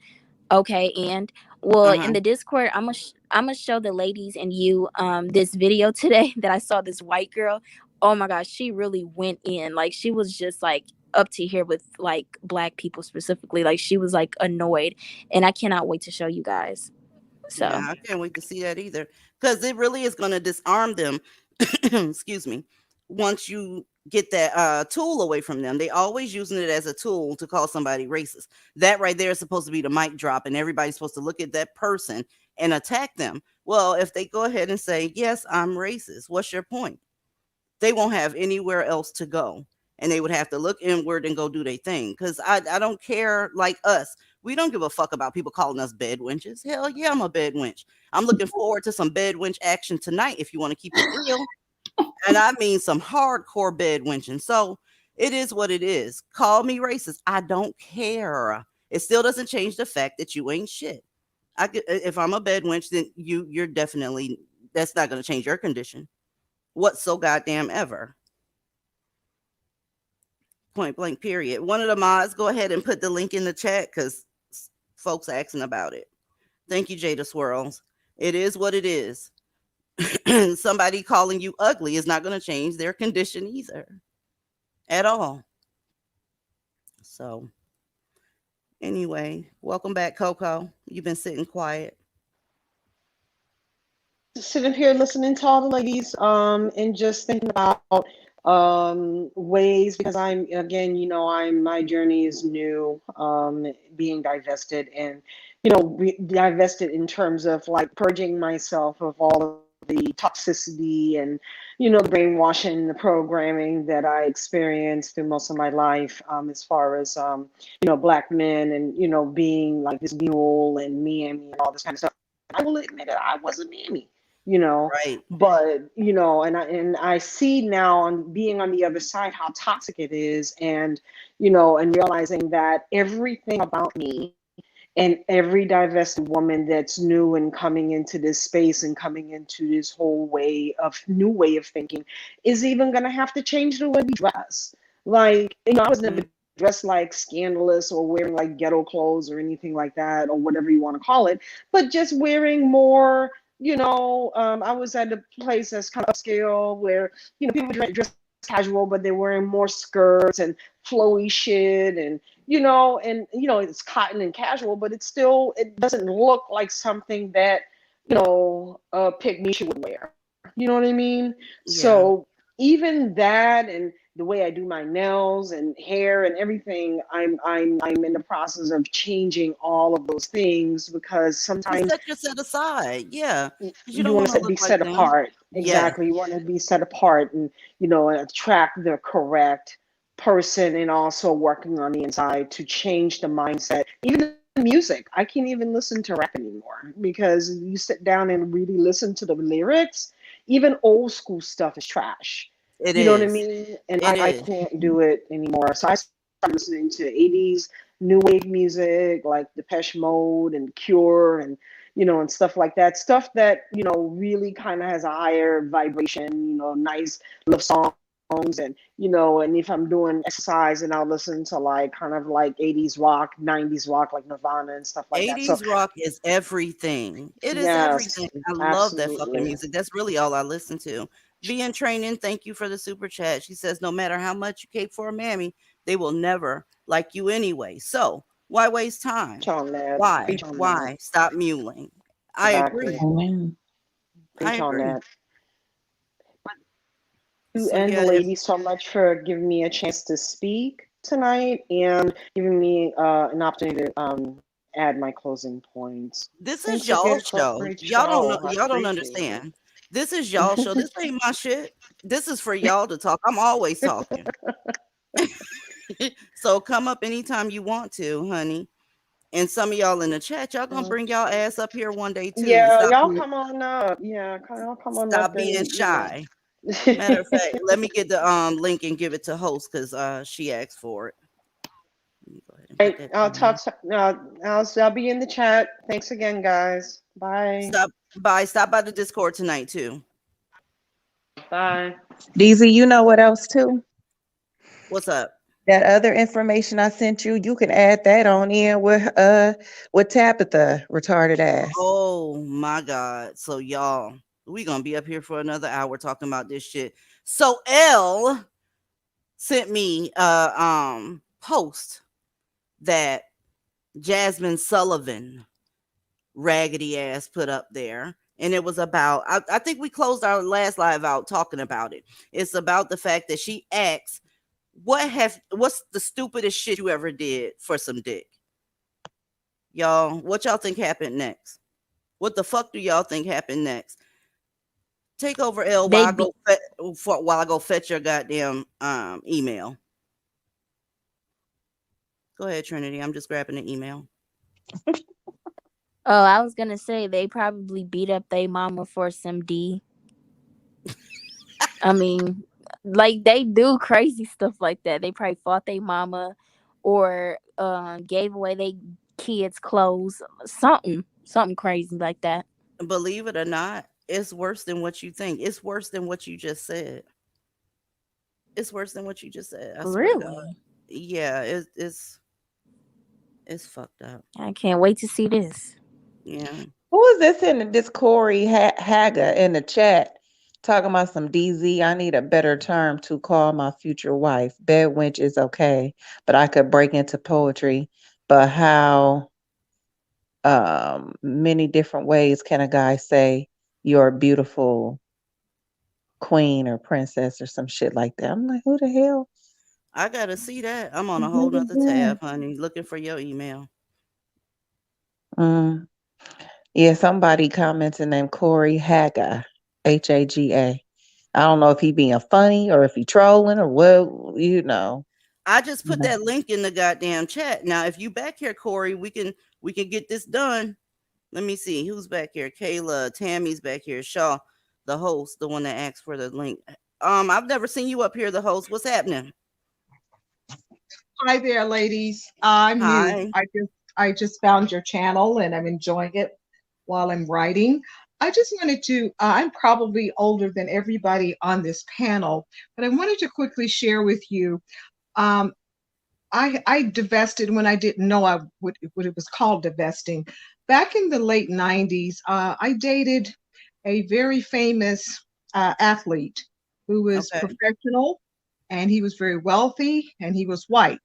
okay, and well, in Uh-huh. the Discord, I'm gonna show the ladies and you this video today that I saw this white girl. Oh my gosh, she really went in. Like she was just like up to here with like black people specifically. Like she was like annoyed, and I cannot wait to show you guys. Yeah, So I can't wait to see that either. Because it really is gonna disarm them. Excuse me. Once you get that tool away from them, they always using it as a tool to call somebody racist. That right there is supposed to be the mic drop, and everybody's supposed to look at that person and attack them. Well, if they go ahead and say, yes, I'm racist, what's your point? They won't have anywhere else to go. And they would have to look inward and go do their thing. Because I don't care, like us. We don't give a fuck about people calling us bed wenches. Hell yeah, I'm a bed wench. I'm looking forward to some bed wench action tonight if you want to keep it real. And I mean some hardcore bed wenching. So it is what it is. Call me racist. I don't care. It still doesn't change the fact that you ain't shit. If I'm a bed wench, then you're definitely, that's not going to change your condition. What so goddamn ever. Point blank period. One of the mods, go ahead and put the link in the chat because folks asking about it. Thank you, Jada Swirls. It is what it is. Somebody calling you ugly is not going to change their condition either at all. So anyway, welcome back, Coco. You've been sitting quiet. Sitting here listening to all the ladies and just thinking about ways, because I'm, again, I'm, my journey is new, being divested, and divested in terms of like purging myself of all of the toxicity and the brainwashing, the programming that I experienced through most of my life, as far as black men and being like this mule and me and all this kind of stuff. I will admit it, I wasn't me, Right. but and I see now, on being on the other side, how toxic it is, and and realizing that everything about me and every divested woman that's new and coming into this space and coming into this whole new way of thinking is even going to have to change the way we dress. Like, I was never dressed like scandalous or wearing like ghetto clothes or anything like that, or whatever you want to call it, but just wearing more, I was at a place that's kind of upscale where, people dress casual, but they're wearing more skirts and flowy shit, and it's cotton and casual, but it doesn't look like something that a pygmy would wear. You know what I mean? Yeah. So even that, and the way I do my nails and hair and everything, I'm in the process of changing all of those things, because To sometimes set yourself aside. Yeah. Because you you don't want want to to look be like set them. apart. Yes. Exactly. You want to be set apart, and attract the correct person, and also working on the inside to change the mindset. Even the music, I can't even listen to rap anymore, because you sit down and really listen to the lyrics, even old school stuff is trash. It You know what I is. mean? And It I is. can't do it anymore. So I started listening to 80s new wave music like Depeche Mode and Cure and and stuff like that. Stuff that, really kind of has a higher vibration, nice love songs and if I'm doing exercise and I'll listen to like kind of like 80s rock, 90s rock like Nirvana and stuff like that. So 80s rock is everything. It is yes, everything. I love that fucking absolutely. music. That's really all I listen to. V in training, thank you for the super chat. She says, no matter how much you cape for a mammy, they will never like you anyway. So why waste time? Preach on that. Why? Preach on that. Why? Stop muling. I agree. Exactly. Amen. I Preach on agree. that. You So and the yeah, if ladies so much for giving me a chance to speak tonight and giving me an opportunity to add my closing points. this is Thanks y'all again for a show, great y'all don't know, show. I y'all don't appreciate understand. This is y'all show. This ain't my shit. This is for y'all to talk. I'm always talking. So come up anytime you want to, honey. And some of y'all in the chat, y'all gonna it. bring y'all ass up here one day too. And Yeah, y'all come on up. Yeah, y'all come on up stop being and shy. Matter of fact, let me get the link and give it to host because she asked for it. Let me go ahead and put Right, that I'll in there. talk. I'll be in the chat. Thanks again, guys. Bye. Stop by the Discord tonight too. Bye. DZ, you know what else too? What's up? That other information I sent you, you can add that on in with Tabitha, retarded ass. Oh my God. So y'all, we gonna be up here for another hour talking about this shit. So L sent me a post that Jasmine Sullivan raggedy ass put up there. And it was about, I think we closed our last live out talking about it. It's about the fact that she asks, what's the stupidest shit you ever did for some dick? Y'all, what y'all think happened next? What the fuck do y'all think happened next? Take over L They while I go fetch your goddamn email. Go ahead, Trinity. I'm just grabbing the email. Oh, I was gonna say they probably beat up their mama for some D. I mean, like they do crazy stuff like that. They probably fought their mama, or gave away their kids' clothes, something crazy like that. Believe it or not, it's worse than what you think. It's worse than what you just said. It's worse than what you just said. I swear to God. Really, Yeah, it's fucked up. I can't wait to see this. Yeah. Who is this in this Corey Haga in the chat talking about some DZ? I need a better term to call my future wife. Bed wench is okay, but I could break into poetry. But how many different ways can a guy say you're a beautiful queen or princess or some shit like that? I'm like, who the hell? I gotta see that. I'm on a whole nother tab, honey, looking for your email. Mm. Yeah, somebody commented named Corey Haga, Haga. I don't know if he being funny or if he trolling or what, you know. I just put that link in the goddamn chat. Now, if you back here, Corey, we can get this done. Let me see who's back here. Kayla, Tammy's back here. Shaw, the host, the one that asked for the link. I've never seen you up here, the host. What's happening? Hi there, ladies. I'm Hi. new. I just found your channel and I'm enjoying it while I'm writing. I just wanted to, I'm probably older than everybody on this panel, but I wanted to quickly share with you. I divested when I didn't know what it was called divesting. Back in the late 90s, I dated a very famous athlete who was Okay. professional, and he was very wealthy, and he was white.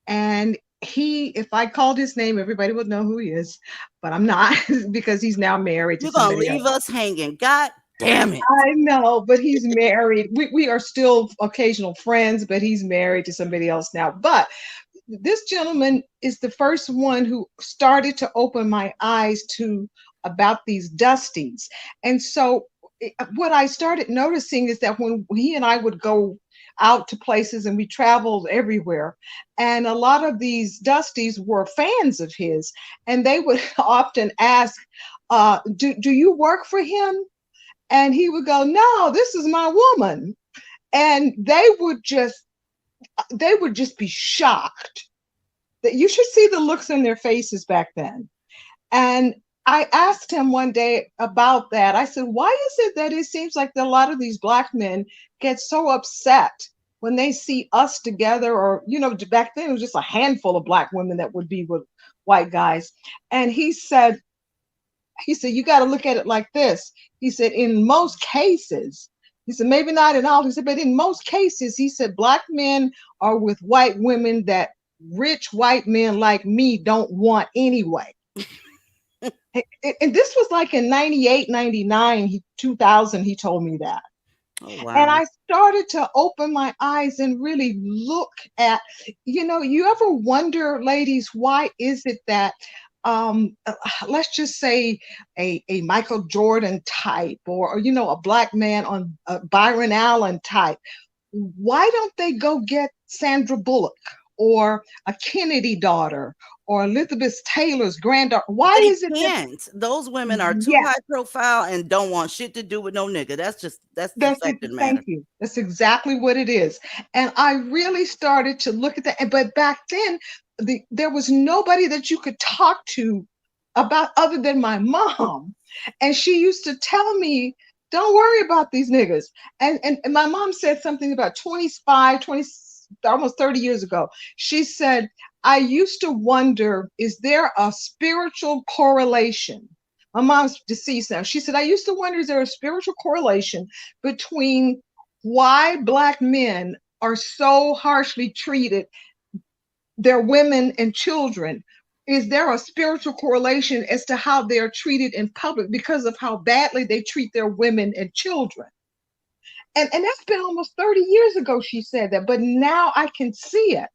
And if I called his name, everybody would know who he is, but I'm not because he's now married to You're gonna somebody leave else. us hanging. God damn it. I know, but he's married. We are still occasional friends, but he's married to somebody else now. But this gentleman is the first one who started to open my eyes to about these Dusties. And so what I started noticing is that when he and I would go out to places and we traveled everywhere, and a lot of these Dusties were fans of his, and they would often ask, do you work for him? And he would go, no, this is my woman. And they would just be shocked. That you should see the looks in their faces back then. And I asked him one day about that. I said, why is it that it seems like a lot of these Black men get so upset when they see us together? Or, back then it was just a handful of Black women that would be with white guys. And he said, you got to look at it like this. He said, in most cases, he said, maybe not in all, he said, but in most cases, he said, Black men are with white women that rich white men like me don't want anyway. And this was like in 98, 99, 2000, he told me that. Oh, wow. And I started to open my eyes and really look at, you ever wonder, ladies, why is it that, let's just say a Michael Jordan type or a Black man on Byron Allen type, why don't they go get Sandra Bullock or a Kennedy daughter or Elizabeth Taylor's granddaughter? Why is it can't? Those women are too high profile and don't want shit to do with no nigga. That's the fact of the matter. Thank you. That's exactly what it is. And I really started to look at that. But back then, there was nobody that you could talk to about other than my mom. And she used to tell me, don't worry about these niggas. And my mom said something about 25, 20, almost 30 years ago. She said, I used to wonder, is there a spiritual correlation? My mom's deceased now. She said, I used to wonder, is there a spiritual correlation between why Black men are so harshly treated, their women and children? Is there a spiritual correlation as to how they're treated in public because of how badly they treat their women and children? And that's been almost 30 years ago she said that, but now I can see it.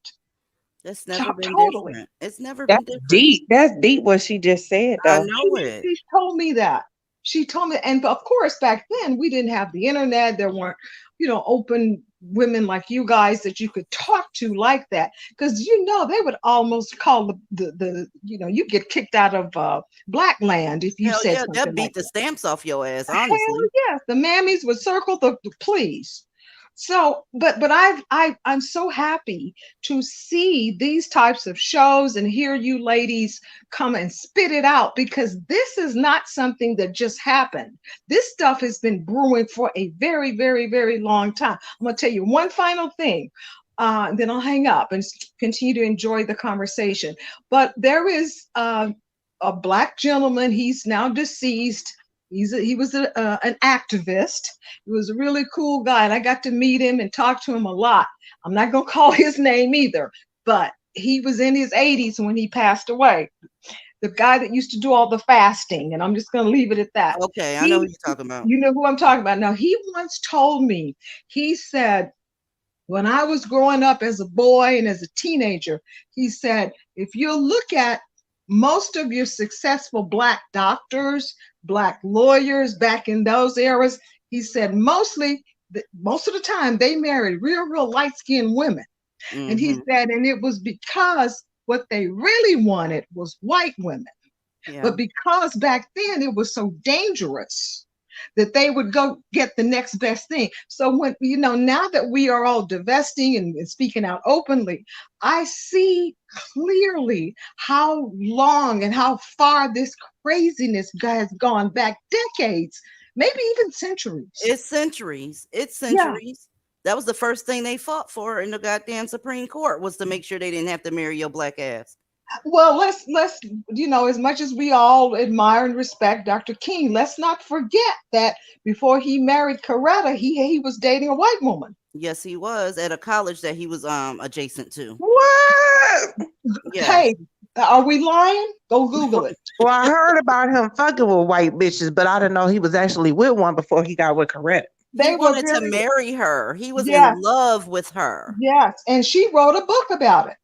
That's never been Totally. different. It's never That's been different. deep. That's deep what she just said, I though. know it. She told me that. She told me, and of course, back then we didn't have the internet. There weren't, open women like you guys that you could talk to like that. Because they would almost call the you get kicked out of Black land if you Hell said yeah, something they'll beat like the that. stamps off your ass, Hell honestly. yes, the mammies would circle the please. So, but I'm so happy to see these types of shows and hear you ladies come and spit it out, because this is not something that just happened. This stuff has been brewing for a very, very, very long time. I'm gonna tell you one final thing. Then I'll hang up and continue to enjoy the conversation. But there is a Black gentleman. He's now deceased. He was an activist. He was a really cool guy, and I got to meet him and talk to him a lot. I'm not gonna call his name either, but he was in his 80s when he passed away. The guy that used to do all the fasting, and I'm just gonna leave it at that. Okay, I know who you're talking about. You know who I'm talking about. Now, he once told me, he said, when I was growing up as a boy and as a teenager, he said, if you look at most of your successful Black doctors, Black lawyers back in those eras, he said most of the time they married real light-skinned women. Mm-hmm. And he said, and it was because what they really wanted was white women. Yeah. But because back then it was so dangerous that they would go get the next best thing. So when, now that we are all divesting and speaking out openly, I see clearly how long and how far this craziness has gone back, decades, maybe even centuries. It's centuries. Yeah. That was the first thing they fought for in the goddamn Supreme Court, was to make sure they didn't have to marry your Black ass. Well, let's as much as we all admire and respect Dr. King, let's not forget that before he married Coretta, he was dating a white woman. Yes, he was, at a college that he was adjacent to. What? Yeah. Hey, are we lying? Go Google it. Well, I heard about him fucking with white bitches, but I didn't know he was actually with one before he got with Coretta. He wanted to marry her. He was in love with her. Yes, and she wrote a book about it.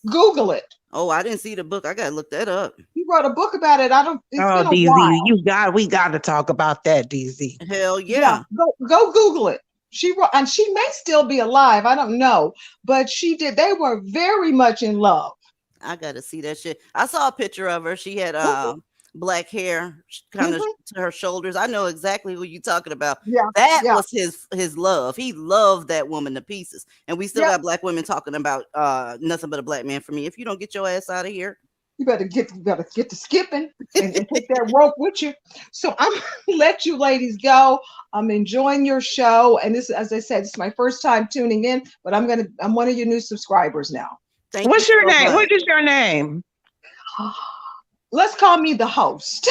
Google it. Oh, I didn't see the book. I gotta look that up. He wrote a book about it. DZ, we got to talk about that, DZ. Hell yeah. Go Google it. She wrote, and she may still be alive. I don't know, but she did. They were very much in love. I gotta see that shit. I saw a picture of her. She had black hair kind of to her shoulders. I know exactly who you're talking about. Yeah, That yeah, was his love. He loved that woman to pieces. And we still yeah. got black women talking about nothing but a black man for me. If you don't get your ass out of here. You better get to skipping and take that rope with you. So I'm gonna let you ladies go. I'm enjoying your show, and this, as I said, this is my first time tuning in, but I'm one of your new subscribers now. What's your name? What is your name? Let's call me the host.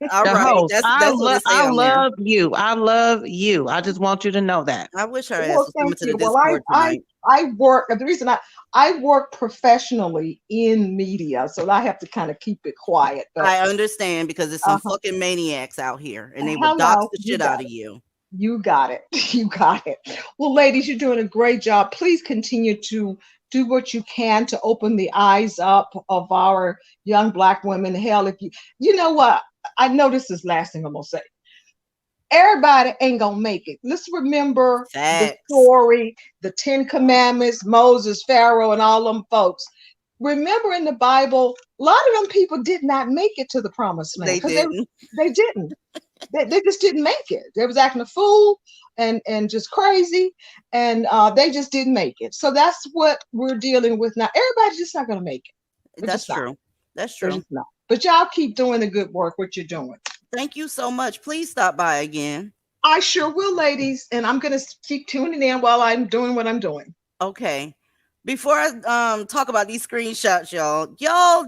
All The right, host. that's what it say I on there. love you. I love you. I just want you to know that. I wish her ass Well, was coming thank to you. the Well, Discord tonight. I work. The reason I work professionally in media, so I have to kind of keep it quiet. But I understand because there's some fucking maniacs out here, and they will dox hello, the you shit got out of it. you. You got it. You got it. Well, ladies, you're doing a great job. Please continue to do what you can to open the eyes up of our young black women. Hell, if you know what, I know this is last thing I'm gonna say. Everybody ain't gonna make it. Let's remember the story, the 10 Commandments, Moses, Pharaoh, and all them folks. Remember in the Bible, a lot of them people did not make it to the promised land They because didn't. they didn't. They just didn't make it. They was acting a fool and just crazy, and they just didn't make it. So that's what we're dealing with now. Everybody's just not gonna make it. They're That's just not. true. That's They're true. just not. But y'all keep doing the good work, what you're doing. Thank you so much. Please stop by again. I sure will, ladies, and I'm gonna keep tuning in while I'm doing what I'm doing. Okay. Before I talk about these screenshots,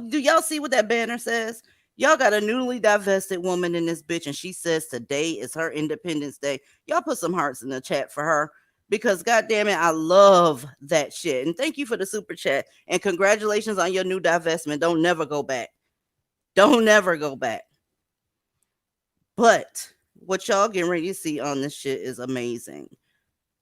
do y'all see what that banner says? Y'all got a newly divested woman in this bitch, and she says today is her Independence Day. Y'all put some hearts in the chat for her because goddamn it, I love that shit. And thank you for the super chat. And congratulations on your new divestment. Don't never go back. Don't never go back. But what y'all getting ready to see on this shit is amazing.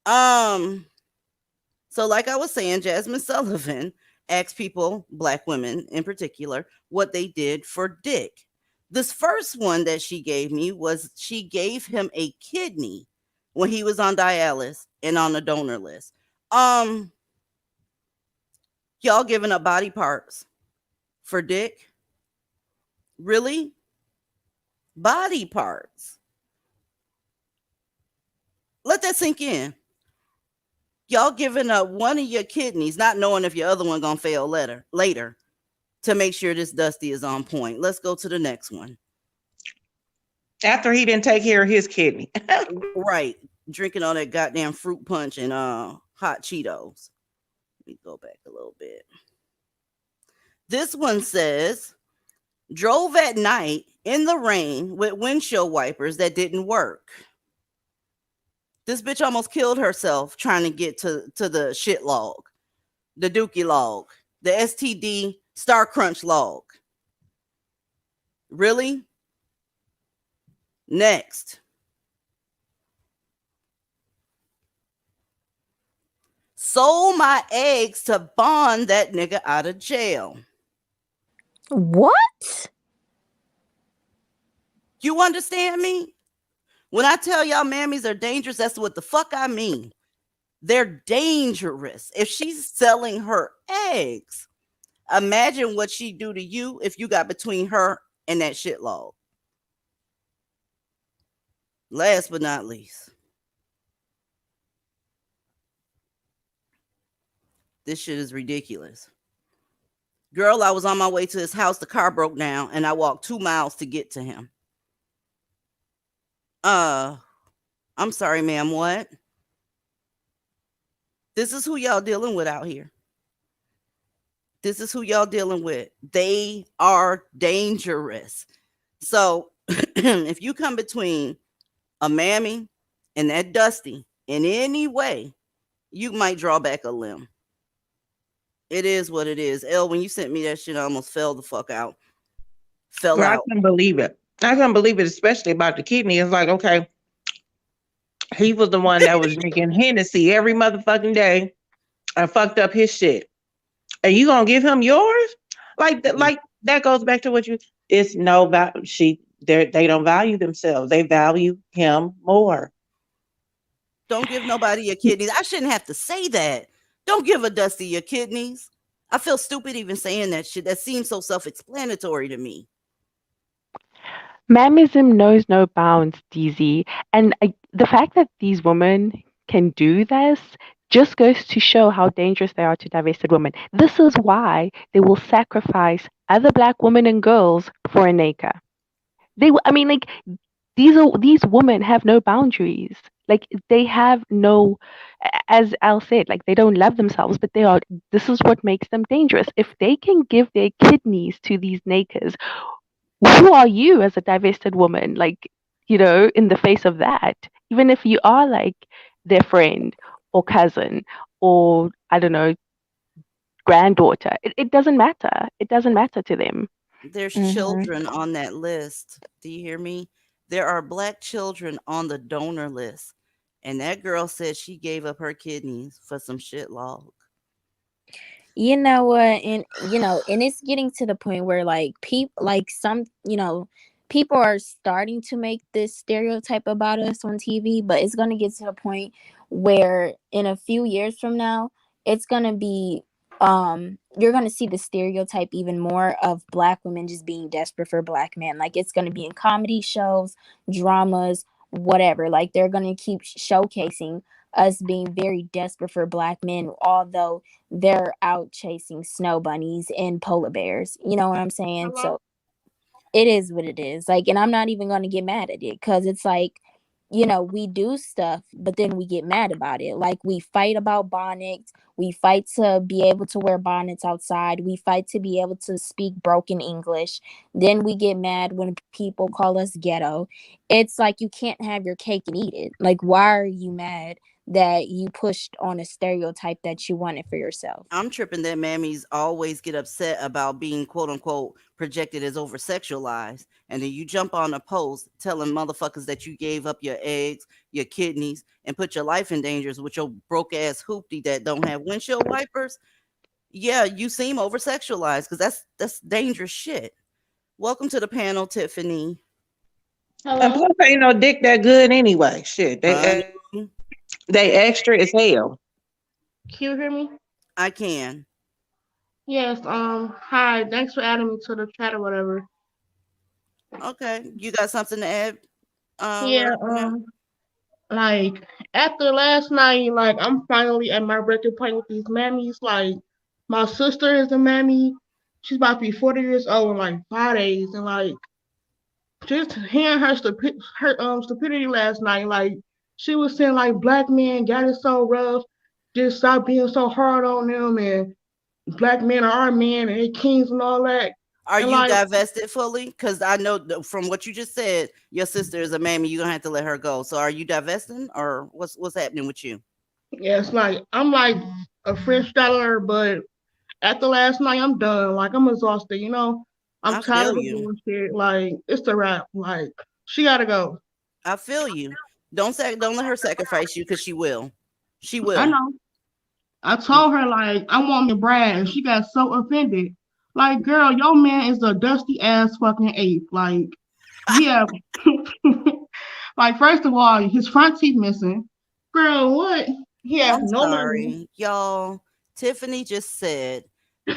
So like I was saying, Jasmine Sullivan asked people, black women in particular, what they did for dick. This first one that she gave me was she gave him a kidney when he was on dialysis and on the donor list. Y'all giving up body parts for dick? Really? Body parts. Let that sink in. Y'all giving up one of your kidneys, not knowing if your other one gonna fail later to make sure this Dusty is on point. Let's go to the next one. After he didn't take care of his kidney. Right. Drinking all that goddamn fruit punch and hot Cheetos. Let me go back a little bit. This one says, drove at night in the rain with windshield wipers that didn't work. This bitch almost killed herself trying to get to the shit log, the dookie log, the STD Star Crunch log. Really? Next. Sold my eggs to bond that nigga out of jail. What? You understand me? When I tell y'all mammies are dangerous, that's what the fuck I mean. They're dangerous. If she's selling her eggs, imagine what she'd do to you if you got between her and that shit log. Last but not least, this shit is ridiculous. Girl, I was on my way to his house. The car broke down and I walked 2 miles to get to him. I'm sorry, ma'am. What? This is who y'all dealing with out here. This is who y'all dealing with. They are dangerous. So if you come between a mammy and that Dusty in any way, you might draw back a limb. It is what it is. Elle, when you sent me that shit, I almost fell the fuck out. Fell Well, out. I couldn't believe it. I couldn't believe it, especially about the kidney. It's like, okay, he was the one that was drinking Hennessy every motherfucking day and fucked up his shit. And you gonna give him yours? Like that goes back to what you. It's no value. They don't value themselves. They value him more. Don't give nobody your kidneys. I shouldn't have to say that. Don't give a Dusty your kidneys. I feel stupid even saying that shit. That seems so self-explanatory to me. Mammism knows no bounds, DZ. And the fact that these women can do this just goes to show how dangerous they are to divested women. This is why they will sacrifice other black women and girls for a naka. I mean, like, these women have no boundaries. Like, they have no, as Al said, like, they don't love themselves, but they are. This is what makes them dangerous. If they can give their kidneys to these nakas, who are you as a divested woman? Like, in the face of that, even if you are like their friend or cousin or I don't know, granddaughter, it doesn't matter. It doesn't matter to them. There's Mm-hmm. children on that list. Do you hear me? There are black children on the donor list. And that girl said she gave up her kidneys for some shit log. You know what? And it's getting to the point where like people, like some, people are starting to make this stereotype about us on TV, but it's gonna get to the point where in a few years from now, it's gonna be you're gonna see the stereotype even more of black women just being desperate for black men. Like it's gonna be in comedy shows, dramas, whatever. Like they're gonna keep showcasing us being very desperate for black men, although they're out chasing snow bunnies and polar bears. You know what I'm saying? Hello? So it is what it is. Like, and I'm not even going to get mad at it because it's like, we do stuff, but then we get mad about it. Like, we fight about bonnets. We fight to be able to wear bonnets outside. We fight to be able to speak broken English. Then we get mad when people call us ghetto. It's like you can't have your cake and eat it. Like, why are you mad that you pushed on a stereotype that you wanted for yourself? I'm tripping that mammies always get upset about being quote unquote projected as over sexualized. And then you jump on a post telling motherfuckers that you gave up your eggs, your kidneys, and put your life in dangers with your broke ass hoopty that don't have windshield wipers. Yeah, you seem over sexualized because that's dangerous shit. Welcome to the panel, Tiffany. And plus, ain't no dick that good anyway. Shit, Honey, they extra as hell. Can you hear me? I can. Yes, hi, thanks for adding me to the chat or whatever. Okay, you got something to add, Yeah, Roberta? like after last night, like I'm finally at my breaking point with these mammies. Like my sister is a mammy. She's about to be 40 years old in like 5 days, and like just hearing her stupidity last night, like she was saying like black men got it so rough, just stop being so hard on them, and black men are our men and they kings and all that. Are And you like, divested fully? Because I know from what you just said, your sister is a mammy. You're gonna have to let her go. So are you divesting, or what's happening with you? yeah, it's like I'm like a French dollar, but after last night, I'm done. Like I'm exhausted. I'm I tired of feel the you. bullshit. Like it's a wrap. Like she gotta go. I feel you. Don't let her sacrifice you because she will. She I will. know. I told her like I want me Brad, and she got so offended. Like, girl, your man is a dusty ass fucking ape. Like, yeah. Like, first of all, his front teeth missing. Girl, what? He has I'm no money. sorry, y'all. Tiffany just said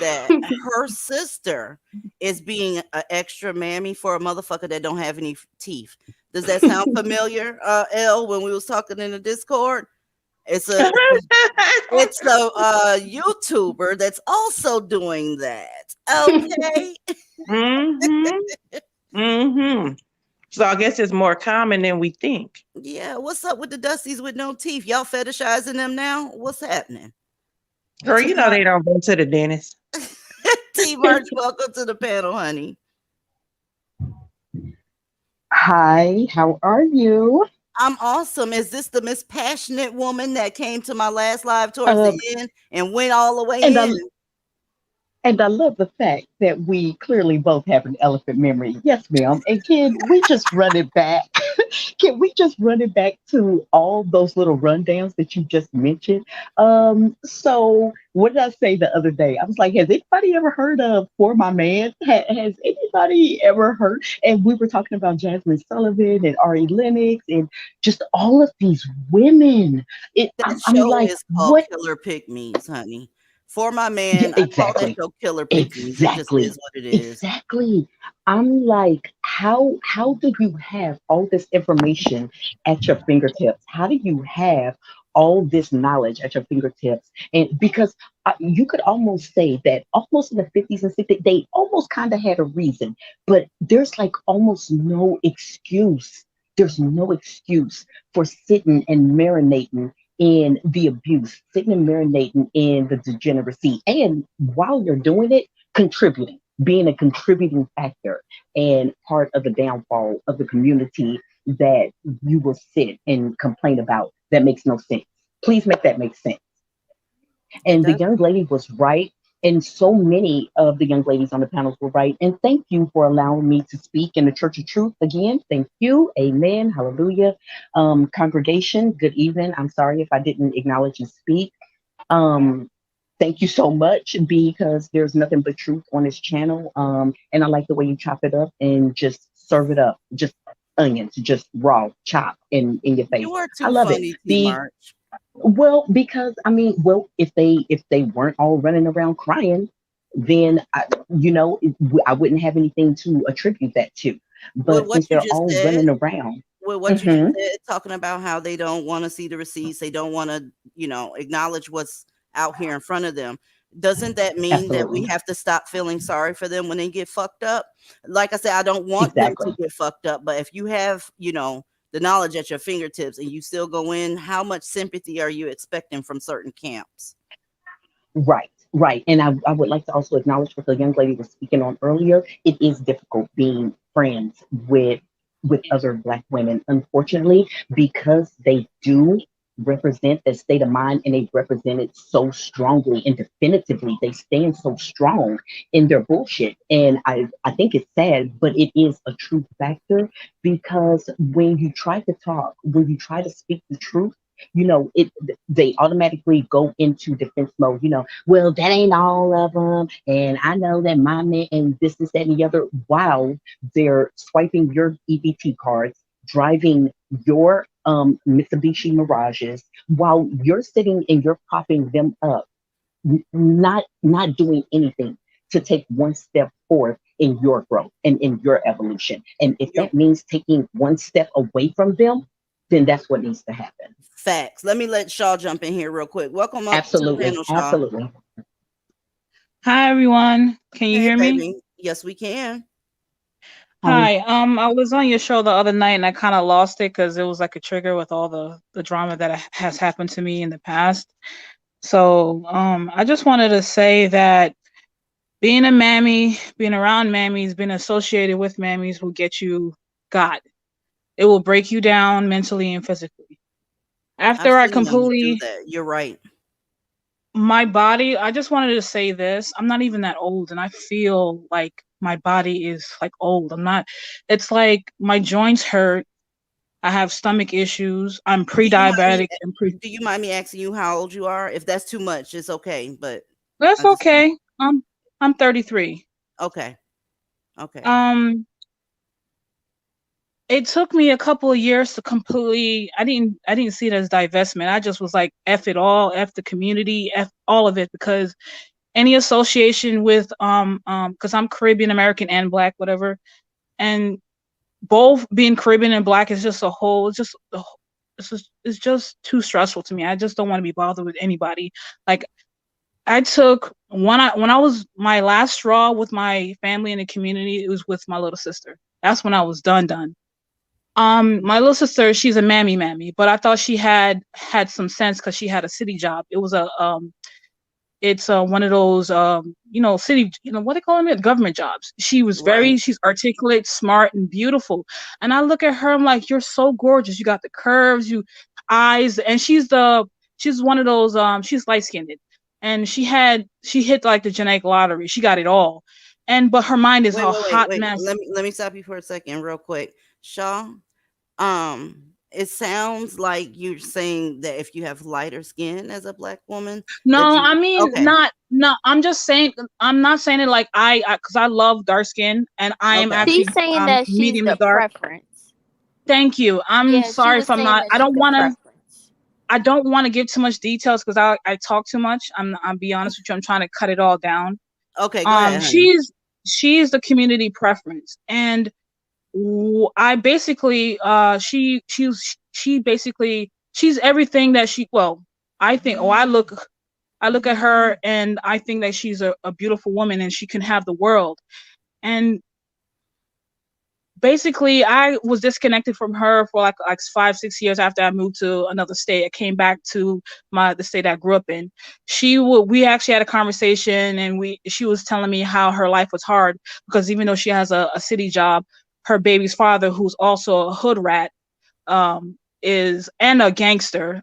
that her sister is being an extra mammy for a motherfucker that don't have any teeth. Does that sound familiar, L? When we was talking in the Discord, it's a it's a YouTuber that's also doing that. Okay. Mm-hmm. So I guess it's more common than we think. Yeah, what's up with the Dusties with no teeth? Y'all fetishizing them now? What's happening? Girl, T you know they don't go to the dentist. T March, welcome to the panel, honey. Hi, how are you? I'm awesome. Is this the Miss Passionate woman that came to my last live towards the Um, end and went all the and way I in? and I love the fact that we clearly both have an elephant memory. Yes, ma'am. And can we just run it back? Can we just run it back to all those little rundowns that you just mentioned? So what did I say the other day? I was like, has anybody ever heard of For My Man? Has anybody ever heard? And we were talking about Jasmine Sullivan and Ari Lennox and just all of these women. That I'm show like, is called what? Killer Pick Me's, honey. For my Yeah, man, I call that exactly. your killer pickies. It just is Exactly. what it is. Exactly. I'm like, how do you have all this information at your fingertips? How do you have all this knowledge at your fingertips? And because you could almost say that almost in the 50s and 60s, they almost kind of had a reason, but there's like almost no excuse. There's no excuse for sitting and marinating in the abuse, sitting and marinating in the degeneracy, and while you're doing it, contributing, being a contributing factor and part of the downfall of the community that you will sit and complain about. That makes no sense. Please make that make sense. It And the does. young lady was right. And so many of the young ladies on the panels were right. And thank you for allowing me to speak in the Church of Truth again. Thank you. Amen. Hallelujah. Congregation, good evening. I'm sorry if I didn't acknowledge and speak. Um, Thank you so much because there's nothing but truth on this channel. And I like the way you chop it up and just serve it up, just onions, just raw, chop in your face. You are I too love it. funny, T March. Well, because I mean, well, if they weren't all running around crying, then I wouldn't have anything to attribute that to. With But what since you they're just all said, running around, with what you just hmm said, talking about how they don't want to see the receipts, they don't want to, acknowledge what's out here in front of them. Doesn't that mean that we absolutely, have to stop feeling sorry for them when they get fucked up? Like I said, I don't want them to exactly. get fucked up, but if you have, the knowledge at your fingertips and you still go in, how much sympathy are you expecting from certain camps? Right, right. And I would like to also acknowledge what the young lady was speaking on earlier. It is difficult being friends with other Black women, unfortunately, because they do represent that state of mind and they represent it so strongly and definitively. They stand so strong in their bullshit. And I think it's sad, but it is a true factor because when you try to talk, when you try to speak the truth, they automatically go into defense mode. Well, that ain't all of them, and I know that my man and this that and the other, while they're swiping your EBT cards, driving your Mitsubishi Mirages, while you're sitting and you're popping them up, not doing anything to take one step forward in your growth and in your evolution. And if You're that means taking one step away from them, then that's what needs to happen. facts. Let me let Shaw jump in here real quick. Welcome up to the Absolutely, panel, Shaw. absolutely. Hi everyone. Can you Hey, hear me? baby. Yes, we can. Hi. Hi. I was on your show the other night and I kind of lost it because it was like a trigger with all the drama that has happened to me in the past. So I just wanted to say that being a mammy, being around mammies, being associated with mammies will get you God. It will break you down mentally and physically. I've After I seen them do completely that. You're right. my body, I just wanted to say this. I'm not even that old and I feel like my body is like old. I'm not, it's like my joints hurt. I have stomach issues. I'm Do you mind me pre-diabetic and do you mind me asking you how old you are? If that's too much, it's okay, but that's I just okay. I'm 33. okay. Okay. Um it took me a couple of years to completely I didn't see it as divestment. I just was like F it all, F the community, F all of it because any association with because I'm Caribbean American and Black, whatever, and both being Caribbean and Black is just a whole. It's just too stressful to me. I just don't want to be bothered with anybody. Like I took when I was my last straw with my family and the community. It was with my little sister. That's when I was done. My little sister, she's a mammy, but I thought she had some sense because she had a city job. It was a it's one of those city, what they call it, government jobs. Right. She's articulate, smart, and beautiful. And I look at her, I'm like, you're so gorgeous. You got the curves, you eyes, and she's one of those she's light skinned, and she hit like the genetic lottery. She got it all, but her mind is Wait, a wait, wait, hot wait. mess. Let me stop you for a second, real quick. Shaw, it sounds like you're saying that if you have lighter skin as a Black woman, that No, you I mean okay. I'm just saying I'm not saying it like because I love dark skin and I am Okay. actually She's saying that she's medium to the dark. preference. Thank you. I'm Yeah, she sorry was if I'm saying not. that I she's don't the want to. preference. I don't want to give too much details because I talk too much. I'm be honest with you. I'm trying to cut it all down. Okay, go ahead, honey. She's the community preference, and I basically she basically she's everything that she. Well, I think. Oh, I look at her and I think that she's a beautiful woman and she can have the world. And basically I was disconnected from her for like 5-6 years after I moved to another state. I came back to the state I grew up in. We actually had a conversation, and she was telling me how her life was hard because even though she has a city job, her baby's father, who's also a hood rat, is and a gangster,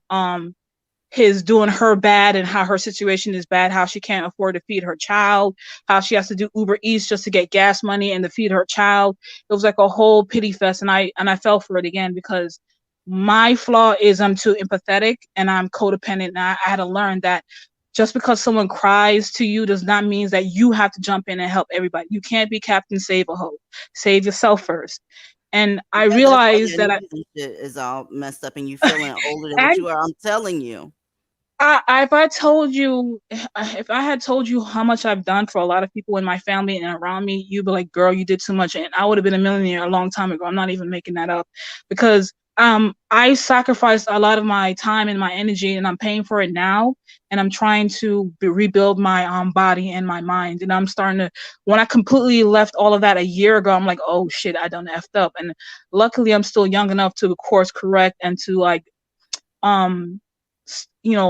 is doing her bad, and how her situation is bad, how she can't afford to feed her child, how she has to do Uber Eats just to get gas money and to feed her child. It was like a whole pity fest, and I fell for it again because my flaw is I'm too empathetic and I'm codependent, and I had to learn that just because someone cries to you does not mean that you have to jump in and help everybody. You can't be Captain Save-A-Ho. Save yourself first. And I realized that shit is all messed up and you feeling older than what you are. I'm telling you. If I had told you how much I've done for a lot of people in my family and around me, you'd be like, girl, you did too much. And I would have been a millionaire a long time ago. I'm not even making that up because I sacrificed a lot of my time and my energy, and I'm paying for it now. And I'm trying to rebuild my body and my mind. And I'm starting to, when I completely left all of that a year ago, I'm like, oh shit, I done effed up. And luckily I'm still young enough to course correct and to like,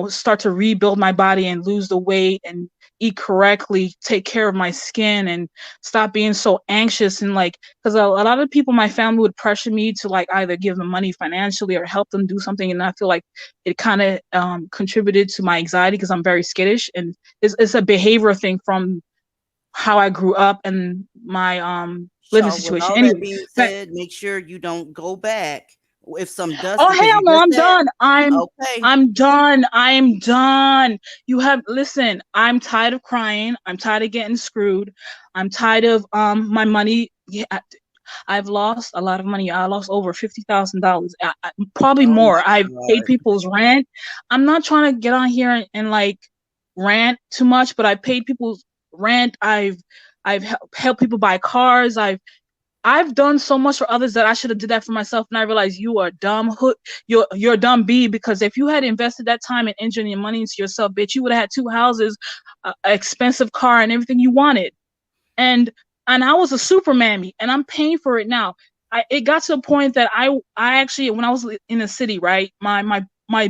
start to rebuild my body and lose the weight and eat correctly, take care of my skin and stop being so anxious. And like, because a lot of people in my family would pressure me to like either give them money financially or help them do something. And I feel like it kind of contributed to my anxiety because I'm very skittish, and it's a behavior thing from how I grew up and my living situation. With all Anyway, that being said, make sure you don't go back if some dust. Oh hell no, I'm done. Okay. I'm done. I am done. Listen, I'm tired of crying. I'm tired of getting screwed. I'm tired of my money. Yeah, I've lost a lot of money. I lost over $50,000. Probably more. I've paid people's rent. I'm not trying to get on here and like rant too much, but I paid people's rent. I've helped people buy cars. I've done so much for others that I should have did that for myself, and I realized you are dumb. You're a dumb bee, because if you had invested that time and energy and your money into yourself, bitch, you would have had 2 houses, an expensive car, and everything you wanted. And I was a super mammy, and I'm paying for it now. It got to a point that I actually, when I was in the city, right, my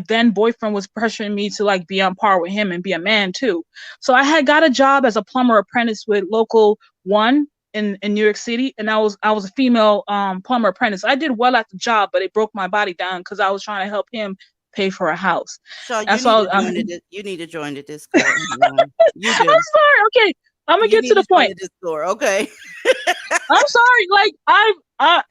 then boyfriend was pressuring me to like be on par with him and be a man too. So I had got a job as a plumber apprentice with Local 1 in New York City, and I was a female plumber apprentice. I did well at the job, but it broke my body down because I was trying to help him pay for a house. So you need to join the Discord. You do. I'm sorry. Okay, I'm gonna get to the point. Discord. Okay. I'm sorry. Like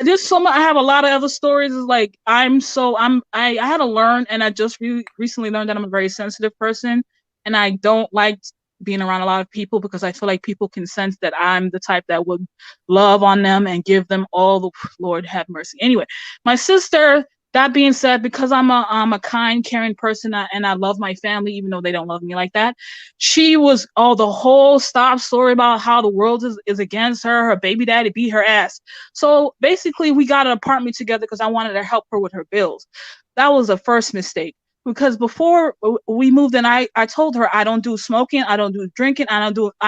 there's so much. I have a lot of other stories. Is like I had to learn, and I just recently learned that I'm a very sensitive person, and I don't like being around a lot of people because I feel like people can sense that I'm the type that would love on them and give them all the Lord have mercy. Anyway, my sister, that being said, because I'm a kind, caring person, and I love my family, even though they don't love me like that, she was the whole story about how the world is against her. Her baby daddy beat her ass. So basically we got an apartment together because I wanted to help her with her bills. That was the first mistake. Because before we moved in, I told her I don't do smoking, I don't do drinking, I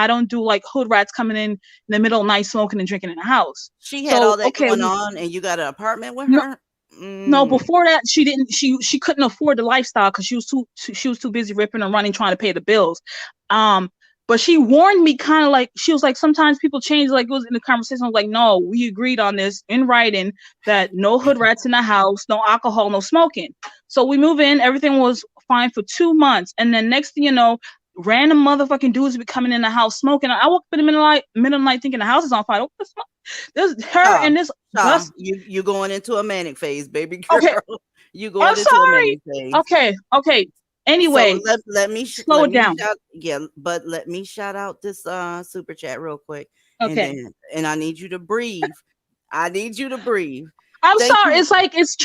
don't do like hood rats coming in the middle of the night smoking and drinking in the house. She had all that going on, and you got an apartment with her? No, before that she didn't. She couldn't afford the lifestyle because she was too busy ripping and running trying to pay the bills. But she warned me, kind of like, she was like, sometimes people change. Like, it was in the conversation, I was like, no, we agreed on this in writing that no hood rats in the house, no alcohol, no smoking. So we move in, everything was fine for 2 months, and then next thing you know, random motherfucking dudes be coming in the house smoking. I woke up in the middle of the night thinking the house is on fire. What the fuck? There's her and this dust. You going into a manic phase, baby girl. Okay. You going into a manic phase. Okay. Anyway, so let me slow it down. But let me shout out this super chat real quick. Okay. And I need you to breathe. I need you to breathe. I'm sorry. It's like it's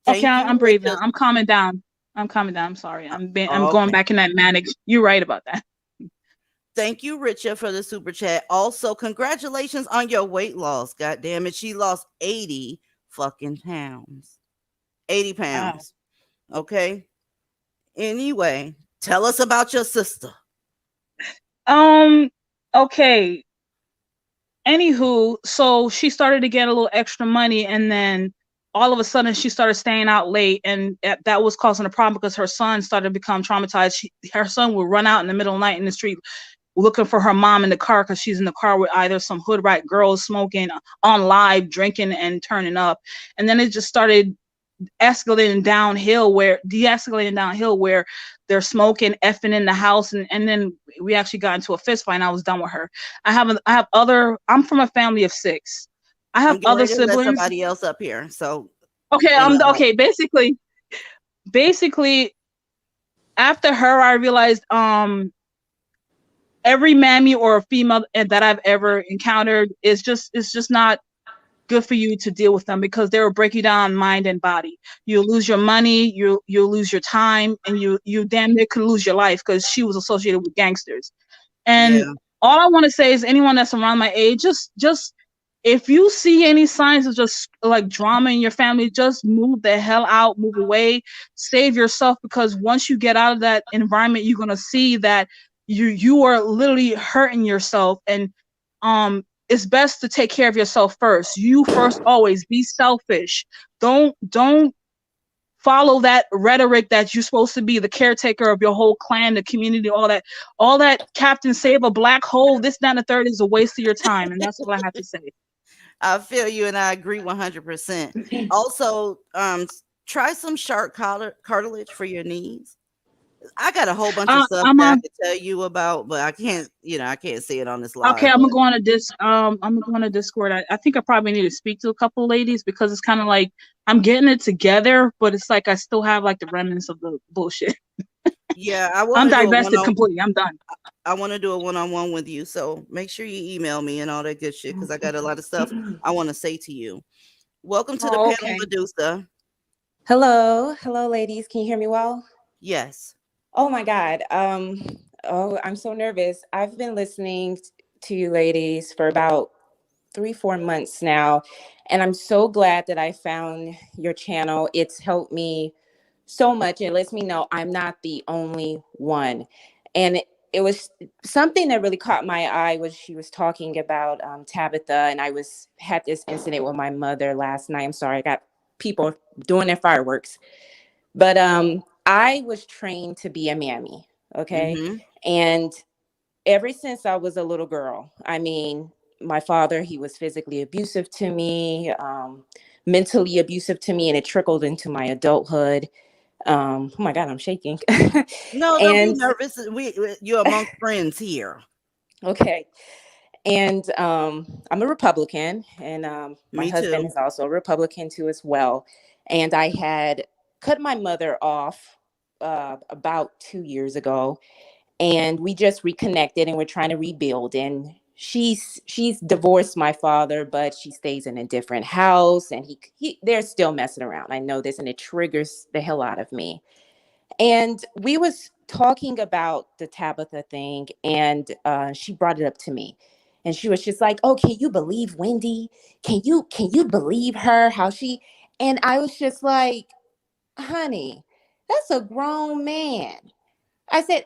Okay, Thank you, I'm breathing. Richard. I'm calming down. I'm sorry. I'm going Okay. back in that manic. You're right about that. Thank you, Richard, for the super chat. Also, congratulations on your weight loss. God damn it. She lost 80 fucking pounds. 80 Wow. pounds. Okay. Anyway, tell us about your sister. Okay. Anywho, so she started to get a little extra money, and then all of a sudden she started staying out late, and that was causing a problem because her son started to become traumatized. Her son would run out in the middle of the night in the street looking for her mom in the car because she's in the car with either some hood rat girls smoking on live, drinking and turning up. And then it just started de-escalating downhill where they're smoking, effing in the house, and then we actually got into a fist fight and I was done with her. I'm from a family of 6. I have I'm getting other ready to let siblings. somebody else up here. So Okay, okay, basically after her I realized every mammy or a female that I've ever encountered it's just not good for you to deal with them because they will break you down mind and body. You'll lose your money, you'll lose your time, and you damn near could lose your life because she was associated with gangsters. And all I want to say is anyone that's around my age, just if you see any signs of just like drama in your family, just move the hell out, move away, save yourself, because once you get out of that environment, you're gonna see that you are literally hurting yourself. And it's best to take care of yourself first. You first, always be selfish. Don't follow that rhetoric that you're supposed to be the caretaker of your whole clan, the community, all that Captain Save a Black Hole, this, that, and the third is a waste of your time. And that's all I have to say. I feel you and I agree 100%. Also, try some shark cartilage for your knees. I got a whole bunch of stuff that I could tell you about, but I can't say it on this live. Okay, I'm gonna go on a Discord. I think I probably need to speak to a couple ladies because it's kind of like I'm getting it together, but it's like I still have like the remnants of the bullshit. Yeah, I'm divested completely. I'm done. I want to do a one-on-one with you, so make sure you email me and all that good shit because I got a lot of stuff I want to say to you. Welcome to the panel, Medusa. Hello, ladies. Can you hear me well? Yes. Oh my God. I'm so nervous. I've been listening to you ladies for about 3-4 months now, and I'm so glad that I found your channel. It's helped me so much. It lets me know I'm not the only one. And it was something that really caught my eye was she was talking about Tabitha, and I had this incident with my mother last night. I'm sorry, I got people doing their fireworks. But I was trained to be a mammy, okay? Mm-hmm. And ever since I was a little girl, I mean, my father, he was physically abusive to me, mentally abusive to me, and it trickled into my adulthood. Oh my God, I'm shaking. No, don't be nervous. You're amongst friends here. Okay. And I'm a Republican, and my husband is also a Republican too as well. And I had cut my mother off about 2 years ago, and we just reconnected and we're trying to rebuild. And she's divorced my father, but she stays in a different house, and they're still messing around. I know this, and it triggers the hell out of me. And we was talking about the Tabitha thing, and she brought it up to me, and she was just like, "Oh, can you believe Wendy? Can you believe her? How she?" And I was just like, "Honey, that's a grown man." I said,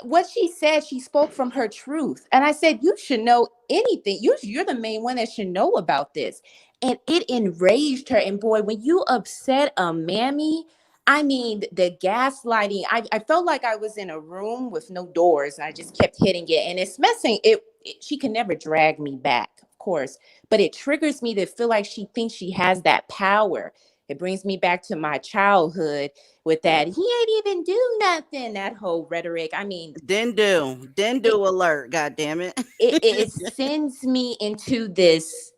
what she said, she spoke from her truth. And I said, you should know anything. You're the main one that should know about this. And it enraged her. And boy, when you upset a mammy, I mean, the gaslighting, I felt like I was in a room with no doors, and I just kept hitting it. And it's messing she can never drag me back, of course, but it triggers me to feel like she thinks she has that power. It brings me back to my childhood with that. He ain't even do nothing. That whole rhetoric. I mean, didn't do alert. God damn it. it sends me into this.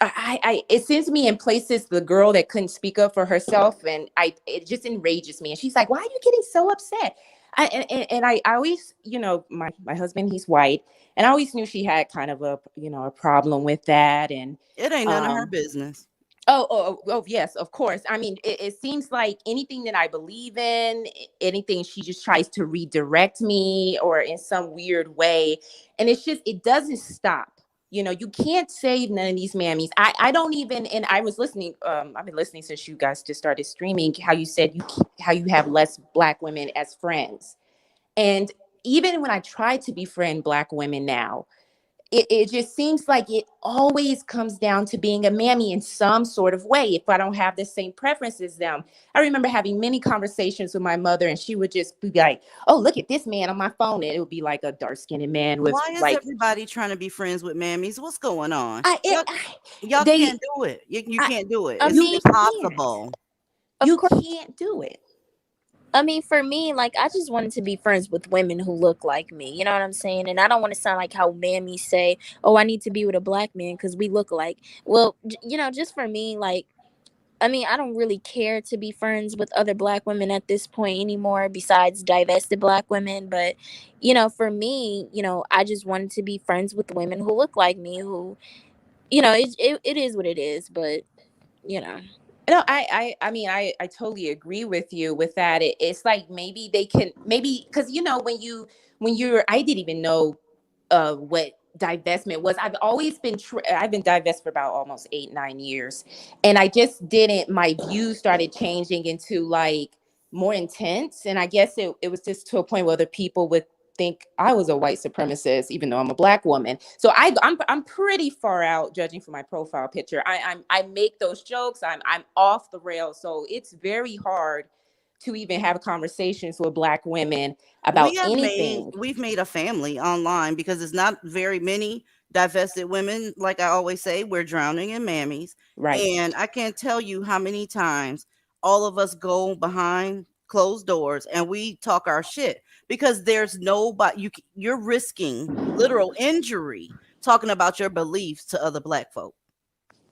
It sends me in places, the girl that couldn't speak up for herself, and it just enrages me. And she's like, "Why are you getting so upset?" I always, my husband, he's white, and I always knew she had kind of a problem with that. And it ain't none of her business. Yes, of course. I mean, it seems like anything that I believe in, anything, she just tries to redirect me or in some weird way. And it's just, it doesn't stop. You know, you can't save none of these mammies. I don't even, and I was listening, I've been listening since you guys just started streaming, how you said how you have less Black women as friends. And even when I try to befriend Black women now, it just seems like it always comes down to being a mammy in some sort of way if I don't have the same preference as them. I remember having many conversations with my mother, and she would just be like, oh, look at this man on my phone. And it would be like a dark-skinned man with Why is like, everybody trying to be friends with mammies? What's going on? Y'all they, can't do it. You can't do it. I It's mean, impossible. of you course. can't do it. I mean, for me, like, I just wanted to be friends with women who look like me. You know what I'm saying? And I don't want to sound like how mammies say, oh, I need to be with a Black man because we look alike. Well, just for me, like, I mean, I don't really care to be friends with other Black women at this point anymore, besides divested Black women. But, for me, I just wanted to be friends with women who look like me, who, it is what it is. But, you know. No, I mean, I totally agree with you with that. It's like maybe they can, maybe because when you're, I didn't even know what divestment was. I've always been I've been divested for about almost 8-9 years, and I just didn't. My views started changing into like more intense, and I guess it was just to a point where other people would think I was a white supremacist, even though I'm a Black woman. So I'm pretty far out, judging from my profile picture. I make those jokes. I'm off the rails, so it's very hard to even have conversations with Black women about anything. We've made a family online because it's not very many divested women. Like I always say, we're drowning in mammies. Right. And I can't tell you how many times all of us go behind closed doors and we talk our shit because there's nobody, you're risking literal injury talking about your beliefs to other Black folk.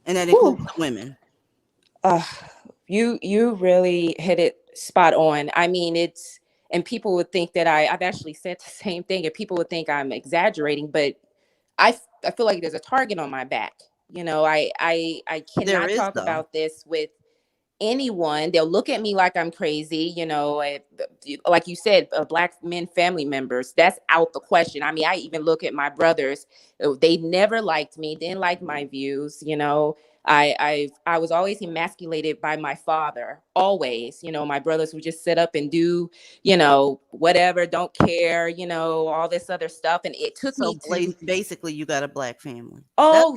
And that includes the women. You really hit it spot on. I mean, and people would think that I've actually said the same thing, and people would think I'm exaggerating, but I feel like there's a target on my back. You know, I cannot talk about this with anyone. They'll look at me like I'm crazy. You know, like you said, Black men family members, that's out the question. I mean, I even look at my brothers. They never liked me, didn't like my views. You know, I was always emasculated by my father, always. You know, my brothers would just sit up and do, whatever, don't care, all this other stuff. And it took me to basically you got a Black family.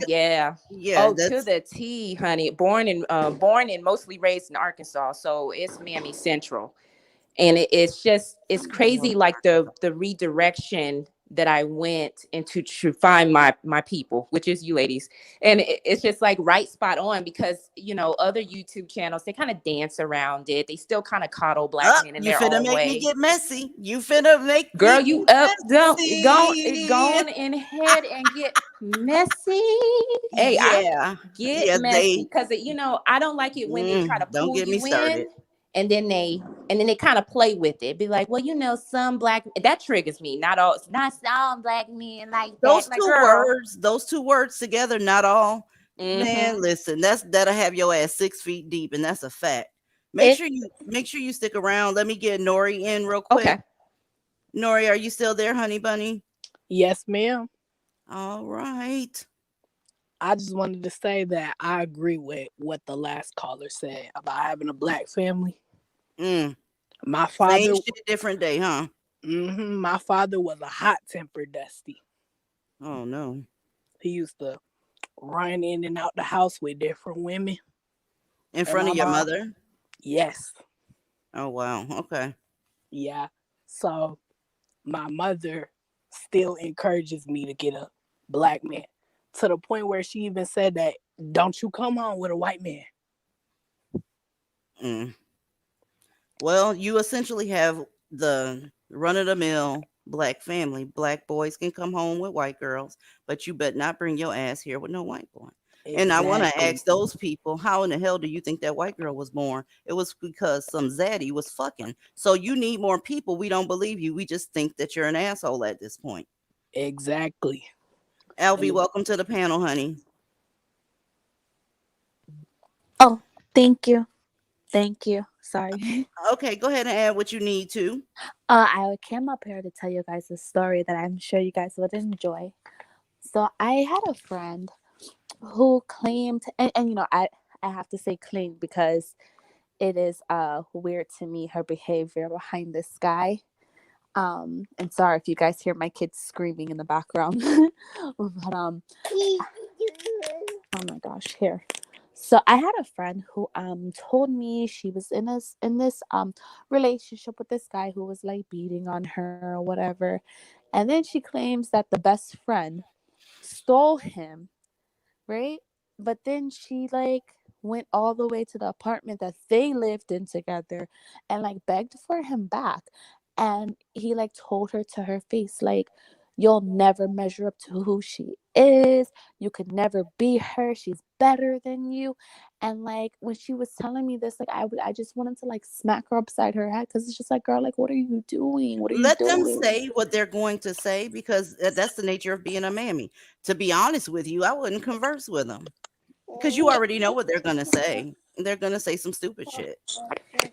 Yeah. Yeah. To the T, honey. Born and mostly raised in Arkansas. So it's Mammy Central. And it's crazy, like the redirection that I went into to find my people, which is you ladies. And it's just like right spot on because, other YouTube channels, they kind of dance around it. They still kind of coddle Black men in their own way. You finna make me get messy. You finna make Girl, me you get don't messy. go on in ahead and get messy. Hey, get messy because I don't like it when they try to pull you in and then they kind of play with it. Be like, well, some Black, that triggers me. Not some Black men like those that. Those two words together, not all. Man, listen, that'll have your ass 6 feet deep, and that's a fact. Make sure you stick around. Let me get Nori in real quick. Okay. Nori, are you still there, honey bunny? Yes, ma'am. All right. I just wanted to say that I agree with what the last caller said about having a Black family. My father, same shit, different day, huh? My father was a hot-tempered Dusty. Oh no. He used to run in and out the house with different women. In front of your mother? Yes. Oh wow. Okay. Yeah. So my mother still encourages me to get a Black man, to the point where she even said that, don't you come home with a white man. Well, you essentially have the run-of-the-mill Black family. Black boys can come home with white girls, but you better not bring your ass here with no white boy. Exactly. And I want to ask those people, how in the hell do you think that white girl was born? It was because some zaddy was fucking. So you need more people. We don't believe you. We just think that you're an asshole at this point. Exactly. Alvy, welcome to the panel, honey. Oh, thank you. Thank you. Sorry. Okay, go ahead and add what you need to. I came up here to tell you guys a story that I'm sure you guys would enjoy. So I had a friend who claimed, and I have to say claimed because it is weird to me her behavior behind this guy. And sorry if you guys hear my kids screaming in the background. But oh my gosh, here. So I had a friend who told me she was in this relationship with this guy who was like beating on her or whatever. And then she claims that the best friend stole him, right? But then she like went all the way to the apartment that they lived in together and like begged for him back. And he like told her to her face, like, you'll never measure up to who she is. You could never be her. She's better than you. And like when she was telling me this, like I just wanted to like smack her upside her head because it's just like, girl, like what are you doing? What are you Let them doing? say what they're going to say because that's the nature of being a mammy. To be honest with you, I wouldn't converse with them because you already know what they're going to say. They're going to say some stupid shit.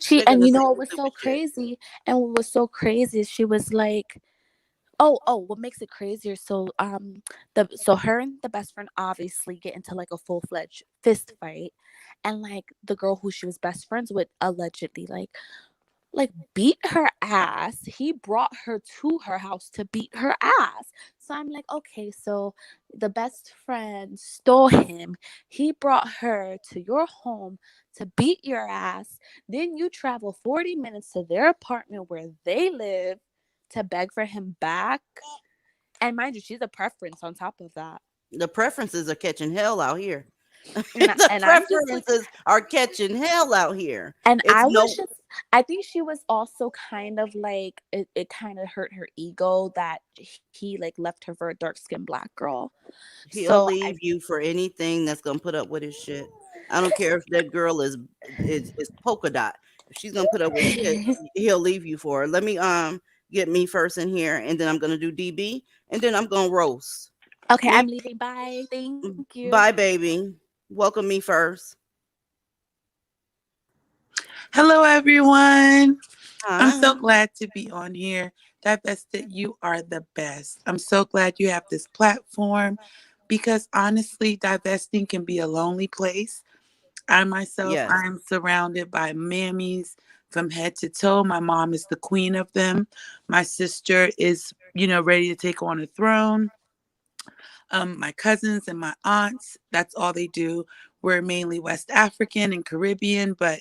She They're going and to you say know what some was so stupid shit. crazy? And what was so crazy is she was like, oh, what makes it crazier? So her and the best friend obviously get into like a full-fledged fist fight. And like the girl who she was best friends with allegedly like beat her ass. He brought her to her house to beat her ass. So I'm like, okay, so the best friend stole him. He brought her to your home to beat your ass. Then you travel 40 minutes to their apartment where they live to beg for him back. And mind you, she's a preference on top of that. The preferences are catching hell out here. And, The and I'm just like, preferences are catching hell out here. and It's no. I think she was also kind of like, it kind of hurt her ego that he like left her for a dark skinned black girl. He'll So I, leave you for anything that's gonna put up with his shit. I don't care if that girl is polka dot. If she's gonna put up with shit, he'll leave you for her. Let me get me first in here, and then I'm gonna do DB, and then I'm gonna roast. okay, Me, I'm leaving. Bye. Thank you. bye, baby. Welcome me first. Hello, everyone. I'm so Hi. glad to be on here. Divested, you are the best. I'm so glad you have this platform because honestly, divesting can be a lonely place. I myself, Yes. I am surrounded by mammies from head to toe. My mom is the queen of them. My sister is, ready to take on a throne. My cousins and my aunts, that's all they do. We're mainly West African and Caribbean, but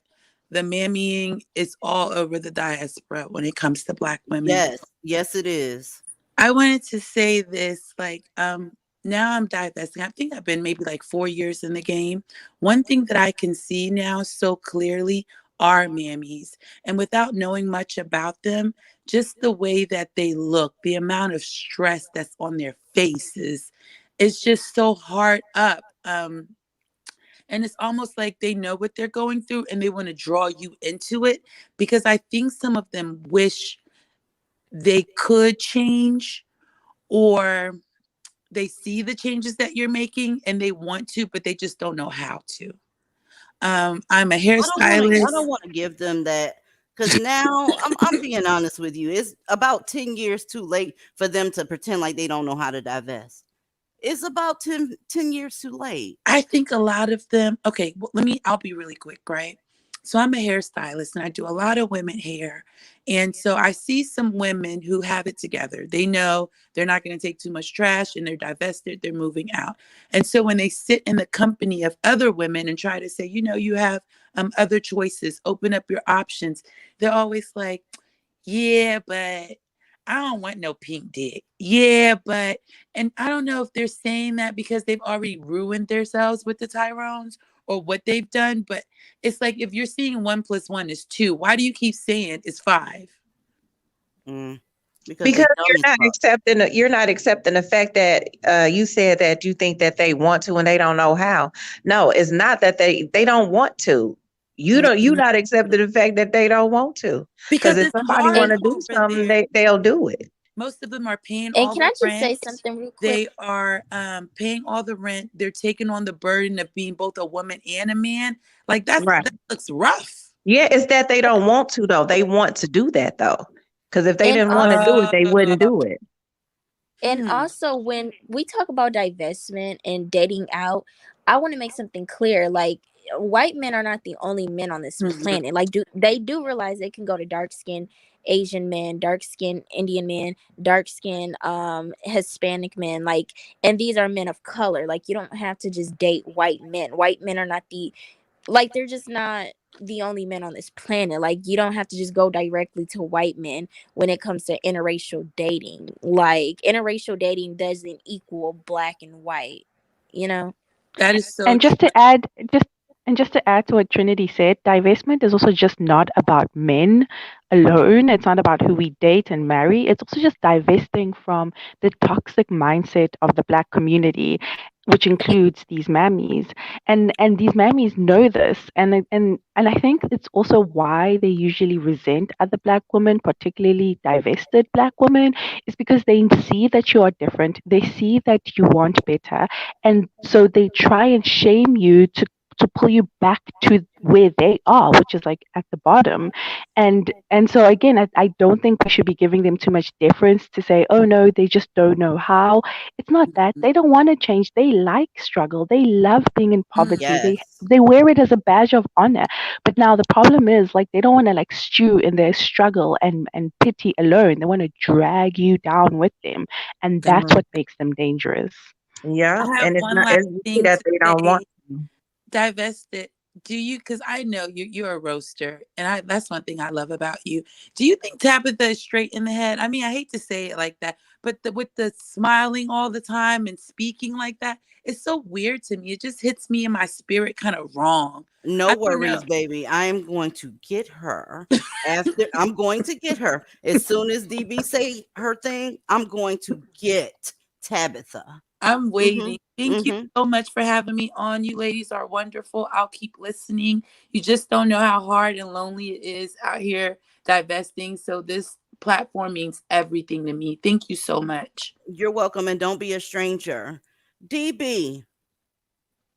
the mammying is all over the diaspora when it comes to Black women. Yes. Yes, it is. I wanted to say this, now I'm divesting. I think I've been maybe like 4 years in the game. One thing that I can see now so clearly are mammies. And without knowing much about them, just the way that they look, the amount of stress that's on their faces, it's just so hard up. And it's almost like they know what they're going through and they want to draw you into it because I think some of them wish they could change or they see the changes that you're making and they want to, but they just don't know how to. I'm a I hairstylist. don't want to give them that because now I'm being honest with you. It's about 10 years too late for them to pretend like they don't know how to divest. It's about 10 years too late. I think a lot of them, okay, well, I'll be really quick, right? So I'm a hairstylist and I do a lot of women hair. And so I see some women who have it together. They know they're not going to take too much trash and they're divested, they're moving out. And so when they sit in the company of other women and try to say, you have other choices, open up your options, they're always like, yeah, but I don't want no pink dick. Yeah, but, and I don't know if they're saying that because they've already ruined themselves with the Tyrones or what they've done, but it's like if you're seeing 1+1 is 2, why do you keep saying it's 5? Because you're not accepting the fact that you said that you think that they want to and they don't know how. No, it's not that they don't want to. You're not accepting the fact that they don't want to. Because if it's somebody hard want to do over something, there. they'll do it. Most of them are paying And all can the I just say rent. something real quick? They are paying all the rent. They're taking on the burden of being both a woman and a man. Like that looks rough. Yeah, it's that they don't want to though. They want to do that though. Because if they And didn't want to do it, they wouldn't do it. And also, when we talk about divestment and dating out, I want to make something clear. Like, white men are not the only men on this planet. Like, do realize they can go to dark skinned Asian men, dark skinned Indian men, dark skinned Hispanic men. Like, and these are men of color. Like, you don't have to just date white men. White men are not they're just not the only men on this planet. Like, you don't have to just go directly to white men when it comes to interracial dating. Like, interracial dating doesn't equal black and white, you know? That is so And true. just to add to what Trinity said, divestment is also just not about men alone. It's not about who we date and marry. It's also just divesting from the toxic mindset of the black community, which includes these mammies. And these mammies know this. And I think it's also why they usually resent other black women, particularly divested black women, is because they see that you are different. They see that you want better. And so they try and shame you to pull you back to where they are, which is like at the bottom. And so again, I don't think we should be giving them too much deference to say, oh no, they just don't know how. It's not that. They don't want to change. They like struggle. They love being in poverty. They wear it as a badge of honor. But now the problem is, like, they don't want to like stew in their struggle and pity alone. They want to drag you down with them. And that's what makes them dangerous. Yeah. I have And it's one not last it's thing that to they don't say. want to. Divested. Do you? Because I know you're a roaster, and that's one thing I love about you. Do you think Tabitha is straight in the head? I mean, I hate to say it like that, but with the smiling all the time and speaking like that, it's so weird to me. It just hits me in my spirit kind of wrong. No I don't know. worries, baby. I am going to get her after I'm going to get her. As soon as DB say her thing, I'm going to get Tabitha. I'm waiting. Thank you Mhm. so much for having me on. You ladies are wonderful. I'll keep listening. You just don't know how hard and lonely it is out here divesting. So this platform means everything to me. Thank you so much. You're welcome, and don't be a stranger. DB,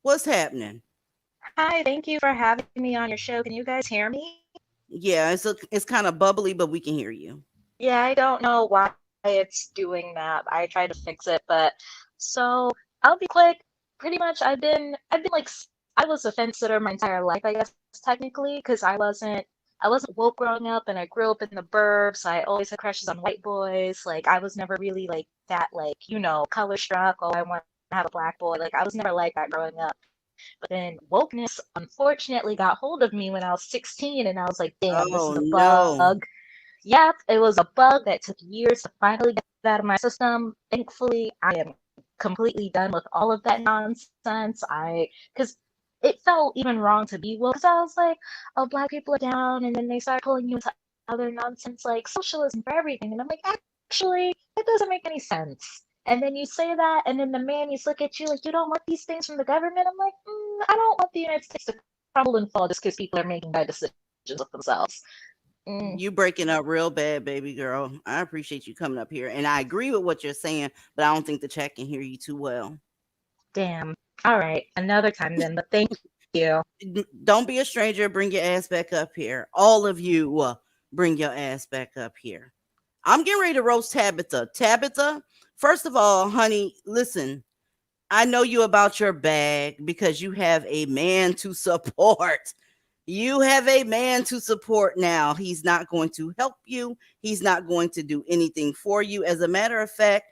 what's happening? Hi, thank you for having me on your show. Can you guys hear me? Yeah, it's kind of bubbly, but we can hear you. Yeah, I don't know why it's doing that. I tried to fix it, but so I'll be quick. Pretty much I've been like I was a fence sitter my entire life, I guess technically, because I wasn't woke growing up and I grew up in the burbs. I always had crushes on white boys. Like I was never really like that like, color struck, oh I want to have a black boy. Like I was never like that growing up. But then wokeness unfortunately got hold of me when I was 16 and I was like, damn, this Oh is a no. bug. Yep, it was a bug that took years to finally get out of my system. Thankfully, I am completely done with all of that nonsense. Because it felt even wrong to be woke. Because I was like, oh, black people are down, and then they start pulling you into other nonsense like socialism for everything. And I'm like, actually, it doesn't make any sense. And then you say that, and then the man look at you like, you don't want these things from the government. I'm like, I don't want the United States to crumble and fall just because people are making bad decisions with themselves. You breaking up real bad, baby girl. I appreciate you coming up here. And I agree with what you're saying, but I don't think the chat can hear you too well. Damn. All right. Another time then, but thank you. Don't be a stranger. Bring your ass back up here. All of you, bring your ass back up here. I'm getting ready to roast Tabitha. Tabitha, first of all, honey, listen. I know you about your bag because you have a man to support. You have a man to support now. He's not going to help you. He's not going to do anything for you. As a matter of fact,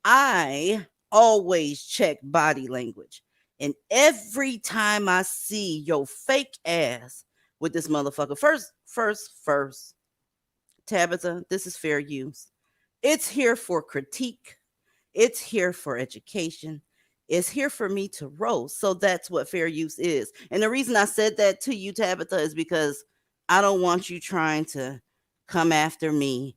I always check body language. And every time I see your fake ass with this motherfucker, first, Tabitha, this is fair use. It's here for critique. It's here for education. It's here for me to roast. So that's what fair use is. And the reason I said that to you, Tabitha, is because I don't want you trying to come after me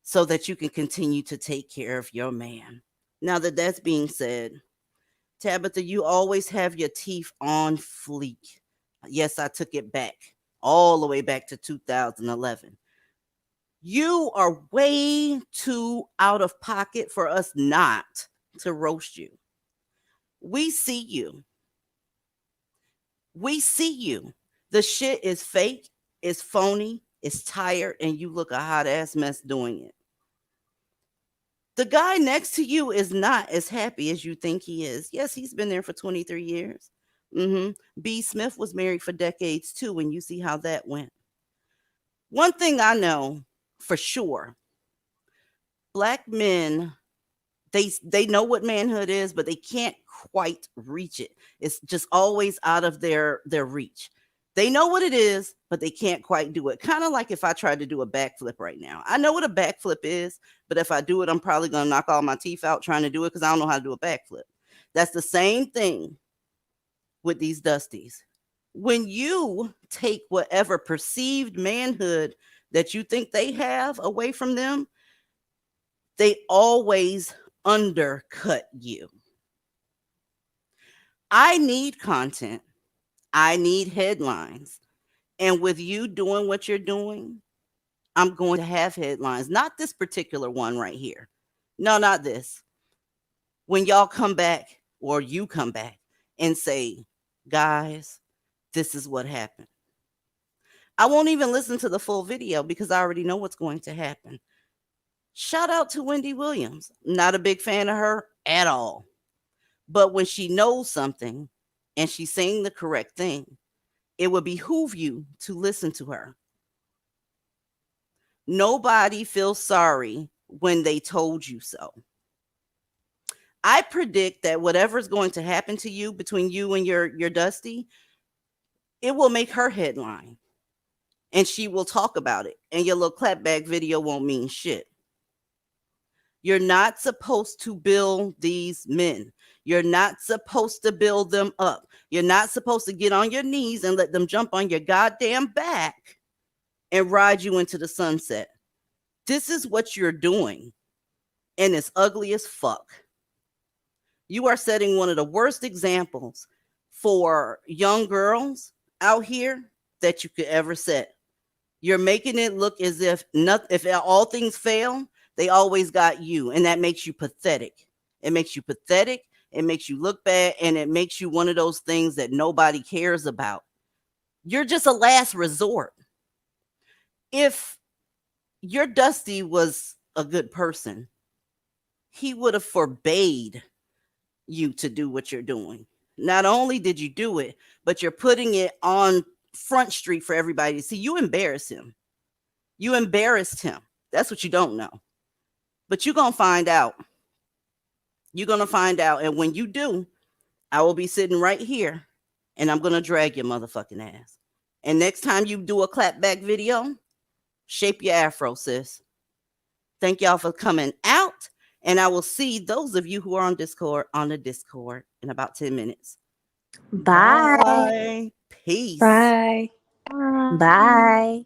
so that you can continue to take care of your man. Now that that's being said, Tabitha, you always have your teeth on fleek. Yes, I took it back all the way back to 2011. You are way too out of pocket for us not to roast you. We see you. We see you. The shit is fake, it's phony, it's tired, and you look a hot ass mess doing it. The guy next to you is not as happy as you think he is. Yes, he's been there for 23 years. B. Smith was married for decades too, and you see how that went. One thing I know for sure, black men, they know what manhood is, but they can't quite reach it. It's just always out of their reach. They know what it is, but they can't quite do it. Kind of like if I tried to do a backflip right now. I know what a backflip is, but if I do it, I'm probably going to knock all my teeth out trying to do it because I don't know how to do a backflip. That's the same thing with these Dusties. When you take whatever perceived manhood that you think they have away from them, they always undercut you. I need content. I need headlines. And with you doing what you're doing, I'm going to have headlines. Not this particular one right here. No, not this. When y'all come back or you come back and say, guys, this is what happened. I won't even listen to the full video because I already know what's going to happen. Shout out to Wendy Williams. Not a big fan of her at all. But when she knows something and she's saying the correct thing, it would behoove you to listen to her. Nobody feels sorry when they told you so. I predict that whatever's going to happen to you between you and your Dusty, it will make her headline. And she will talk about it. And your little clapback video won't mean shit. You're not supposed to build these men. You're not supposed to build them up. You're not supposed to get on your knees and let them jump on your goddamn back and ride you into the sunset. This is what you're doing. And it's ugly as fuck. You are setting one of the worst examples for young girls out here that you could ever set. You're making it look as if all things fail, they always got you, and that makes you pathetic. It makes you pathetic, it makes you look bad, and it makes you one of those things that nobody cares about. You're just a last resort. If your Dusty was a good person, he would have forbade you to do what you're doing. Not only did you do it, but you're putting it on Front Street for everybody to see. You embarrass him. You embarrassed him. That's what you don't know. But you're going to find out. You're going to find out. And when you do, I will be sitting right here and I'm going to drag your motherfucking ass. And next time you do a clapback video, shape your afro, sis. Thank y'all for coming out. And I will see those of you who are on the Discord in about 10 minutes. Bye. Bye. Peace. Bye. Bye.